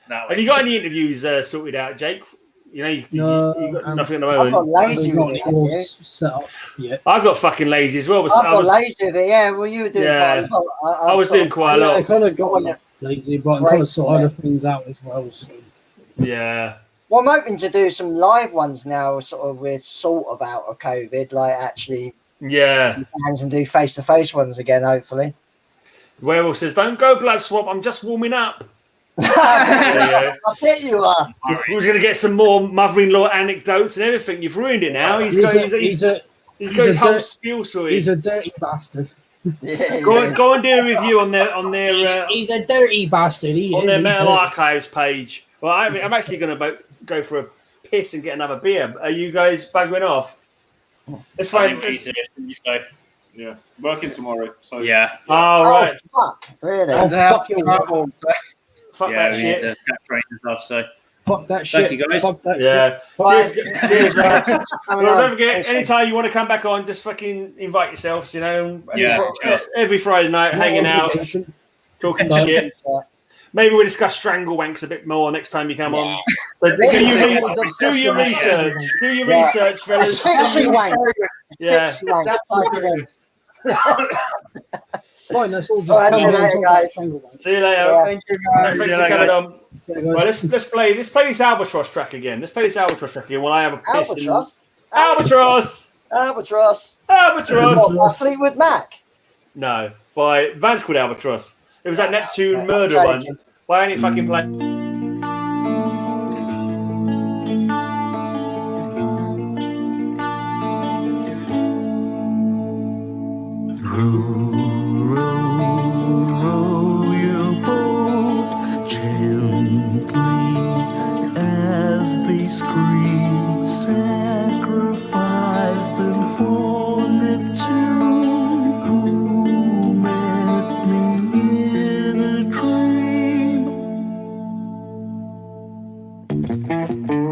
Have you got any interviews sorted out, Jake? You know, you got nothing at the moment. I've got lazy with it set up yet. I got fucking lazy as well. I've got lazy with it. Yeah, well, you were doing quite a lot. I was doing quite a lot. I kind of got lazy, but I'm trying to sort other things out as well. So. Yeah. Well, I'm hoping to do some live ones now. We're sort of out of COVID, like actually. Yeah. And do face-to-face ones again, hopefully. Werewolf says, "Don't go, Bloodswamp. I'm just warming up." I bet you are. We was going to get some more mother-in-law anecdotes and everything. You've ruined it now. He's got his whole spiel sorted. He's a dirty bastard. Go and do a review on their. He's a dirty bastard. On their Metal Archives page. Well, I'm actually going to go for a piss and get another beer. Are you guys buggering off? It's fine. Yeah, working tomorrow. So yeah. Oh right. Fuck, really? Oh, fuck you. Fuck that shit. And stuff, so. Fuck that shit. Thank you, guys. Fuck that shit. Cheers, guys. Well, don't forget, anytime you want to come back on, just fucking invite yourselves, every Friday night, hanging out, talking shit. Maybe we'll discuss Strangle Wanks a bit more next time you come on. But do your research. Do your research, fellas. Fixie Wank. Yeah. Fine, that's all. See you later, guys. See you later. Thank you, guys. Thanks for coming on. Well, let's play this Albatross track again. While I have a piss. Albatross. What, Fleetwood Mac? No, by band's called Albatross. It was that Neptune murder one. Why ain't it fucking playing? Row your boat gently as they scream, sacrifice them for Neptune, who met me in a dream. Know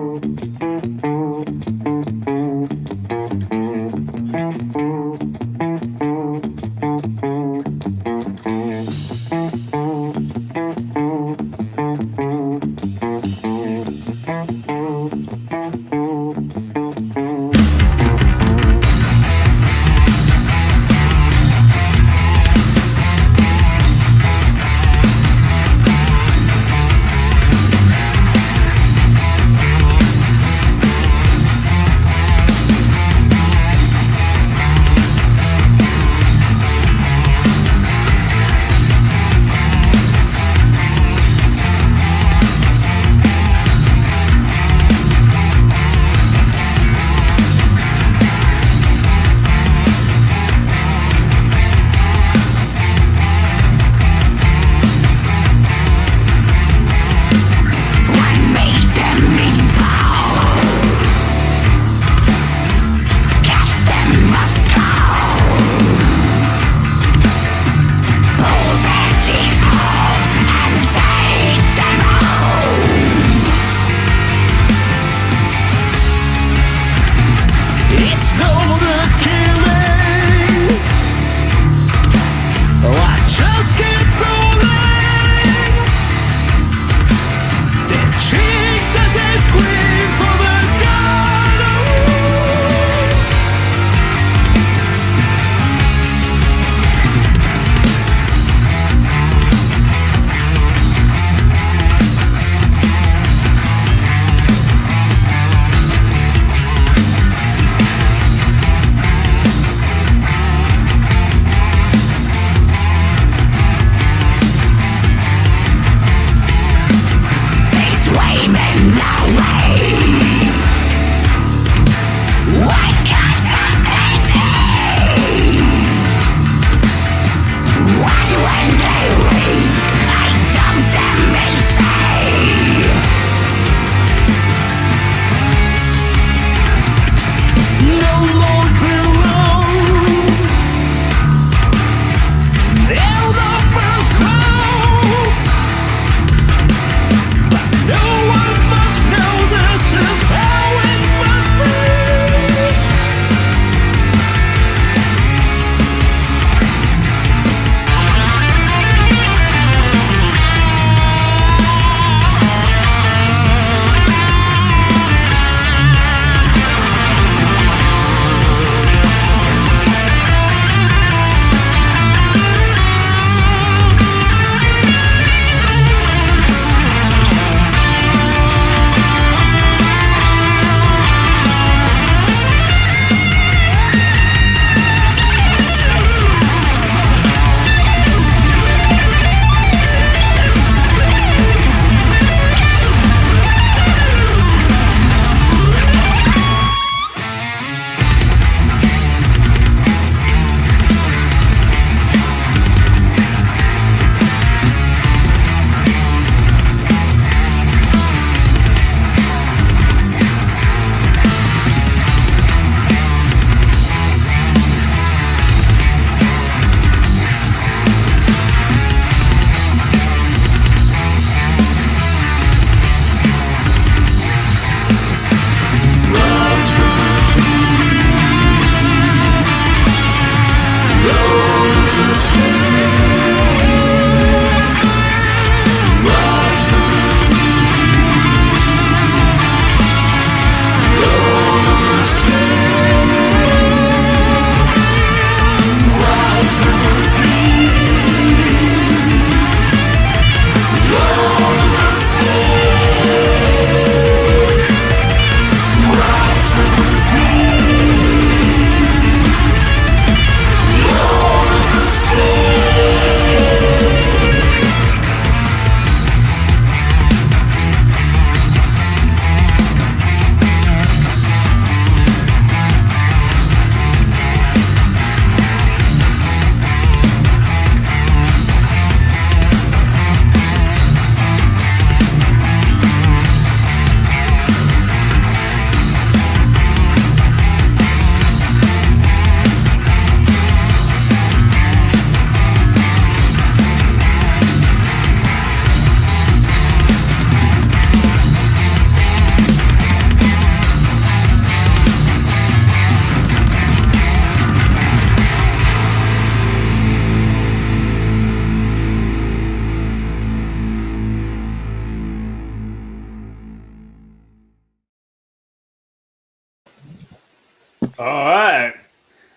All right.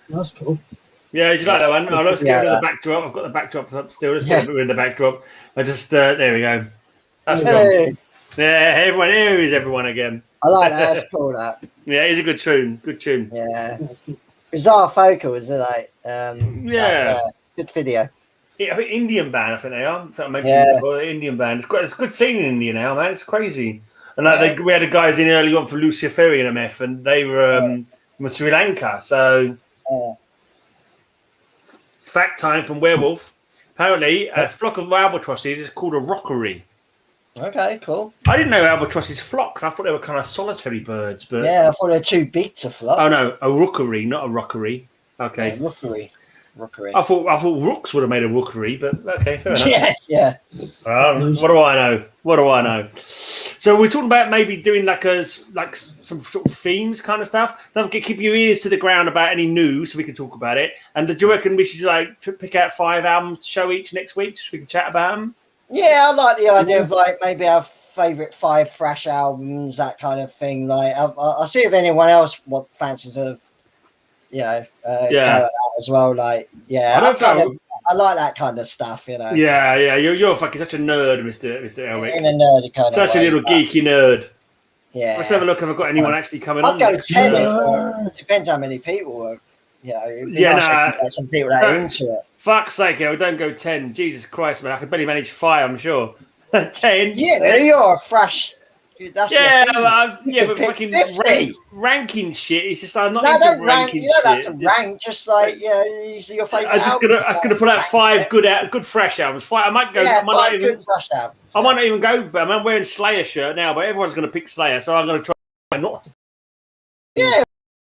That's cool. Yeah, did you like that one? Oh, let's get rid of the backdrop. I've got the backdrop up still. Let's get rid of the backdrop. I just there we go. That's gone. Yeah, everyone. Here is everyone again. I like that. That's cool. That. Yeah, it's a good tune. Good tune. Yeah. Bizarre Focal, is it like? Good video. Yeah, I think Indian band. I think they are. I mentioned before, the Indian band. It's a good scene in India now, man. It's crazy. And like we had the guys in early on for Luciferian MF, and they were from Sri Lanka. So it's fact time from Werewolf. Apparently, a flock of albatrosses is called a rockery. Okay, cool. I didn't know albatrosses flocked. I thought they were kind of solitary birds. But I thought they were too big to flock. Oh no, a rookery, not a rockery. Okay, rookery. I thought rooks would have made a rookery, but okay, fair enough. Yeah. What do I know? What do I know? So we're talking about maybe doing like some sort of themes kind of stuff. Don't forget, keep your ears to the ground about any news so we can talk about it. And do you reckon we should like pick out 5 albums to show each next week so we can chat about them? Yeah, I like the idea of like maybe our favourite 5 thrash albums, that kind of thing. Like, I'll see if anyone else fancies a, go at that as well. Like, I like that kind of stuff, you know. Yeah. You're fucking such a nerd, Mr. Elric. In a nerdy kind of way. Such a little geeky nerd. Yeah. Let's have a look if I've got anyone actually coming on. I'd go 10 if depends how many people are. Some people that are into it. Fuck's sake, don't go 10. Jesus Christ, man. I could barely manage 5, I'm sure. 10. Yeah, you're a thrash. Dude, that's but fucking ranking shit. It's just I'm not into ranking shit. You don't have to rank, just like these are your favourite albums. I'm just gonna put out 5 good fresh albums. I might go. Yeah, 5 good fresh albums. I might not even go, but I'm wearing Slayer shirt now. But everyone's gonna pick Slayer, so I'm gonna try not to. Yeah,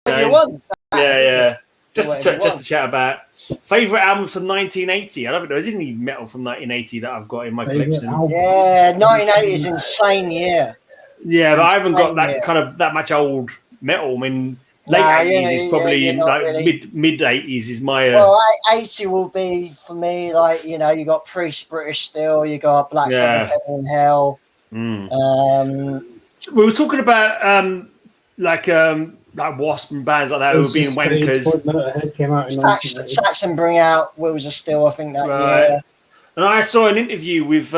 if you want. Yeah. Just to chat about favourite albums from 1980. I don't think there's any metal from 1980 that I've got in my collection. Yeah, 1980 is insane year. Yeah, but I haven't got that kind of that much old metal. I mean, late 80s is probably mid 80s is my. Well, 80 will be for me like you got Priest, British Steel, you got Black Sabbath, Heaven and Hell. We were talking about like Wasp and bands like that who were being wankers. Came out in Saxon bring out Wheels of Steel, I think that year. And I saw an interview with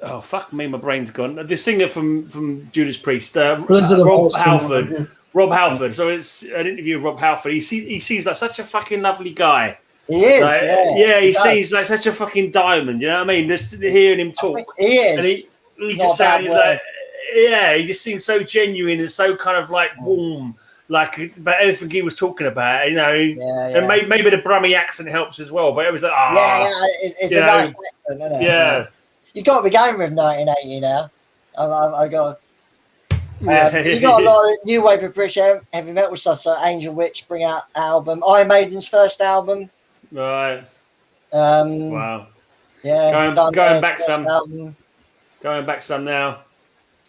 oh fuck me, my brain's gone. The singer from Judas Priest, Rob Halford. Rob Halford. So it's an interview with Rob Halford. He seems like such a fucking lovely guy. He is. He seems like such a fucking diamond. You know what I mean? Just hearing him talk. He is. And he just sounded like he just seemed so genuine and so kind of like warm. Like about everything he was talking about, and maybe the Brummie accent helps as well. But it was like, it's a nice accent, isn't it? Yeah, you got to be going with 1980 now. I got. You got a lot of new wave of British heavy metal stuff. So Angel Witch bring out album, Iron Maiden's first album. Right. Wow. Yeah. Going back some. Album. Going back some now.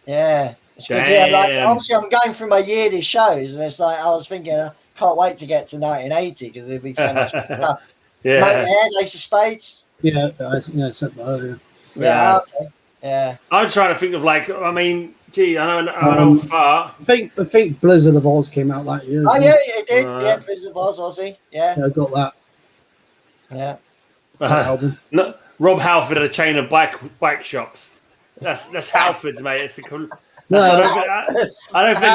Yeah. It's good. Yeah, obviously I'm going through my yearly shows, and it's like I was thinking, I can't wait to get to 1980 because there'll be so much stuff. Motorhead, Ace of Spades. Yeah, I said that earlier. Yeah. Okay. Yeah. I'm trying to think of I know far. I think Blizzard of Oz came out that year. Oh yeah, it did. Yeah, Blizzard of Oz, Aussie. Yeah. I got that. Yeah. Album. No, Rob Halford had a chain of bike shops. That's Halford's, mate. It's I don't think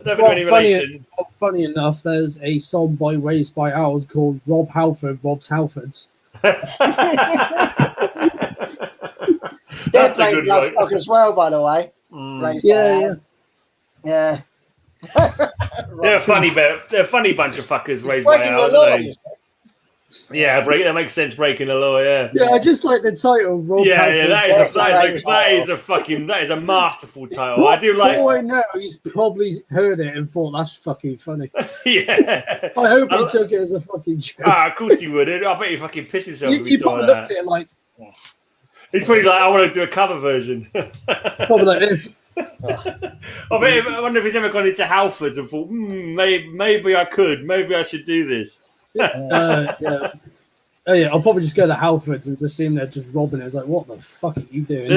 there's any relation. Funny enough, there's a song by Raised by Owls called Rob Halford, Rob's Halfords. They're playing Bloodstock as well, by the way. Yeah. They're a funny bunch of fuckers raised by Owls. Yeah, that makes sense. Breaking the law, yeah. Yeah, I just like the title. Rob Halford. That is a masterful title. I do like. Oh, I know. He's probably heard it and thought that's fucking funny. Yeah. I hope he took it as a fucking joke. Of course he would. I bet he fucking pissed himself. He probably looked at it like. He's probably like, I want to do a cover version. Probably like this. I wonder if he's ever gone into Halfords and thought, maybe I could. Maybe I should do this. Yeah. Oh yeah, I'll probably just go to Halfords and just see him there just robbing it. It's like, what the fuck are you doing?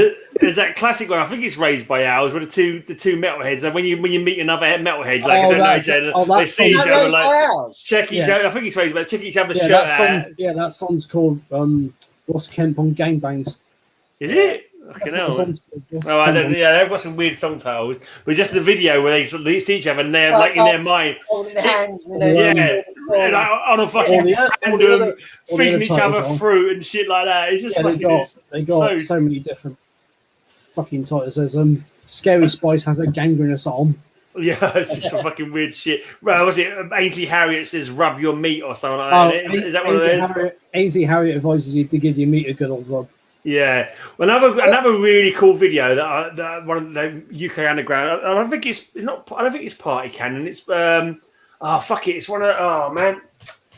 There's that classic one. I think it's Raised by Owls, where the two metalheads. And when you meet another metalhead, like they see each other, like check each other. I think it's Raised by check each other's shirt out. That song's called Ross Kemp on Gangbangs. Is it? Fucking hell. Oh, I don't. Yeah, they've got some weird song titles, but just the video where they see each other and they're like in their mind holding hands, and like, on a fucking tandem, feeding each other fruit and shit like that. It's just they got so many different fucking titles. There's Scary Spice has a gangrenous arm. Yeah, it's just some fucking weird shit. Well, was it Ainsley Harriet says rub your meat or something like that? Is that what it is? Ainsley Harriet advises you to give your meat a good old rub. Yeah, well, another really cool video that one of the UK Underground. I don't think it's not. I don't think it's Party Cannon. It's fuck it. It's one of man.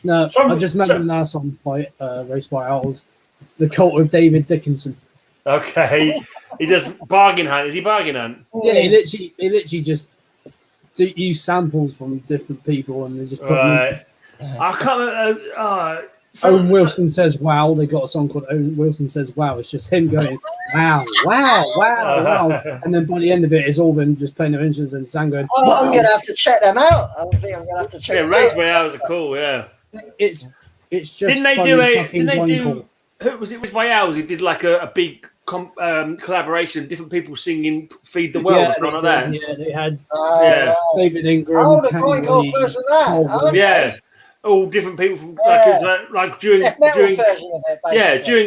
No, I just remember now song by Raised by Owls, The Cult of David Dickinson. Okay, he just bargain hunt. Is he bargain hunt? Yeah, he literally just use samples from different people and they just put them in. I can't remember. Owen Wilson says wow. They got a song called Owen Wilson says wow. It's just him going wow, and then by the end of it, it's all them just playing their instruments and Sam going. Oh, I'm gonna have to check them out. I think I'm gonna have to check. Yeah, Raised by Owls are cool. Yeah, it's just. Didn't they do? Who was it? Was by Owls? He did like a big collaboration. Different people singing "Feed the World" or something like that. Yeah, they had. David Ingram. Oh, the Grindcore version of that. Yeah. All different people from like during during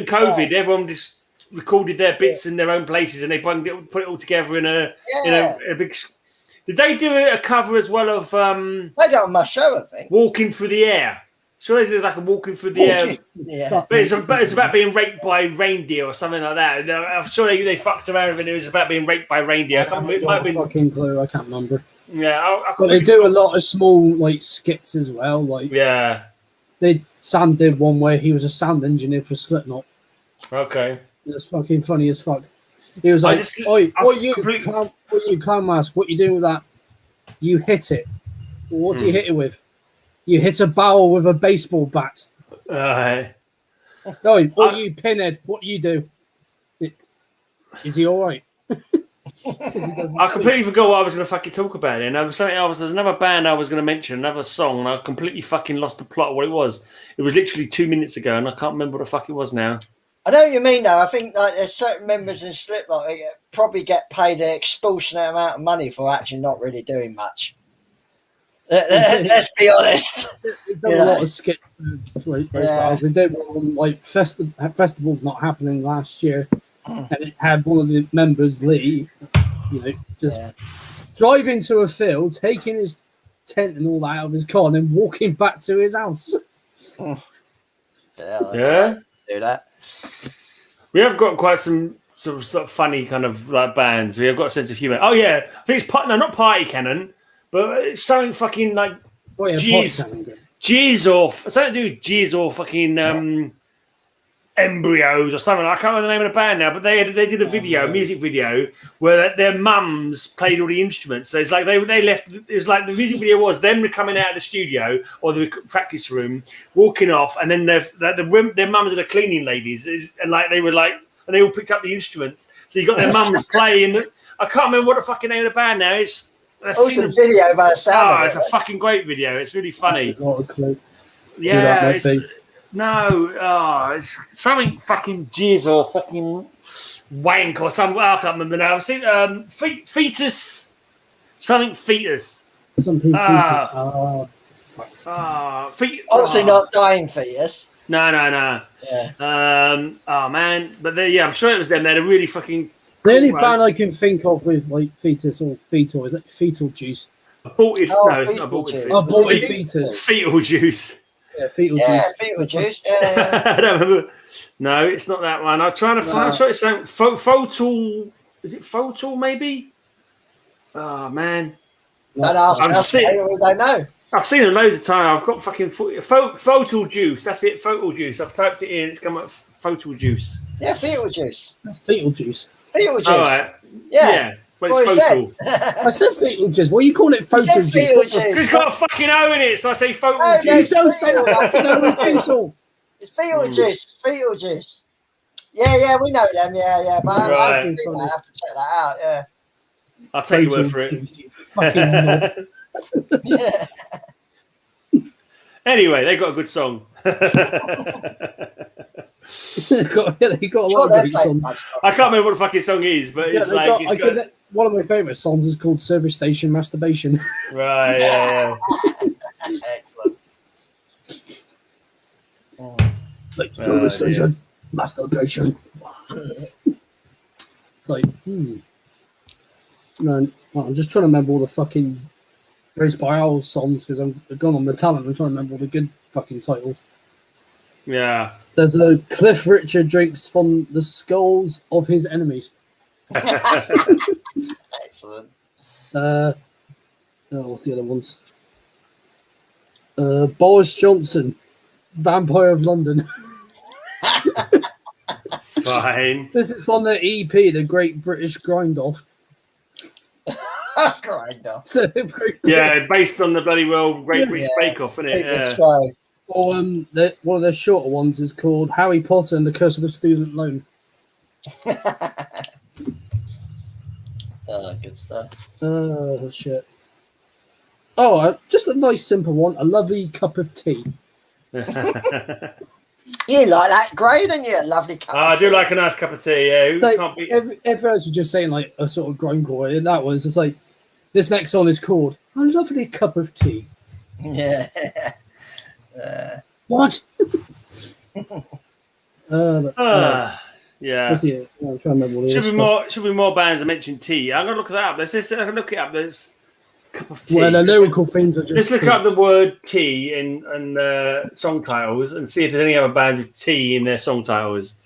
COVID, everyone just recorded their bits in their own places and they put it all together in a big. Did they do a cover as well of? They got on my show, I think. Walking Through the Air. Sure, they did like a Walking Through the Air. Yeah. But it's about being raped by reindeer or something like that. I'm sure they fucked around with it. It was about being raped by reindeer. I can't fucking clue. I can't remember. Yeah, but they do a lot of small like skits as well. Like Sam did one where he was a sound engineer for Slipknot. Okay, it's fucking funny as fuck. He was like, "What you clown mask? What you doing with that? You hit it. What do you hit it with? You hit a barrel with a baseball bat. You pinhead? What do you do? Is he all right?" I completely forgot what I was going to fucking talk about. And there was something else. There's another band I was going to mention, another song, and I completely fucking lost the plot of what it was. It was literally 2 minutes ago, and I can't remember what the fuck it was now. I know what you mean, though. I think like there's certain members in Slipknot that probably get paid an extortionate amount of money for actually not really doing much. Let's be honest. They've done a lot of skits. They did one like festivals not happening last year. And it had one of the members, Lee, driving to a field, taking his tent and all that out of his car, and then walking back to his house. Do that. We have got quite some sort of funny kind of like bands. We have got a sense of humour. Oh yeah, I think it's not Party Cannon, but it's something fucking like Jizz or something to do with Jizz or fucking Embryos or something. I can't remember the name of the band now, but they did a music video where their mums played all the instruments. So it's like they left. It was like the music video was them coming out of the studio or the practice room, walking off, and then their mums are the cleaning ladies, and like they all picked up the instruments. So you got their mums playing. I can't remember what the fucking name of the band now is. It's a video by the sound. It's a fucking great video. It's really funny. Yeah, it's something fucking jizz or fucking wank or something. I can't remember now. I've seen fetus. Something fetus. Something fetus. Obviously not dying fetus. No. Yeah. Man. But I'm sure it was them. They had a really fucking. The only band I can think of with like fetus or fetal is like Fetal Juice. Aborted. No, it's not aborted. Aborted fetus. Fetal juice. Yeah, fetal juice. Fetal juice. Yeah. I don't remember. No, it's not that one. I'm trying to find. I'm sure it's something. Fotal. Is it Fotal? Maybe. Oh man. Don't ask us. We don't know. I've seen it loads of times. I've got fucking Fotal Juice. That's it. Fotal Juice. I've typed it in. It's come up. Fotal Juice. Yeah, fetal juice. That's fetal juice. Fetal juice. All right. Yeah. But it's fotal. I said fetal juice. What are you calling it? Fotal juice. Because it's got a fucking O in it, so I say fotal juice. You don't say the fucking O in fetal. It's Beetlejuice. It's Beetlejuice. Yeah, we know them. Yeah. But I have to check that out. Yeah. I'll take your word for it. You fucking knob. Yeah. Anyway, they got a good song. They got a lot of great songs. I can't remember what the fucking song is, but it's one of my favourite songs is called Service Station Masturbation. Right, yeah. Excellent. Like Service Station Masturbation. It's like, No, I'm just trying to remember all the fucking Raised by Owls songs because I'm gone on the talent. I'm trying to remember all the good fucking titles. Yeah. There's a Cliff Richard drinks from the skulls of his enemies. Excellent. What's the other ones? Boris Johnson, Vampire of London. Fine. This is from the EP, The Great British Grind Off. Grind Off. Yeah, based on the bloody Great British Bake Off, isn't it? Yeah. Or one of their shorter ones is called Harry Potter and the Curse of the Student Loan. Good stuff. Oh, shit. Oh, just a nice simple one. A lovely cup of tea. You like that, Gray? Then you a lovely cup. I do like a nice cup of tea. Yeah, who So can't be? everyone's just saying like a sort of grindcore, and that was just like this next song is called A Lovely Cup of Tea. Yeah. What? Yeah. What's it? I'm trying to remember all this Should be more bands that mention tea. I'm gonna look that up. I can look it up. There's a cup of tea. Well, the lyrical things are just. Let's look tea. up the word tea in song titles and see if there's any other bands with tea in their song titles.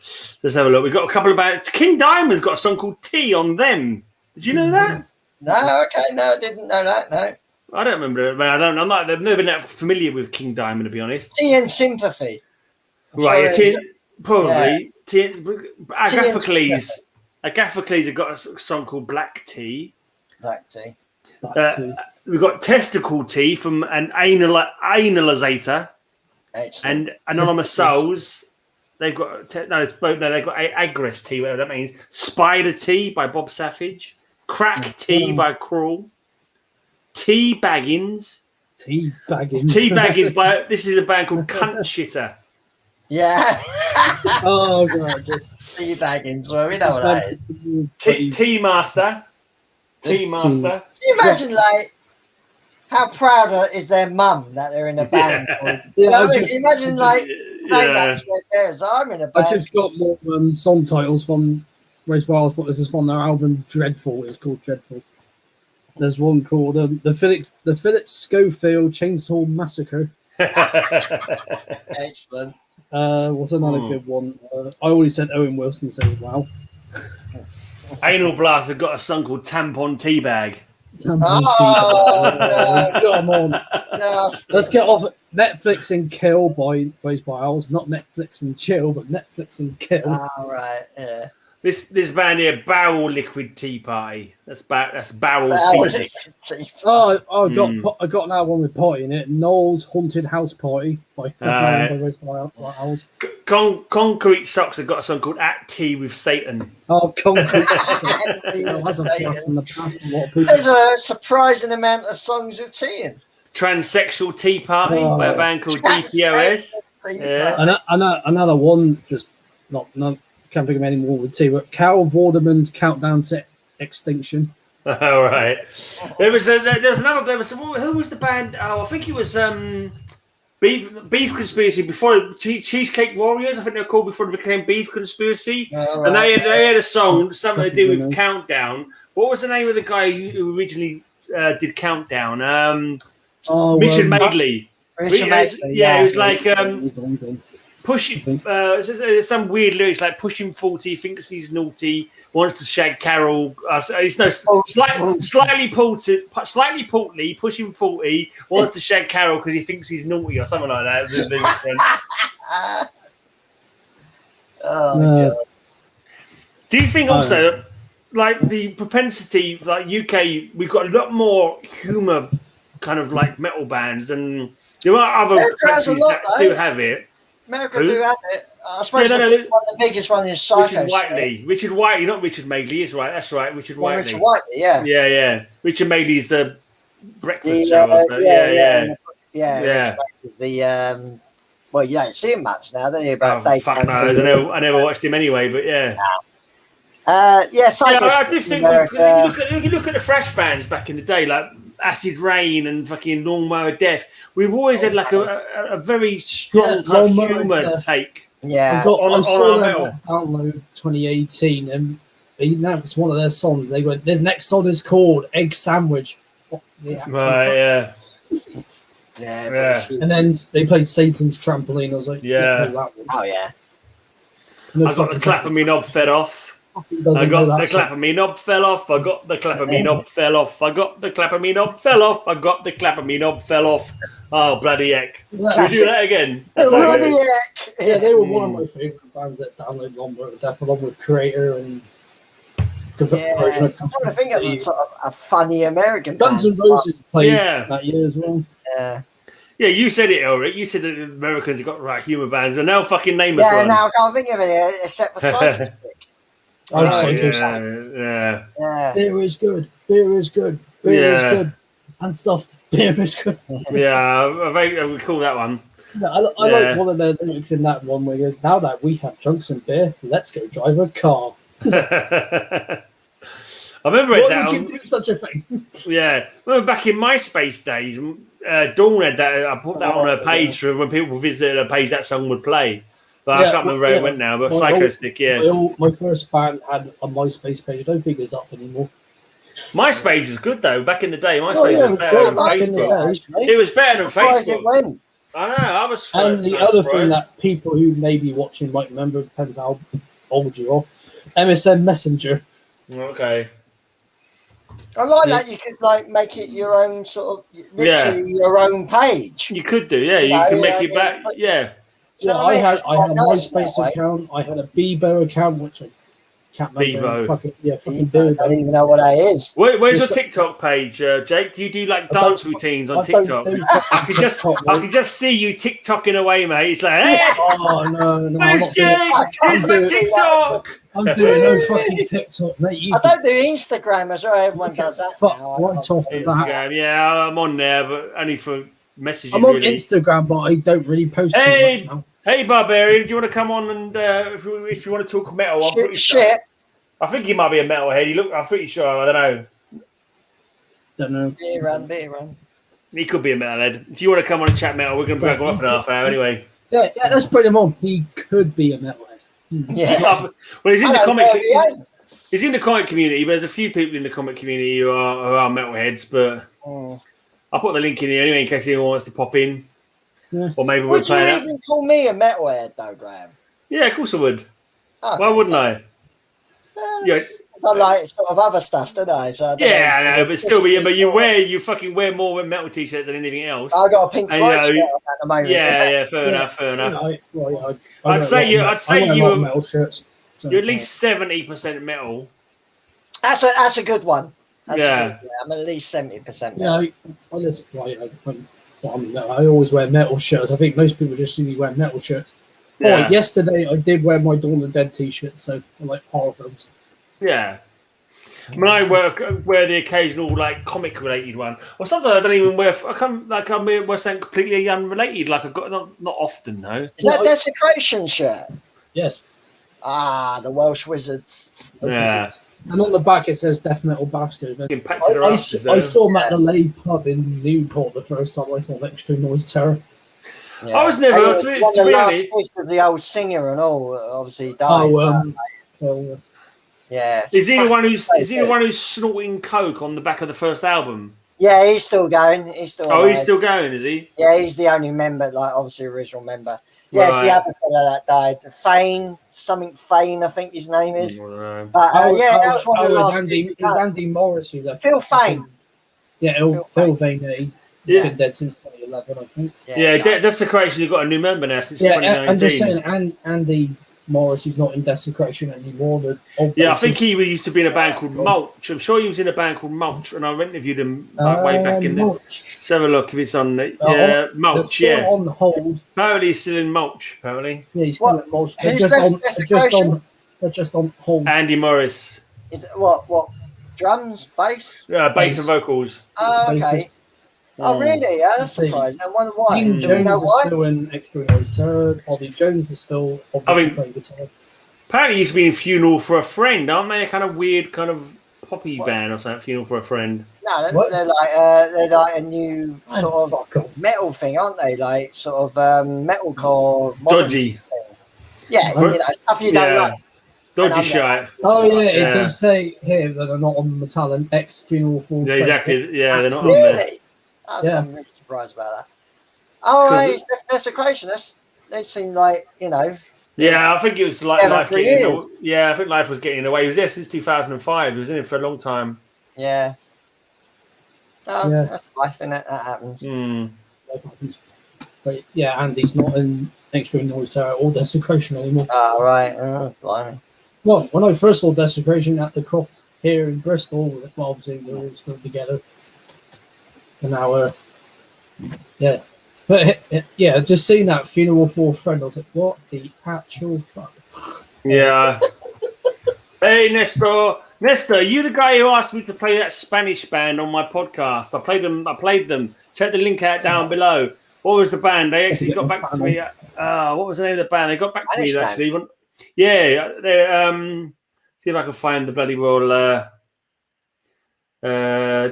Let's have a look. We've got a couple of bands. King Diamond's got a song called Tea on Them. Did you know that? No, okay, no, I didn't know that. No, I don't remember it. Man, I've never been that familiar with King Diamond, to be honest. Tea and Sympathy. Right, sure probably. yeah. Agathocles have got a song called Black Tea. Black Tea. We've got Testicle Tea from an Analizator. Excellent. And Anonymous Souls. They've got they've got Agres Tea, whatever that means. Spider Tea by Bob Savage. Crack Tea by Crawl. Tea Baggins by this is a band called Cunt Shitter. Yeah. Oh god, just Tea Baggins. Well, we know what that is. Tea Master. Tea Master. Can you imagine like how proud is their mum that they're in a band? Imagine like saying that to their parents. I'm in a band. I just got more song titles from Race Wild. This is from their album Dreadful. It's called Dreadful. There's one called the Phillips Schofield Chainsaw Massacre. Excellent. What's another good one? I already said Owen Wilson says wow. Anal Blast have got a song called Tampon Teabag. Tampon Teabag. Come on. No, let's get off Netflix and Kill by Race by Owls. Not Netflix and Chill, but Netflix and Kill. All right, yeah. This band here, Barrel Liquid Tea Party. That's Barrel Fetus. I got another one with party in it. Noel's Haunted House Party by Race by Owls. Concrete Socks have got a song called At Tea with Satan. Oh, Concrete Socks. That's a blast from the past for a lot of people. There's a surprising amount of songs with tea in. Transsexual Tea Party by a band called DPOS. Yeah. Another one, just not can't think of any more with tea, but Carol Vorderman's Countdown to Extinction. All right. There was who was the band? Oh, I think it was Beef Conspiracy before Cheesecake Warriors. I think they were called before they became Beef Conspiracy. Oh, and they had a song, something to do with Countdown. What was the name of the guy who originally did Countdown? Richard Madeley. Yeah, it was like pushing. Some weird lyrics like pushing 40, thinks he's naughty, wants to shag Carol. Slightly portly, pushing 40, wants to shag Carol because he thinks he's naughty or something like that. God. Do you think also that, like the propensity, like UK, we've got a lot more humour kind of like metal bands, and there are other countries that do have it. America do have it. I suppose the biggest one is Psycho. Richard Whiteley, not Richard Madeley. Is right. That's right. Richard Whiteley. Richard Whiteley, yeah. Yeah. Richard Madeley's the breakfast show. Yeah. The well, you don't see him much now, don't you? But fuck no, I never watched him anyway. But yeah. Psycho. I do think you look at the thrash bands back in the day, like Acid Rain and fucking Lawnmower Death. We've always had like a very strong type of humour take. Yeah, I saw them download 2018, and they announced one of their songs. They went, "This next song is called Egg Sandwich." Yeah. And then they played Satan's Trampoline. I was like, that one. Oh yeah. I got the clap of me knob fed off. I got the clap of me knob fell off. I got the clap of me knob fell off. I got the clap of me knob fell off. I got the clap of me knob fell off. Oh, bloody heck. Should we do that again? Bloody heck. Yeah, they were one of my favourite bands that downloaded Lawnmower Death, along with Creator and I'm trying to think of sort of a funny American Guns N' Roses played that year as well. Yeah, you said it, Elric. You said that the Americans have got right humour bands, and now fucking name us one. Yeah, now I can't think of any except for Psycho Stick. Yeah. Beer is good. Beer is good. Beer is good. And stuff. Beer is good. I recall that one. I like one of the lyrics in that one where he goes, "Now that we have drunk some beer, let's go drive a car." I remember it. Why would you do such a thing? Yeah. I remember back in MySpace days, Dawn had that. I put that on her page for when people visited her page, that song would play. But I can't remember where it went now. But Psycho Stick, my first band had a MySpace page. I don't think it's up anymore. MySpace was good though. Back in the day, MySpace was better than Facebook. It was better than Facebook. I know. I was. And the other thing that people who may be watching might remember, depends how old you are, MSN Messenger. Okay. I like that you could make it your own sort of literally your own page. You could do, yeah. You can make it back, Yeah, I had a MySpace account. I had a Bebo account, which I can't remember. Fucking Bebo. I don't even know what that is. Where's your TikTok page, Jake? Do you do dance routines on TikTok? I can just see you TikToking away, mate. It's like, hey, no, where's Jake? Here's my TikTok. I'm doing no fucking TikTok, mate. I don't do Instagram as well. Everyone does that now. Right off of that. Yeah, I'm on there, but only for messaging. I'm on Instagram, but I don't really post too much now. Hey, Barbarian, do you want to come on and if you want to talk metal? I'm pretty sure. I think he might be a metalhead. I'm pretty sure. I don't know. Beer run. He could be a metalhead. If you want to come on and chat metal, we're going to break him off in half an hour anyway. Yeah, let's put him on. He could be a metalhead. Yeah. Well, he's in the comic. He's in the comic community, but there's a few people in the comic community who are metalheads. But I'll put the link in here anyway in case anyone wants to pop in. Yeah. Or maybe would you even call me a metalhead though, Graham? Yeah, of course I would. Okay. Why wouldn't I? I like sort of other stuff, don't I? So I know, but still, you fucking wear more metal t-shirts than anything else. I got a Pink Floyd shirt at the moment. Yeah, fair enough. I'd say you're metal shirts. So you're at least 70% metal. That's a good one. I'm at least 70%. I always wear metal shirts. I think most people just see me wear metal shirts. Yeah. Yesterday I did wear my Dawn of the Dead t-shirt, so I like horror films. Yeah. I mean, I wear the occasional comic related one, or sometimes I don't even wear. I wear something completely unrelated. Like I've got not often though. Is that Desecration shirt? Yes. The Welsh Wizards. Yeah. And on the back it says Death Metal Bastard. I saw him at the Lay pub in Newport the first time I saw Extreme Noise Terror. Yeah. I was never to be honest. The old singer and all obviously died. Yeah. Is he the one who's snorting coke on the back of the first album? Yeah, he's still going. He's still going, is he? Yeah, he's the only member, obviously original member. Yeah, it's the other fella that died. Fane, I think his name is. But that was one of the last. It was Andy Morris who left. Phil Fane. Yeah, Phil Fane. He's been dead since 2011, I think. Yeah, Desecration. You've got a new member now since 2019. I'm just saying, Andy Morris, not in Desecration anymore. I think he used to be in a band called Mulch. I'm sure he was in a band called Mulch, and I interviewed him way back in the. Let's have a look if it's on. Mulch. Yeah, on hold. Apparently, he's still in Mulch. Apparently, yeah, he's still in Mulch. They're just on hold. Andy Morris. Is it what? Drums, bass? Yeah, bass and vocals. Oh, okay. Oh, really? Yeah, that's surprising. I wonder why. Dean Jones is still in Extra Noise Terror. Ollie Jones is still obviously playing guitar. Apparently, he used to be in Funeral for a Friend, aren't they? A kind of weird, kind of poppy band or something. Funeral for a Friend. No, they're like a new sort of metal thing, aren't they? Like sort of metalcore. Dodgy. Yeah, stuff you don't like. Dodgy shite. Oh yeah, it does say here that they're not on Metal and X Funeral for. Yeah, exactly. Yeah, they're not on there. there. I'm really surprised about that. Oh, right, Desecration. They seem like Yeah, I think it was like life getting. I think life was getting in the way. He was there since 2005. He was in it for a long time. Yeah. Oh, that's life, innit? That happens. But yeah, Andy's not in Extreme Noise Terror or Desecration anymore. Oh, right. Blimey. Well, when I first saw Desecration at the Croft here in Bristol, obviously they're all still together. And now, But just seeing that Funeral for a Friend, I was like, what the actual fuck? Yeah. Hey, Nestor, you the guy who asked me to play that Spanish band on my podcast. I played them. Check the link out down below. What was the band? They actually got back to me. What was the name of the band? They got back to me actually. Yeah, they see if I can find the bloody roll. Where are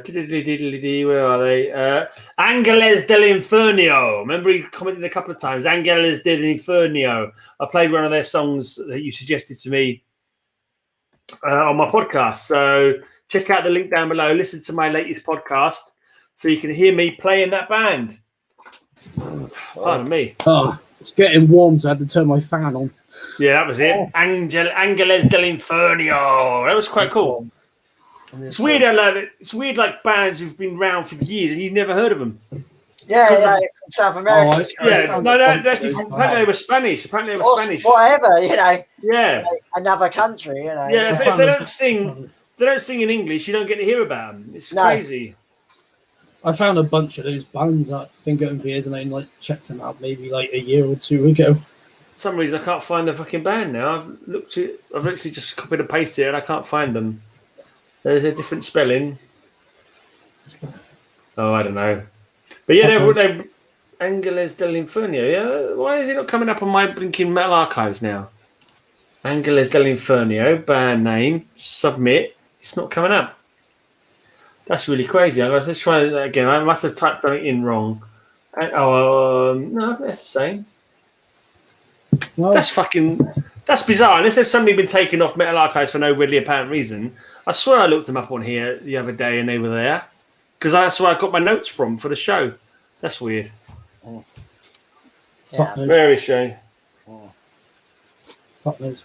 they? Angeles dell'Inferno. Remember he commented a couple of times. Angeles dell'Inferno. I played one of their songs that you suggested to me on my podcast. So check out the link down below. Listen to my latest podcast so you can hear me playing that band. Pardon me. Oh, it's getting warm, so I had to turn my fan on. Yeah, that was it. Angeles dell'Inferno. That was quite cool. It's weird. It's weird, like bands who've been around for years and you've never heard of them. Yeah, like from South America. Apparently they were Spanish. Whatever, Yeah, like another country, Yeah, if they don't sing in English, you don't get to hear about them. It's crazy. I found a bunch of those bands that I've been going for years, and I checked them out maybe like a year or two ago. For some reason I can't find the fucking band now. I've literally just copied and pasted it, and I can't find them. There's a different spelling. Oh, I don't know. But yeah, they're Angeles dell'Inferno. Yeah, why is it not coming up on my blinking Metal Archives now? Angeles dell'Inferno, band name, submit. It's not coming up. That's really crazy. Let's try that again. I must have typed something in wrong. No, that's the same. Well, that's bizarre. Unless there's somebody been taken off Metal Archives for no really apparent reason. I swear I looked them up on here the other day and they were there. Because that's where I got my notes from for the show. That's weird. Yeah. Very strange. Fuck knows.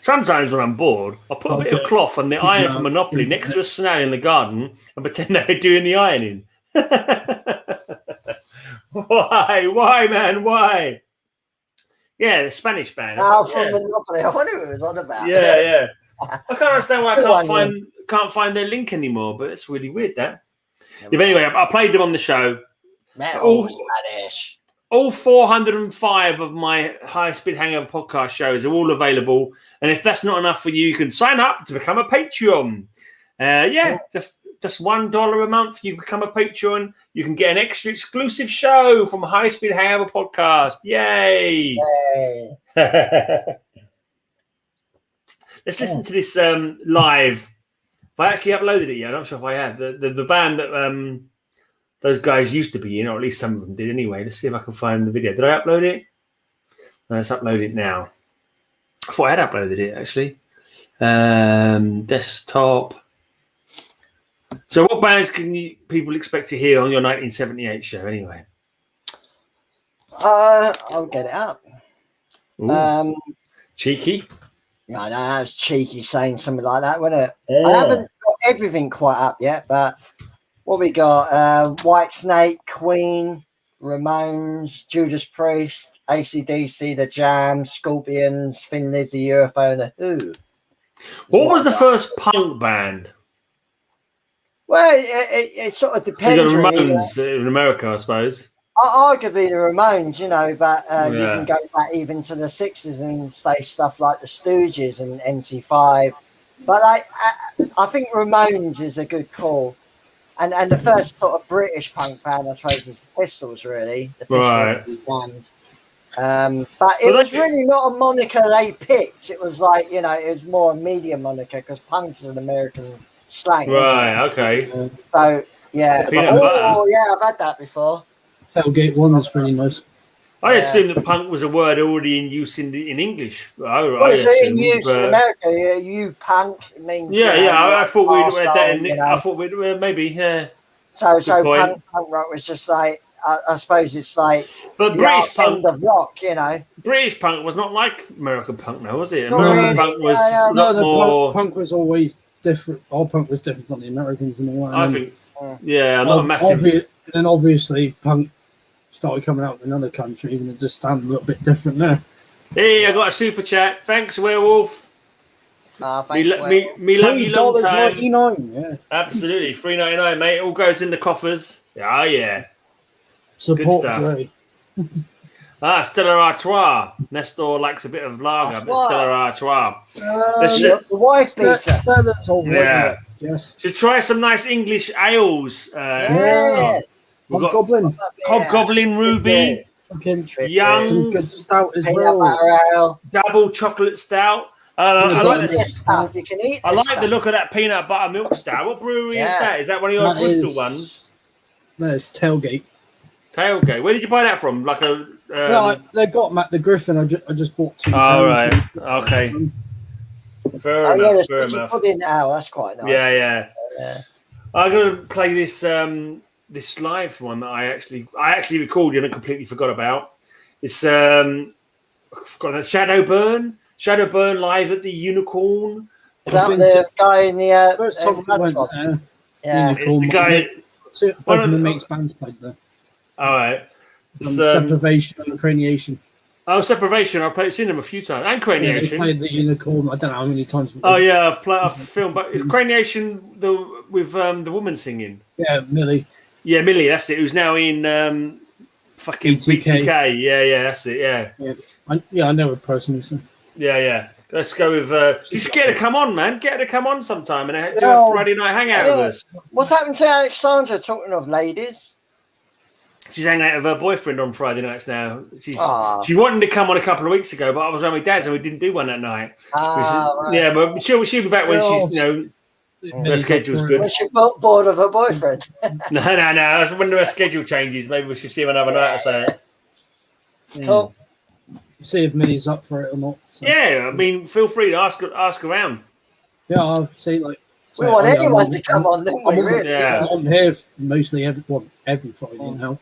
Sometimes when I'm bored, I'll put a bit of cloth on the iron for Monopoly next to a snail in the garden and pretend they're doing the ironing. Why, man? Why? Yeah, the Spanish band. From Monopoly. I wonder what it was on about. Yeah. I can't understand why I can't find their link anymore, but it's really weird that. Yeah, but anyway, I played them on the show. Metal Spanish. All 405 of my High Speed Hangover podcast shows are all available. And if that's not enough for you, you can sign up to become a Patreon. Just $1 a month. You become a Patreon. You can get an extra exclusive show from High Speed Hangover podcast. Yay! Let's listen to this live. If I actually uploaded it yet, I'm not sure if I have. The band that those guys used to be in, or at least some of them did anyway. Let's see if I can find the video. Did I upload it? No, let's upload it now. I thought I had uploaded it, actually. Desktop. So what bands can people expect to hear on your 1978 show anyway? I'll get it up. Cheeky. Yeah, I know, that was cheeky saying something like that, wasn't it? Yeah. I haven't got everything quite up yet, but what we got? White Snake, Queen, Ramones, Judas Priest, AC/DC, The Jam, Scorpions, Thin Lizzy, UFO, and The Who. What was the first punk band? Well, it sort of depends. You got really. Ramones in America, I suppose. Arguably the Ramones, you know, but you can go back even to the 60s and say stuff like the Stooges and MC5. But I think Ramones is a good call. And the first sort of British punk band, I suppose, is the Pistols, really. The Pistols band. But it was really not a moniker they picked. It was like, you know, it was more a media moniker because punk is an American slang. Right, okay. So, yeah. I've had that before. Tailgate one is really nice. I assume that punk was a word already in use in English. It's in use in America. You punk means. I thought we'd read that. I thought we'd maybe, yeah. So punk rock was just like, I suppose it's like, but British punk of rock, you know. British punk was not like American punk, now, was it? Not American really. punk was more. Punk was always different. All punk was different from the Americans and all that. I think, I'm not a massive. And then obviously punk started coming out in other countries and it just sounded a little bit different there. Hey, I got a super chat. Thanks, Werewolf. Thanks, me love you long time. $3.99, yeah. Absolutely, $3.99, mate. It all goes in the coffers. Oh yeah. Support good stuff. Gray. Stella Artois. Nestor likes a bit of lager, but Stella Artois. The wife beater. Stella's all right. Yes. Should try some nice English ales. We've got Hobgoblin Ruby, Young, some good stout as well. Double chocolate stout. I like this. You can eat. I like the look of that peanut butter milk stout. What brewery is that? Is that one of your Bristol ones? No, it's Tailgate. Tailgate. Where did you buy that from? Like a. No, they got them at the Griffin. I just bought 2. Oh right. Okay. Fair enough. Fair enough. Pudding ale. That's quite nice. Yeah. I'm gonna play this. This live one that I actually recorded and completely forgot about. It's I've forgotten Shadowburn live at the Unicorn. Is that the guy in the first time we went there? Yeah, it's the guy. One of the mates bands played there. All right. Separation and Craniation. Oh, Separation! I've seen them a few times, and Craniation. Yeah, they played the Unicorn. I don't know how many times. Oh yeah, I've filmed, but Craniation with the woman singing. Yeah, Millie. Yeah, Millie, that's it. Who's now in fucking BTK. Yeah, that's it. Yeah. I know her personally. So. Yeah. Let's go with. You should get her to come on, man. Get her to come on sometime and do a Friday night hangout with us. What's happened to Alexandra? Talking of ladies. She's hanging out with her boyfriend on Friday nights now. She wanted to come on a couple of weeks ago, but I was around with Dad's and we didn't do one that night. Right. Yeah, but she'll be back when she's her schedule's good. When she's bored of her boyfriend. No. That's when her schedule changes. Maybe we should see him another night or so. Cool. See if Minnie's up for it or not. So. Yeah, I mean, feel free to ask around. Yeah, I'll see. Like, we want anyone to come on, don't we? Really? Yeah. I'm here mostly every Friday now.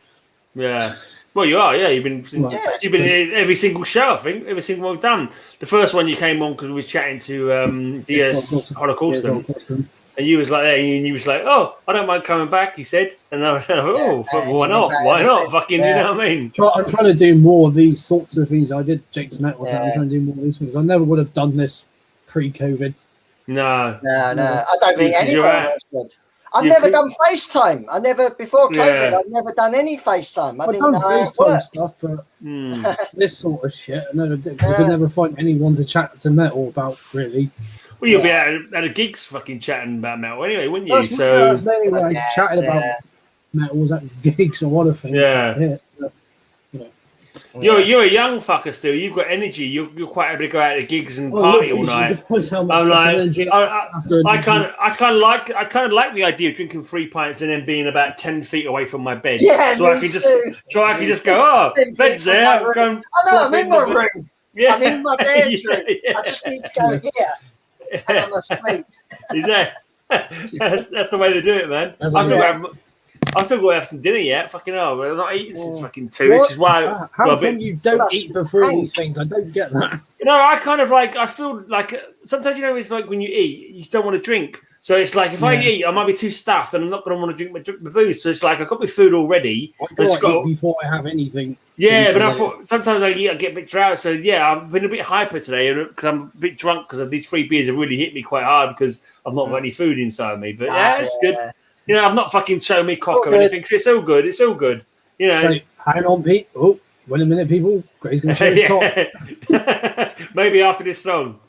Yeah. Well, you are. Yeah, you've been in every single show. I think every single one we've done. The first one you came on because we was chatting to DS Holocaustum. And you was like that, and you was like, "Oh, I don't mind coming back." He said, and I was like, why not? Why not? Fucking, you know what I mean? I'm trying to do more of these sorts of things. I did Jake's Metal. I'm trying to do more of these things. I never would have done this pre-COVID. No. I don't think anyone else would. I've never done FaceTime. Before COVID, I've never done any FaceTime. I didn't know how it worked. Stuff, but this sort of shit, I never did because I could never find anyone to chat to Metal about, really. Well, you'll be at a gigs fucking chatting about Metal anyway, wouldn't you? That's mainly when I was chatting about Metal was at gigs or what a thing. Yeah. You're a young fucker still. You've got energy. You're quite able to go out to gigs and party all night. I'm like, I kind of like the idea of drinking 3 pints and then being about 10 feet away from my bed. Yeah, so I can just go. Bed's there. I know. I'm in my room. Yeah. I'm in my bedroom. I just need to go here, and I'm asleep. Is that? That's the way to do it, man. I'm still going to have some dinner yet. Fucking hell, I'm not eating since fucking 2. This is why. How come you don't eat before these things? I don't get that. I feel like sometimes it's like when you eat, you don't want to drink. So it's like if I eat, I might be too stuffed, and I'm not going to want to drink my booze. So it's like I've got my food already. I've got to eat before I have anything. Yeah, but I thought sometimes I get a bit drowsy. So yeah, I've been a bit hyper today because I'm a bit drunk because these 3 beers have really hit me quite hard because I've not got any food inside me. But yeah, it's good. You know, I've not fucking shown me cock or anything. So it's all good. It's all good. You know. So, hang on, Pete. Oh, wait a minute, people. Gray's going to show his cock. Maybe after this song.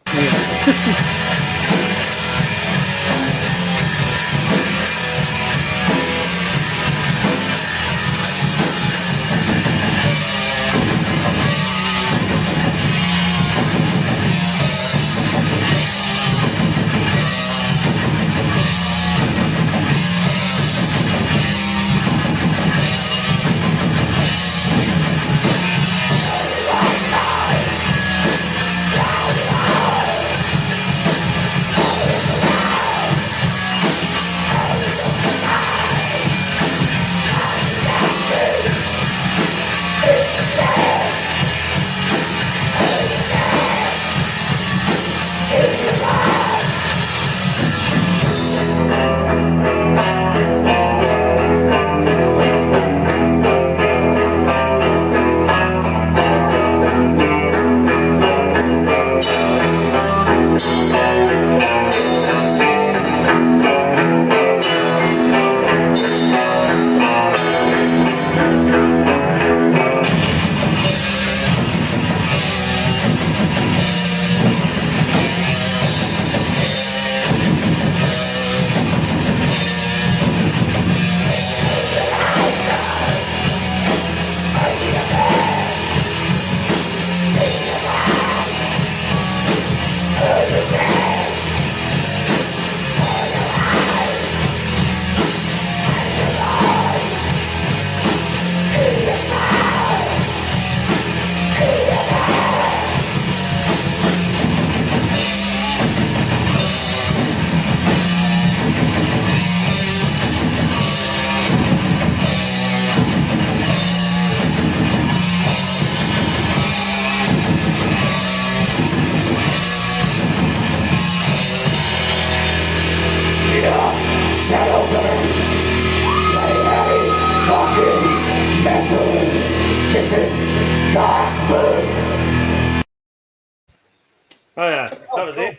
Oh yeah, that was it.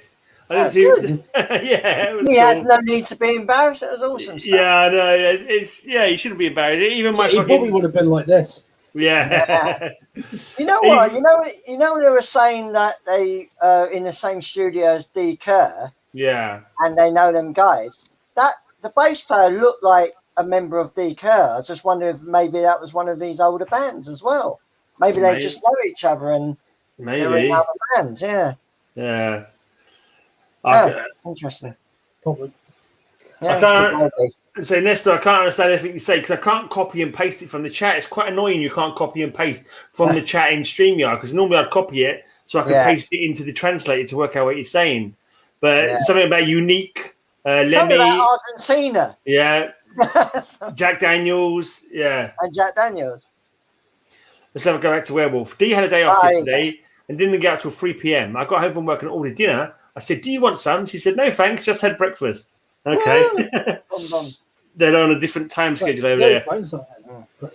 I didn't yeah, it was. He had no need to be embarrassed. It was awesome stuff. Yeah, I know. It's you shouldn't be embarrassed. Even my he probably would have been like this. Yeah. You know what? You know they were saying that they in the same studio as D. Kerr. Yeah. And they know them guys. That the bass player looked like a member of D. Kerr. I just wonder if maybe that was one of these older bands as well. Maybe they just know each other and they're in other bands. Yeah. Yeah. Interesting. Probably. Yeah, I can't say, Nestor, I can't understand anything you say because I can't copy and paste it from the chat. It's quite annoying you can't copy and paste from the chat in StreamYard because normally I'd copy it so I can paste it into the translator to work out what you're saying. But something about unique, something about Argentina. Yeah. Jack Daniels. Yeah. And Jack Daniels. Let's have a go back to Werewolf. D had a day off yesterday and didn't get out till 3 p.m. I got home from work and ordered dinner. I said, "Do you want some?" She said, "No, thanks. Just had breakfast." Okay. They're on a different time schedule over there.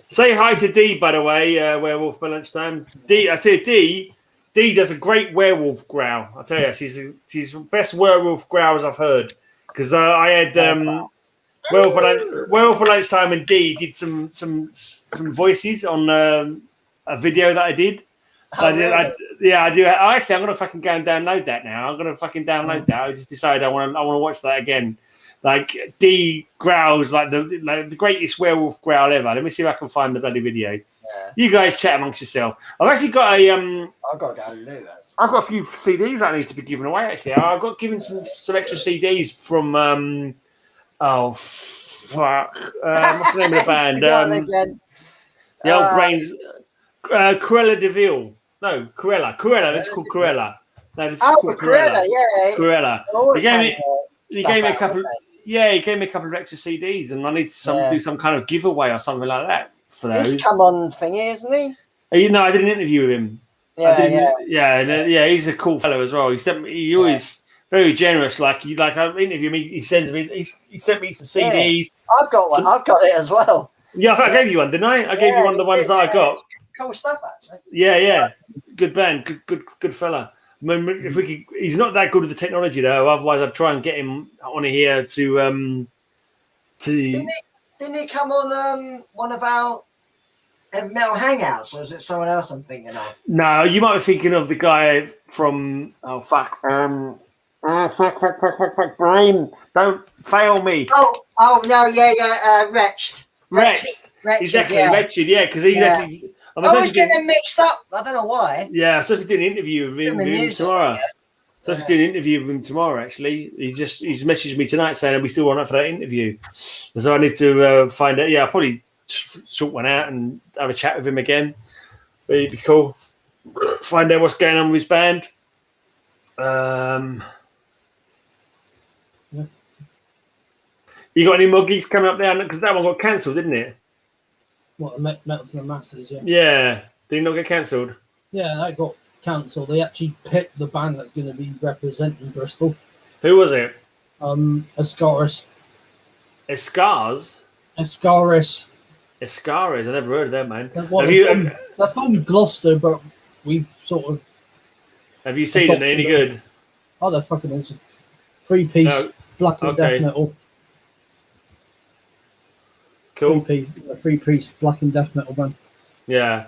Say hi to D, by the way, Werewolf by lunchtime. D, I tell you, D does a great werewolf growl. I tell you, she's the best werewolf growls I've heard. Because I had Werewolf by lunchtime, and D did some voices on a video that I did. I do. Actually, I'm gonna fucking go and download that now. I'm gonna fucking download that. I just decided I want to watch that again. Like D growls like the greatest werewolf growl ever. Let me see if I can find the bloody video. Yeah. You guys chat amongst yourself. I've actually got I've got to go and do that. I've got a few CDs that I need to be giving away. Actually, I've got given some extra CDs from oh fuck, what's the name of the band? The old brains. Cruella de Vil. No, Cruella. That's called Cruella. No, this is called Cruella. Yeah. Cruella. He gave me a couple. He gave me a couple of extra CDs, and I need to do some kind of giveaway or something like that for those. He's come on thingy, isn't he? I did an interview with him. Yeah. He's a cool fellow as well. He always Very generous. Like I interview me. He sends me. He sent me some CDs. Yeah. I've got one. I've got it as well. Yeah, I think I gave you one, didn't I? I gave you one of the ones that I got. Cool stuff, actually. Yeah. Good band. Good fella. I mean, if we could, he's not that good with the technology though. Otherwise, I'd try and get him on here to. Didn't he come on one of our metal hangouts, or is it someone else I'm thinking of? No, you might be thinking of the guy from brain. Don't fail me. Oh no, yeah, Wretched. Exactly, Wretched, yeah, because he's actually. I always get them mixed up. I don't know why. Yeah, I'm supposed to do an interview with him tomorrow. So to do an interview with him tomorrow. Actually, he's messaged me tonight saying we still want up for that interview. So I need to find out. Yeah, I'll probably just sort one out and have a chat with him again. But it'd be cool. Find out what's going on with his band. You got any muggies coming up there? Because that one got cancelled, didn't it? What, Metal to the Masses? Yeah. Yeah. Did it not get cancelled? Yeah, that got cancelled. They actually picked the band that's going to be representing Bristol. Who was it? Ascaris. Ascaris? Ascaris. Ascaris. I never heard of them, man. They're from Gloucester, but we've sort of. Have you seen them? They're any good? Oh, they're fucking awesome. 3-piece black and death metal. Cool. 3-piece black and death metal band. Yeah.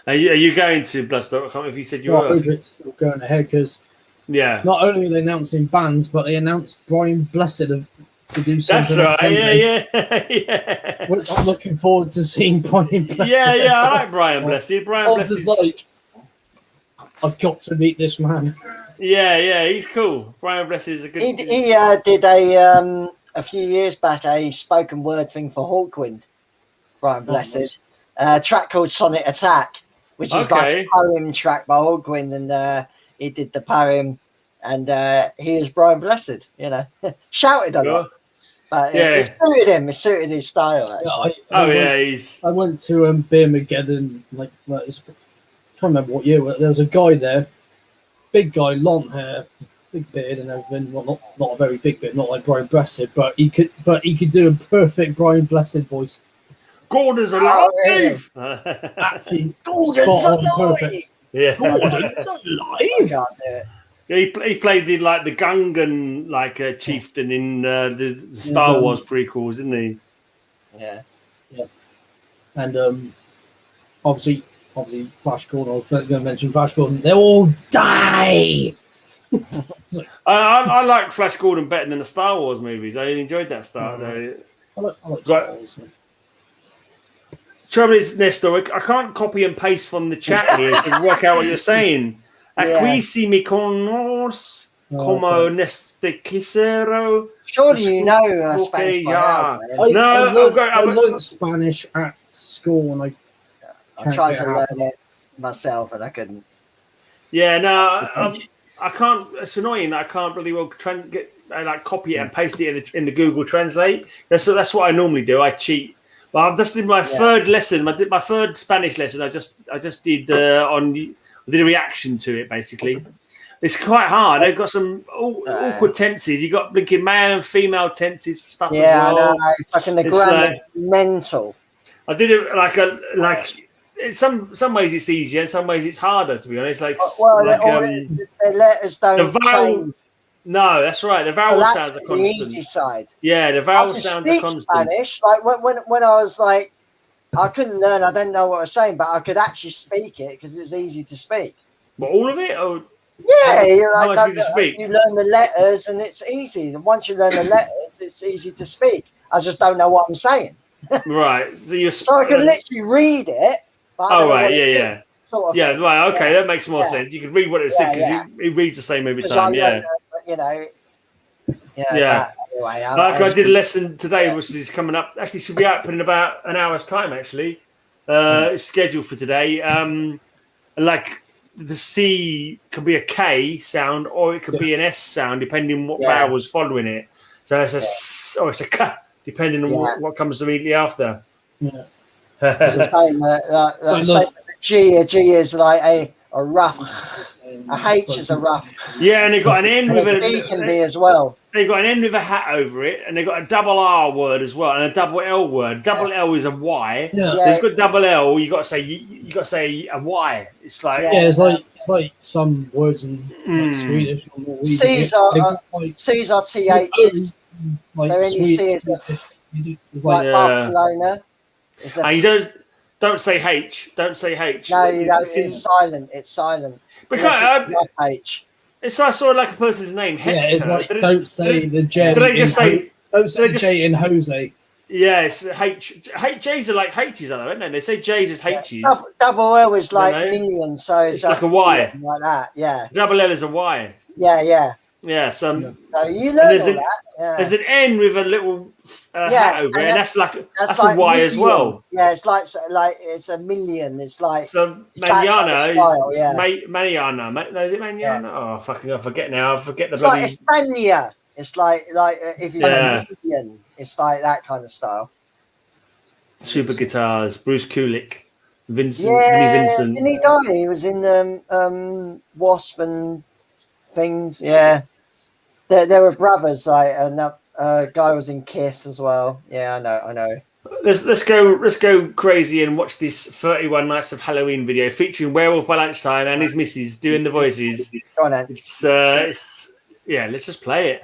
Are you going to Bloodswamp? I can't remember if you said you were. It's still going ahead because not only are they announcing bands, but they announced Brian Blessed to do something. That's right. Yeah. Which I'm looking forward to seeing Brian Blessed. Yeah. I like Brian Blessed. Brian Blessed is like, I've got to meet this man. Yeah. He's cool. Brian Blessed is a good. He did a few years back a spoken word thing for Hawkwind. Brian Blessed. A track called Sonic Attack, which is like a poem track by Hawkwind, and he did the poem, and he is Brian Blessed, shouted a lot, but it suited him. It suited his style. Actually. I went to Beer Mageddon, like I can't remember what year. There was a guy there, big guy, long hair, big beard, and everything. Well, not a very big beard, not like Brian Blessed, but he could do a perfect Brian Blessed voice. Gordon's alive. Actually, spot on, perfect. Yeah, Gordon's alive. He played the Gungan chieftain in the Star Wars prequels, didn't he? Yeah. And obviously, Flash Gordon. I was going to mention Flash Gordon. They all die. I like Flash Gordon better than the Star Wars movies. I enjoyed that start. I like Star Wars. Trouble is, Nestor, I can't copy and paste from the chat here to work out what you're saying. Aquí si me conoces como Neste Quisero. Surely you know Spanish by now. I learned Spanish at school, and I tried to learn it myself, and I couldn't. Yeah, no, I can't. It's annoying. I can't really well copy it and paste it in the Google Translate. That's what I normally do. I cheat. Well, I've just did my third lesson. I did my third Spanish lesson. I just did did a reaction to it. Basically, it's quite hard. They've got some awkward tenses. You got blinking male and female tenses stuff. Yeah, as well. I know. Fucking the grammar's mental. I did it in some ways it's easier. In some ways it's harder. To be honest, the letters don't change. No, that's right. The vowel sounds are constant. The easy side. Yeah, the vowel sounds are constant. Spanish, like when I was like, I couldn't learn. I didn't know what I was saying, but I could actually speak it because it was easy to speak. But all of it, or you learn the letters and it's easy. And once you learn the letters, it's easy to speak. I just don't know what I'm saying. Right. So I can literally read it. But I don't know what it is. Sort of thing. Right, okay, that makes more sense. You can read what it says because he reads the same every time. Anyway, I did a lesson today, which is coming up. Actually, should be out in about an hour's time. Actually, it's scheduled for today. Like the C could be a K sound, or it could be an S sound, depending on what vowel was following it. So it's a S or it's a K, depending on what comes immediately after. Yeah. It's the same. G is like A rough. A H is a rough. Yeah, and they got an N with a B can be as well. They got an N with a hat over it, and they got a double R word as well, and a double L word. Double L is a Y. Yeah. So it's got double L. You got to say a Y. It's like it's like some words in like Swedish or Norwegian. C's are THs. They're only C's like Barcelona. And you don't say H. Don't say H. No, it's silent. It's silent. Because it's H. It's like sort of like a person's name. Hector. Yeah, it's like don't say the J. Do they just say? Don't say the J in Jose. Yeah, it's H. J's are like H's, aren't they? They say J's as H's. Double L is like million, so it's like a Y. Like that, yeah. Double L is a Y. Yeah. So you learn all that. Yeah. There's an N with a little hat over it, and that's like a Y million. as well. Yeah, it's like it's a million. It's like Manana. Manana. No, is it Manana? Oh, fucking! I forget now. I forget the. It's like España. It's like if you say million, it's like that kind of style. Super guitars. Bruce Kulick, Vinny Didn't Vincent. he die? He was in Wasp and things. Yeah, they were brothers. Like, and that guy was in Kiss as well. Yeah, I know. Let's go crazy and watch this 31 Nights of Halloween video featuring Werewolf by Lunchtime and his missus doing the voices. Go on, then. It's let's just play it.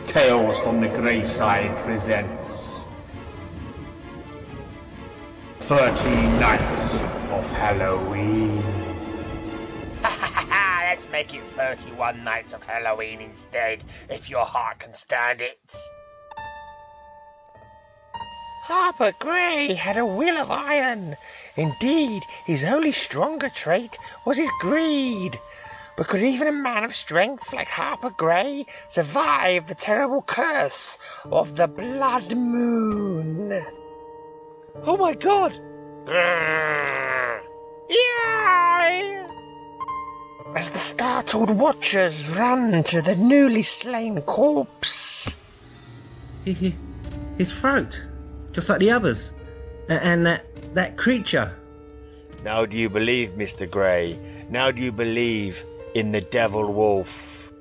Tales from the Grey Side presents 13 Nights of Halloween. Let's make it 31 Nights of Halloween instead, if your heart can stand it. Harper Grey had a will of iron. Indeed, his only stronger trait was his greed. But could even a man of strength like Harper Grey survive the terrible curse of the Blood Moon? Oh my god! Yay! As the startled watchers run to the newly slain corpse. His throat, just like the others. And that creature. Now do you believe, Mr. Grey? Now do you believe in the Devil Wolf?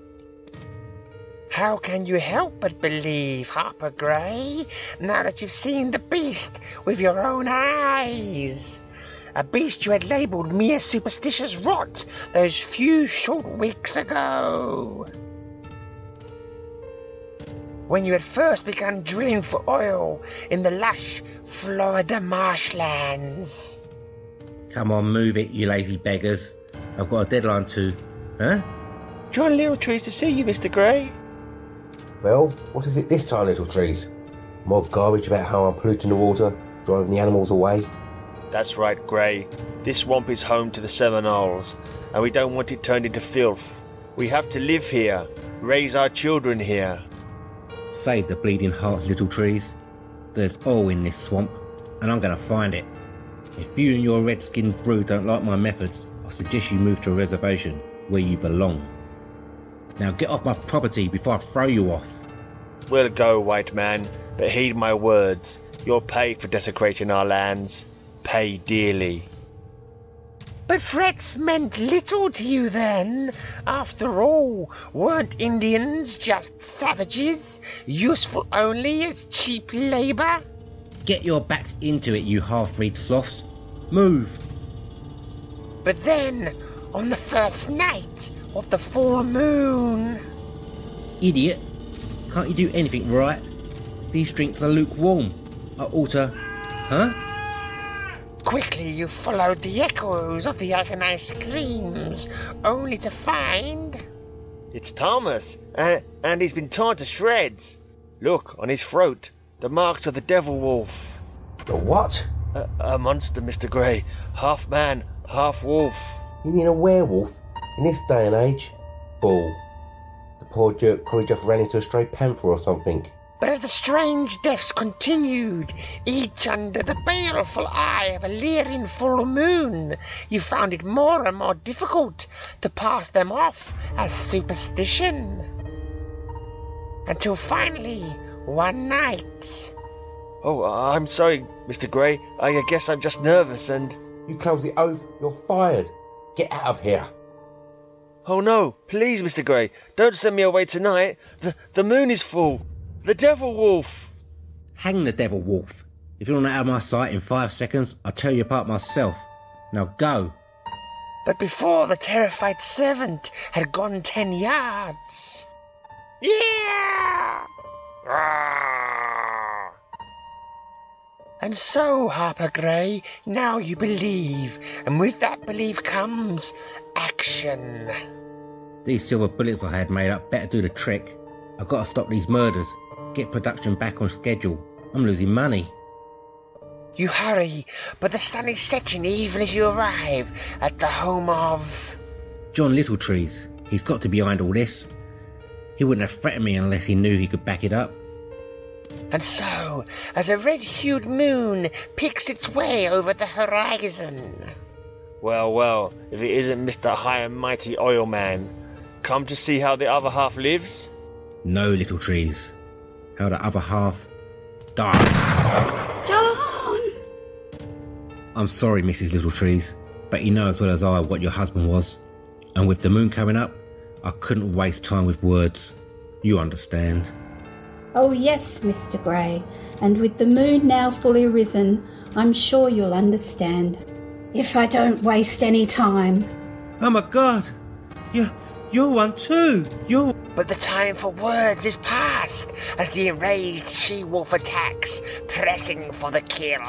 How can you help but believe, Harper Grey, now that you've seen the beast with your own eyes? A beast you had labelled mere superstitious rot those few short weeks ago, when you had first begun drilling for oil in the lush Florida marshlands. Come on, move it, you lazy beggars. I've got a deadline too. Huh? John Littletree's to see you, Mr. Grey. Well, what is it this time, Littletrees? More garbage about how I'm polluting the water, driving the animals away? That's right, Grey. This swamp is home to the Seminoles, and we don't want it turned into filth. We have to live here, raise our children here. Save the bleeding hearts, Littletrees. There's oil in this swamp, and I'm going to find it. If you and your red-skinned brood don't like my methods, I suggest you move to a reservation where you belong. Now get off my property before I throw you off. We'll go, white man, but heed my words. You'll pay for desecrating our lands. Pay dearly. But threats meant little to you then. After all, weren't Indians just savages, useful only as cheap labour? Get your backs into it, you half-breed sloths. Move. But then, on the first night of the full moon... Idiot. Can't you do anything right? These drinks are lukewarm. I ought to... Huh? Quickly you followed the echoes of the agonized screams, only to find... It's Thomas, and he's been torn to shreds. Look, on his throat, the marks of the Devil Wolf. The what? A monster, Mr. Grey. Half man, half wolf. You mean a werewolf? In this day and age? Bull. The poor jerk probably just ran into a stray panther or something. But as the strange deaths continued, each under the baleful eye of a leering full moon, you found it more and more difficult to pass them off as superstition. Until finally, one night... Oh, I'm sorry, Mr. Grey. I guess I'm just nervous and... You clumsy oaf, you're fired. Get out of here. Oh no, please, Mr. Grey, don't send me away tonight. The moon is full. The Devil Wolf. Hang the Devil Wolf. If you're not out of my sight in 5 seconds, I'll tear you apart myself. Now go. But before the terrified servant had gone 10 yards. Yeah! And so, Harper Grey, now you believe, and with that belief comes action. These silver bullets I had made up better do the trick. I've got to stop these murders, get production back on schedule. I'm losing money. You hurry, but the sun is setting even as you arrive at the home of... John Littletrees. He's got to be behind all this. He wouldn't have threatened me unless he knew he could back it up. And so, as a red-hued moon picks its way over the horizon... Well, well, if it isn't Mr. High and Mighty Oil Man, come to see how the other half lives? No, Littletrees. How the other half dies. John! I'm sorry, Mrs. Littletrees, but you know as well as I what your husband was. And with the moon coming up, I couldn't waste time with words. You understand. Oh yes, Mr. Grey, and with the moon now fully risen, I'm sure you'll understand. If I don't waste any time. Oh my God! You're one too! You're... But the time for words is past, as the enraged she-wolf attacks, pressing for the kill.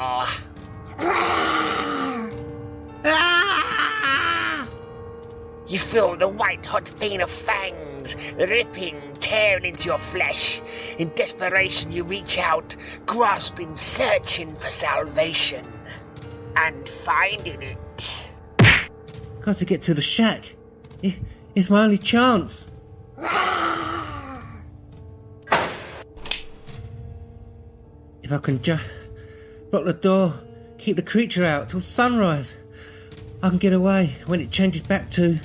You feel the white-hot pain of fangs, ripping, tearing into your flesh. In desperation you reach out, grasping, searching for salvation. And finding it. Got to get to the shack. It's my only chance. If I can just lock the door, keep the creature out till sunrise, I can get away when it changes back to...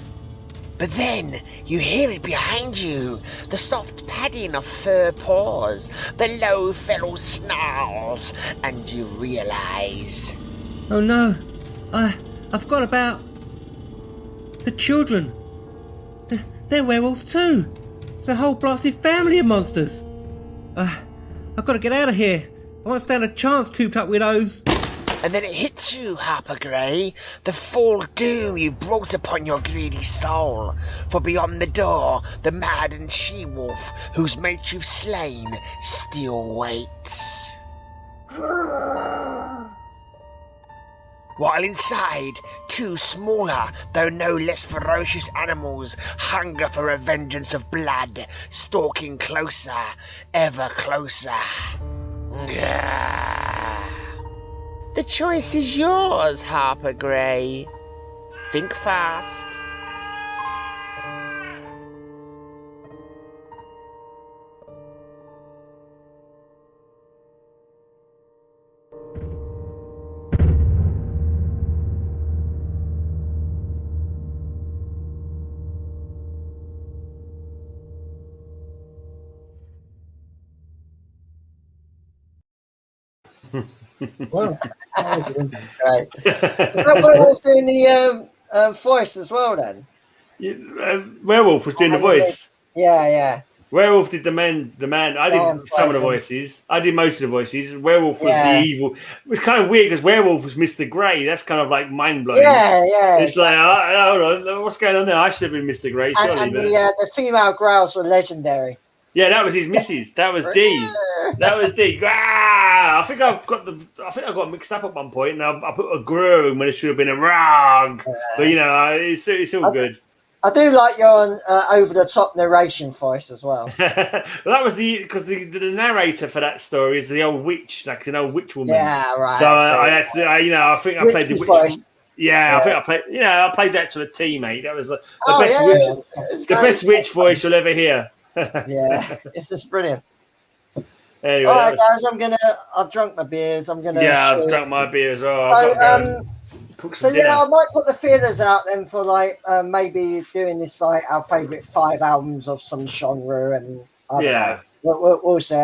But then you hear it behind you, the soft padding of fur paws, the low fellow snarls, and you realise... Oh no, I forgot about the children. They're werewolves too. It's a whole blasted family of monsters. I've got to get out of here. I won't stand a chance cooped up with those. And then it hits you, Harper Grey, the full doom you brought upon your greedy soul. For beyond the door, the maddened she-wolf, whose mate you've slain, still waits. While inside, two smaller, though no less ferocious animals hunger for a vengeance of blood, stalking closer, ever closer. The choice is yours, Harper Grey. Think fast. Wow. Right. Is that werewolf doing the voice as well then? Werewolf was doing the voice. Yeah. Werewolf did the man. I did some of the voices. I did most of the voices. Werewolf was the evil. It was kind of weird because Werewolf was Mr. Grey. That's kind of like mind blowing. Yeah. It's like, hold on, what's going on there? I should have been Mr. Grey. And the female growls were legendary. Yeah, that was his missus. That was D. That was D. I think I got mixed up at one point, and I put a groan when it should have been a rag. But it's all good. I do like your over the top narration voice as well. Well, that was because the narrator for that story is the old witch, like an old witch woman. Yeah, right. So I had to, I think I played the witch voice. Yeah, I think I played that to a T, mate. That was the best witch voice you'll ever hear. Yeah, it's just brilliant. Anyway, all right, guys, I've drunk my beers. I'm gonna. Yeah, I've drunk my beer as well. So I might put the feelers out then for maybe doing this our favourite 5 albums of some genre, and I don't know. We'll see.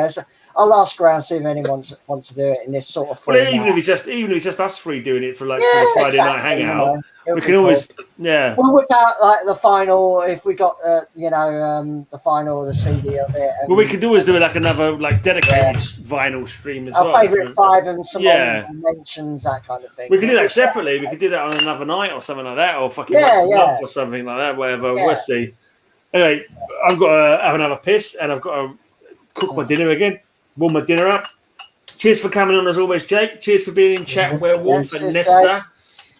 I'll ask around, see if anyone wants to do it in this sort of format. Well, even if it's just us three doing it for the Friday night hangout. We can always, yeah. We'll whip out like the final if we got, the final of the CD of it. Well, we could always do like another like dedicated vinyl stream as well. Our favourite 5 and some mentions, that kind of thing. We could do that separately. We could do that on another night or something like that, or fucking or something like that. Whatever. We'll see. Anyway, I've got to have another piss, and I've got to cook my dinner again, warm my dinner up. Cheers for coming on as always, Jake. Cheers for being in chat, Werewolf and Nesta.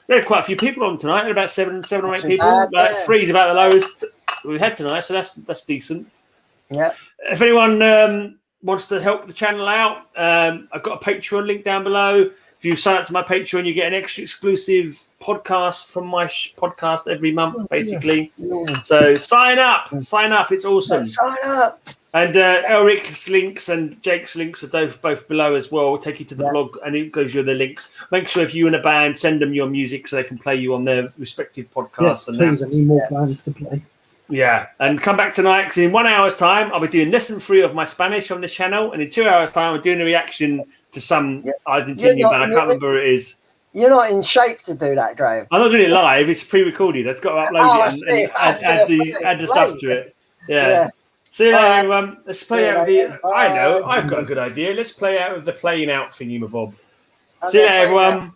We had quite a few people on tonight. About seven or eight people. Three's about the lowest we had tonight, so that's decent. Yeah. If anyone wants to help the channel out, I've got a Patreon link down below. If you sign up to my Patreon, you get an extra exclusive podcast from my podcast every month, basically. So sign up. It's awesome. Sign up. And Elric's links and Jake's links are both below as well. We'll take you to the blog, and it gives you the links. Make sure if you're in a band, send them your music so they can play you on their respective podcasts. Yes, please. I need more bands to play. Yeah, and come back tonight because in 1 hour's time, I'll be doing lesson 3 of my Spanish on this channel, and in 2 hours' time, I'm doing a reaction to some Argentinian band. I can't remember who it is. You're not in shape to do that, Graham. I'm not doing it live. It's pre-recorded. I've got to upload it and add the stuff to it. Yeah. See you later, everyone. Let's play out the... I know. I've got a good idea. Let's play out of the playing out thingy, my Bob. See you later, everyone.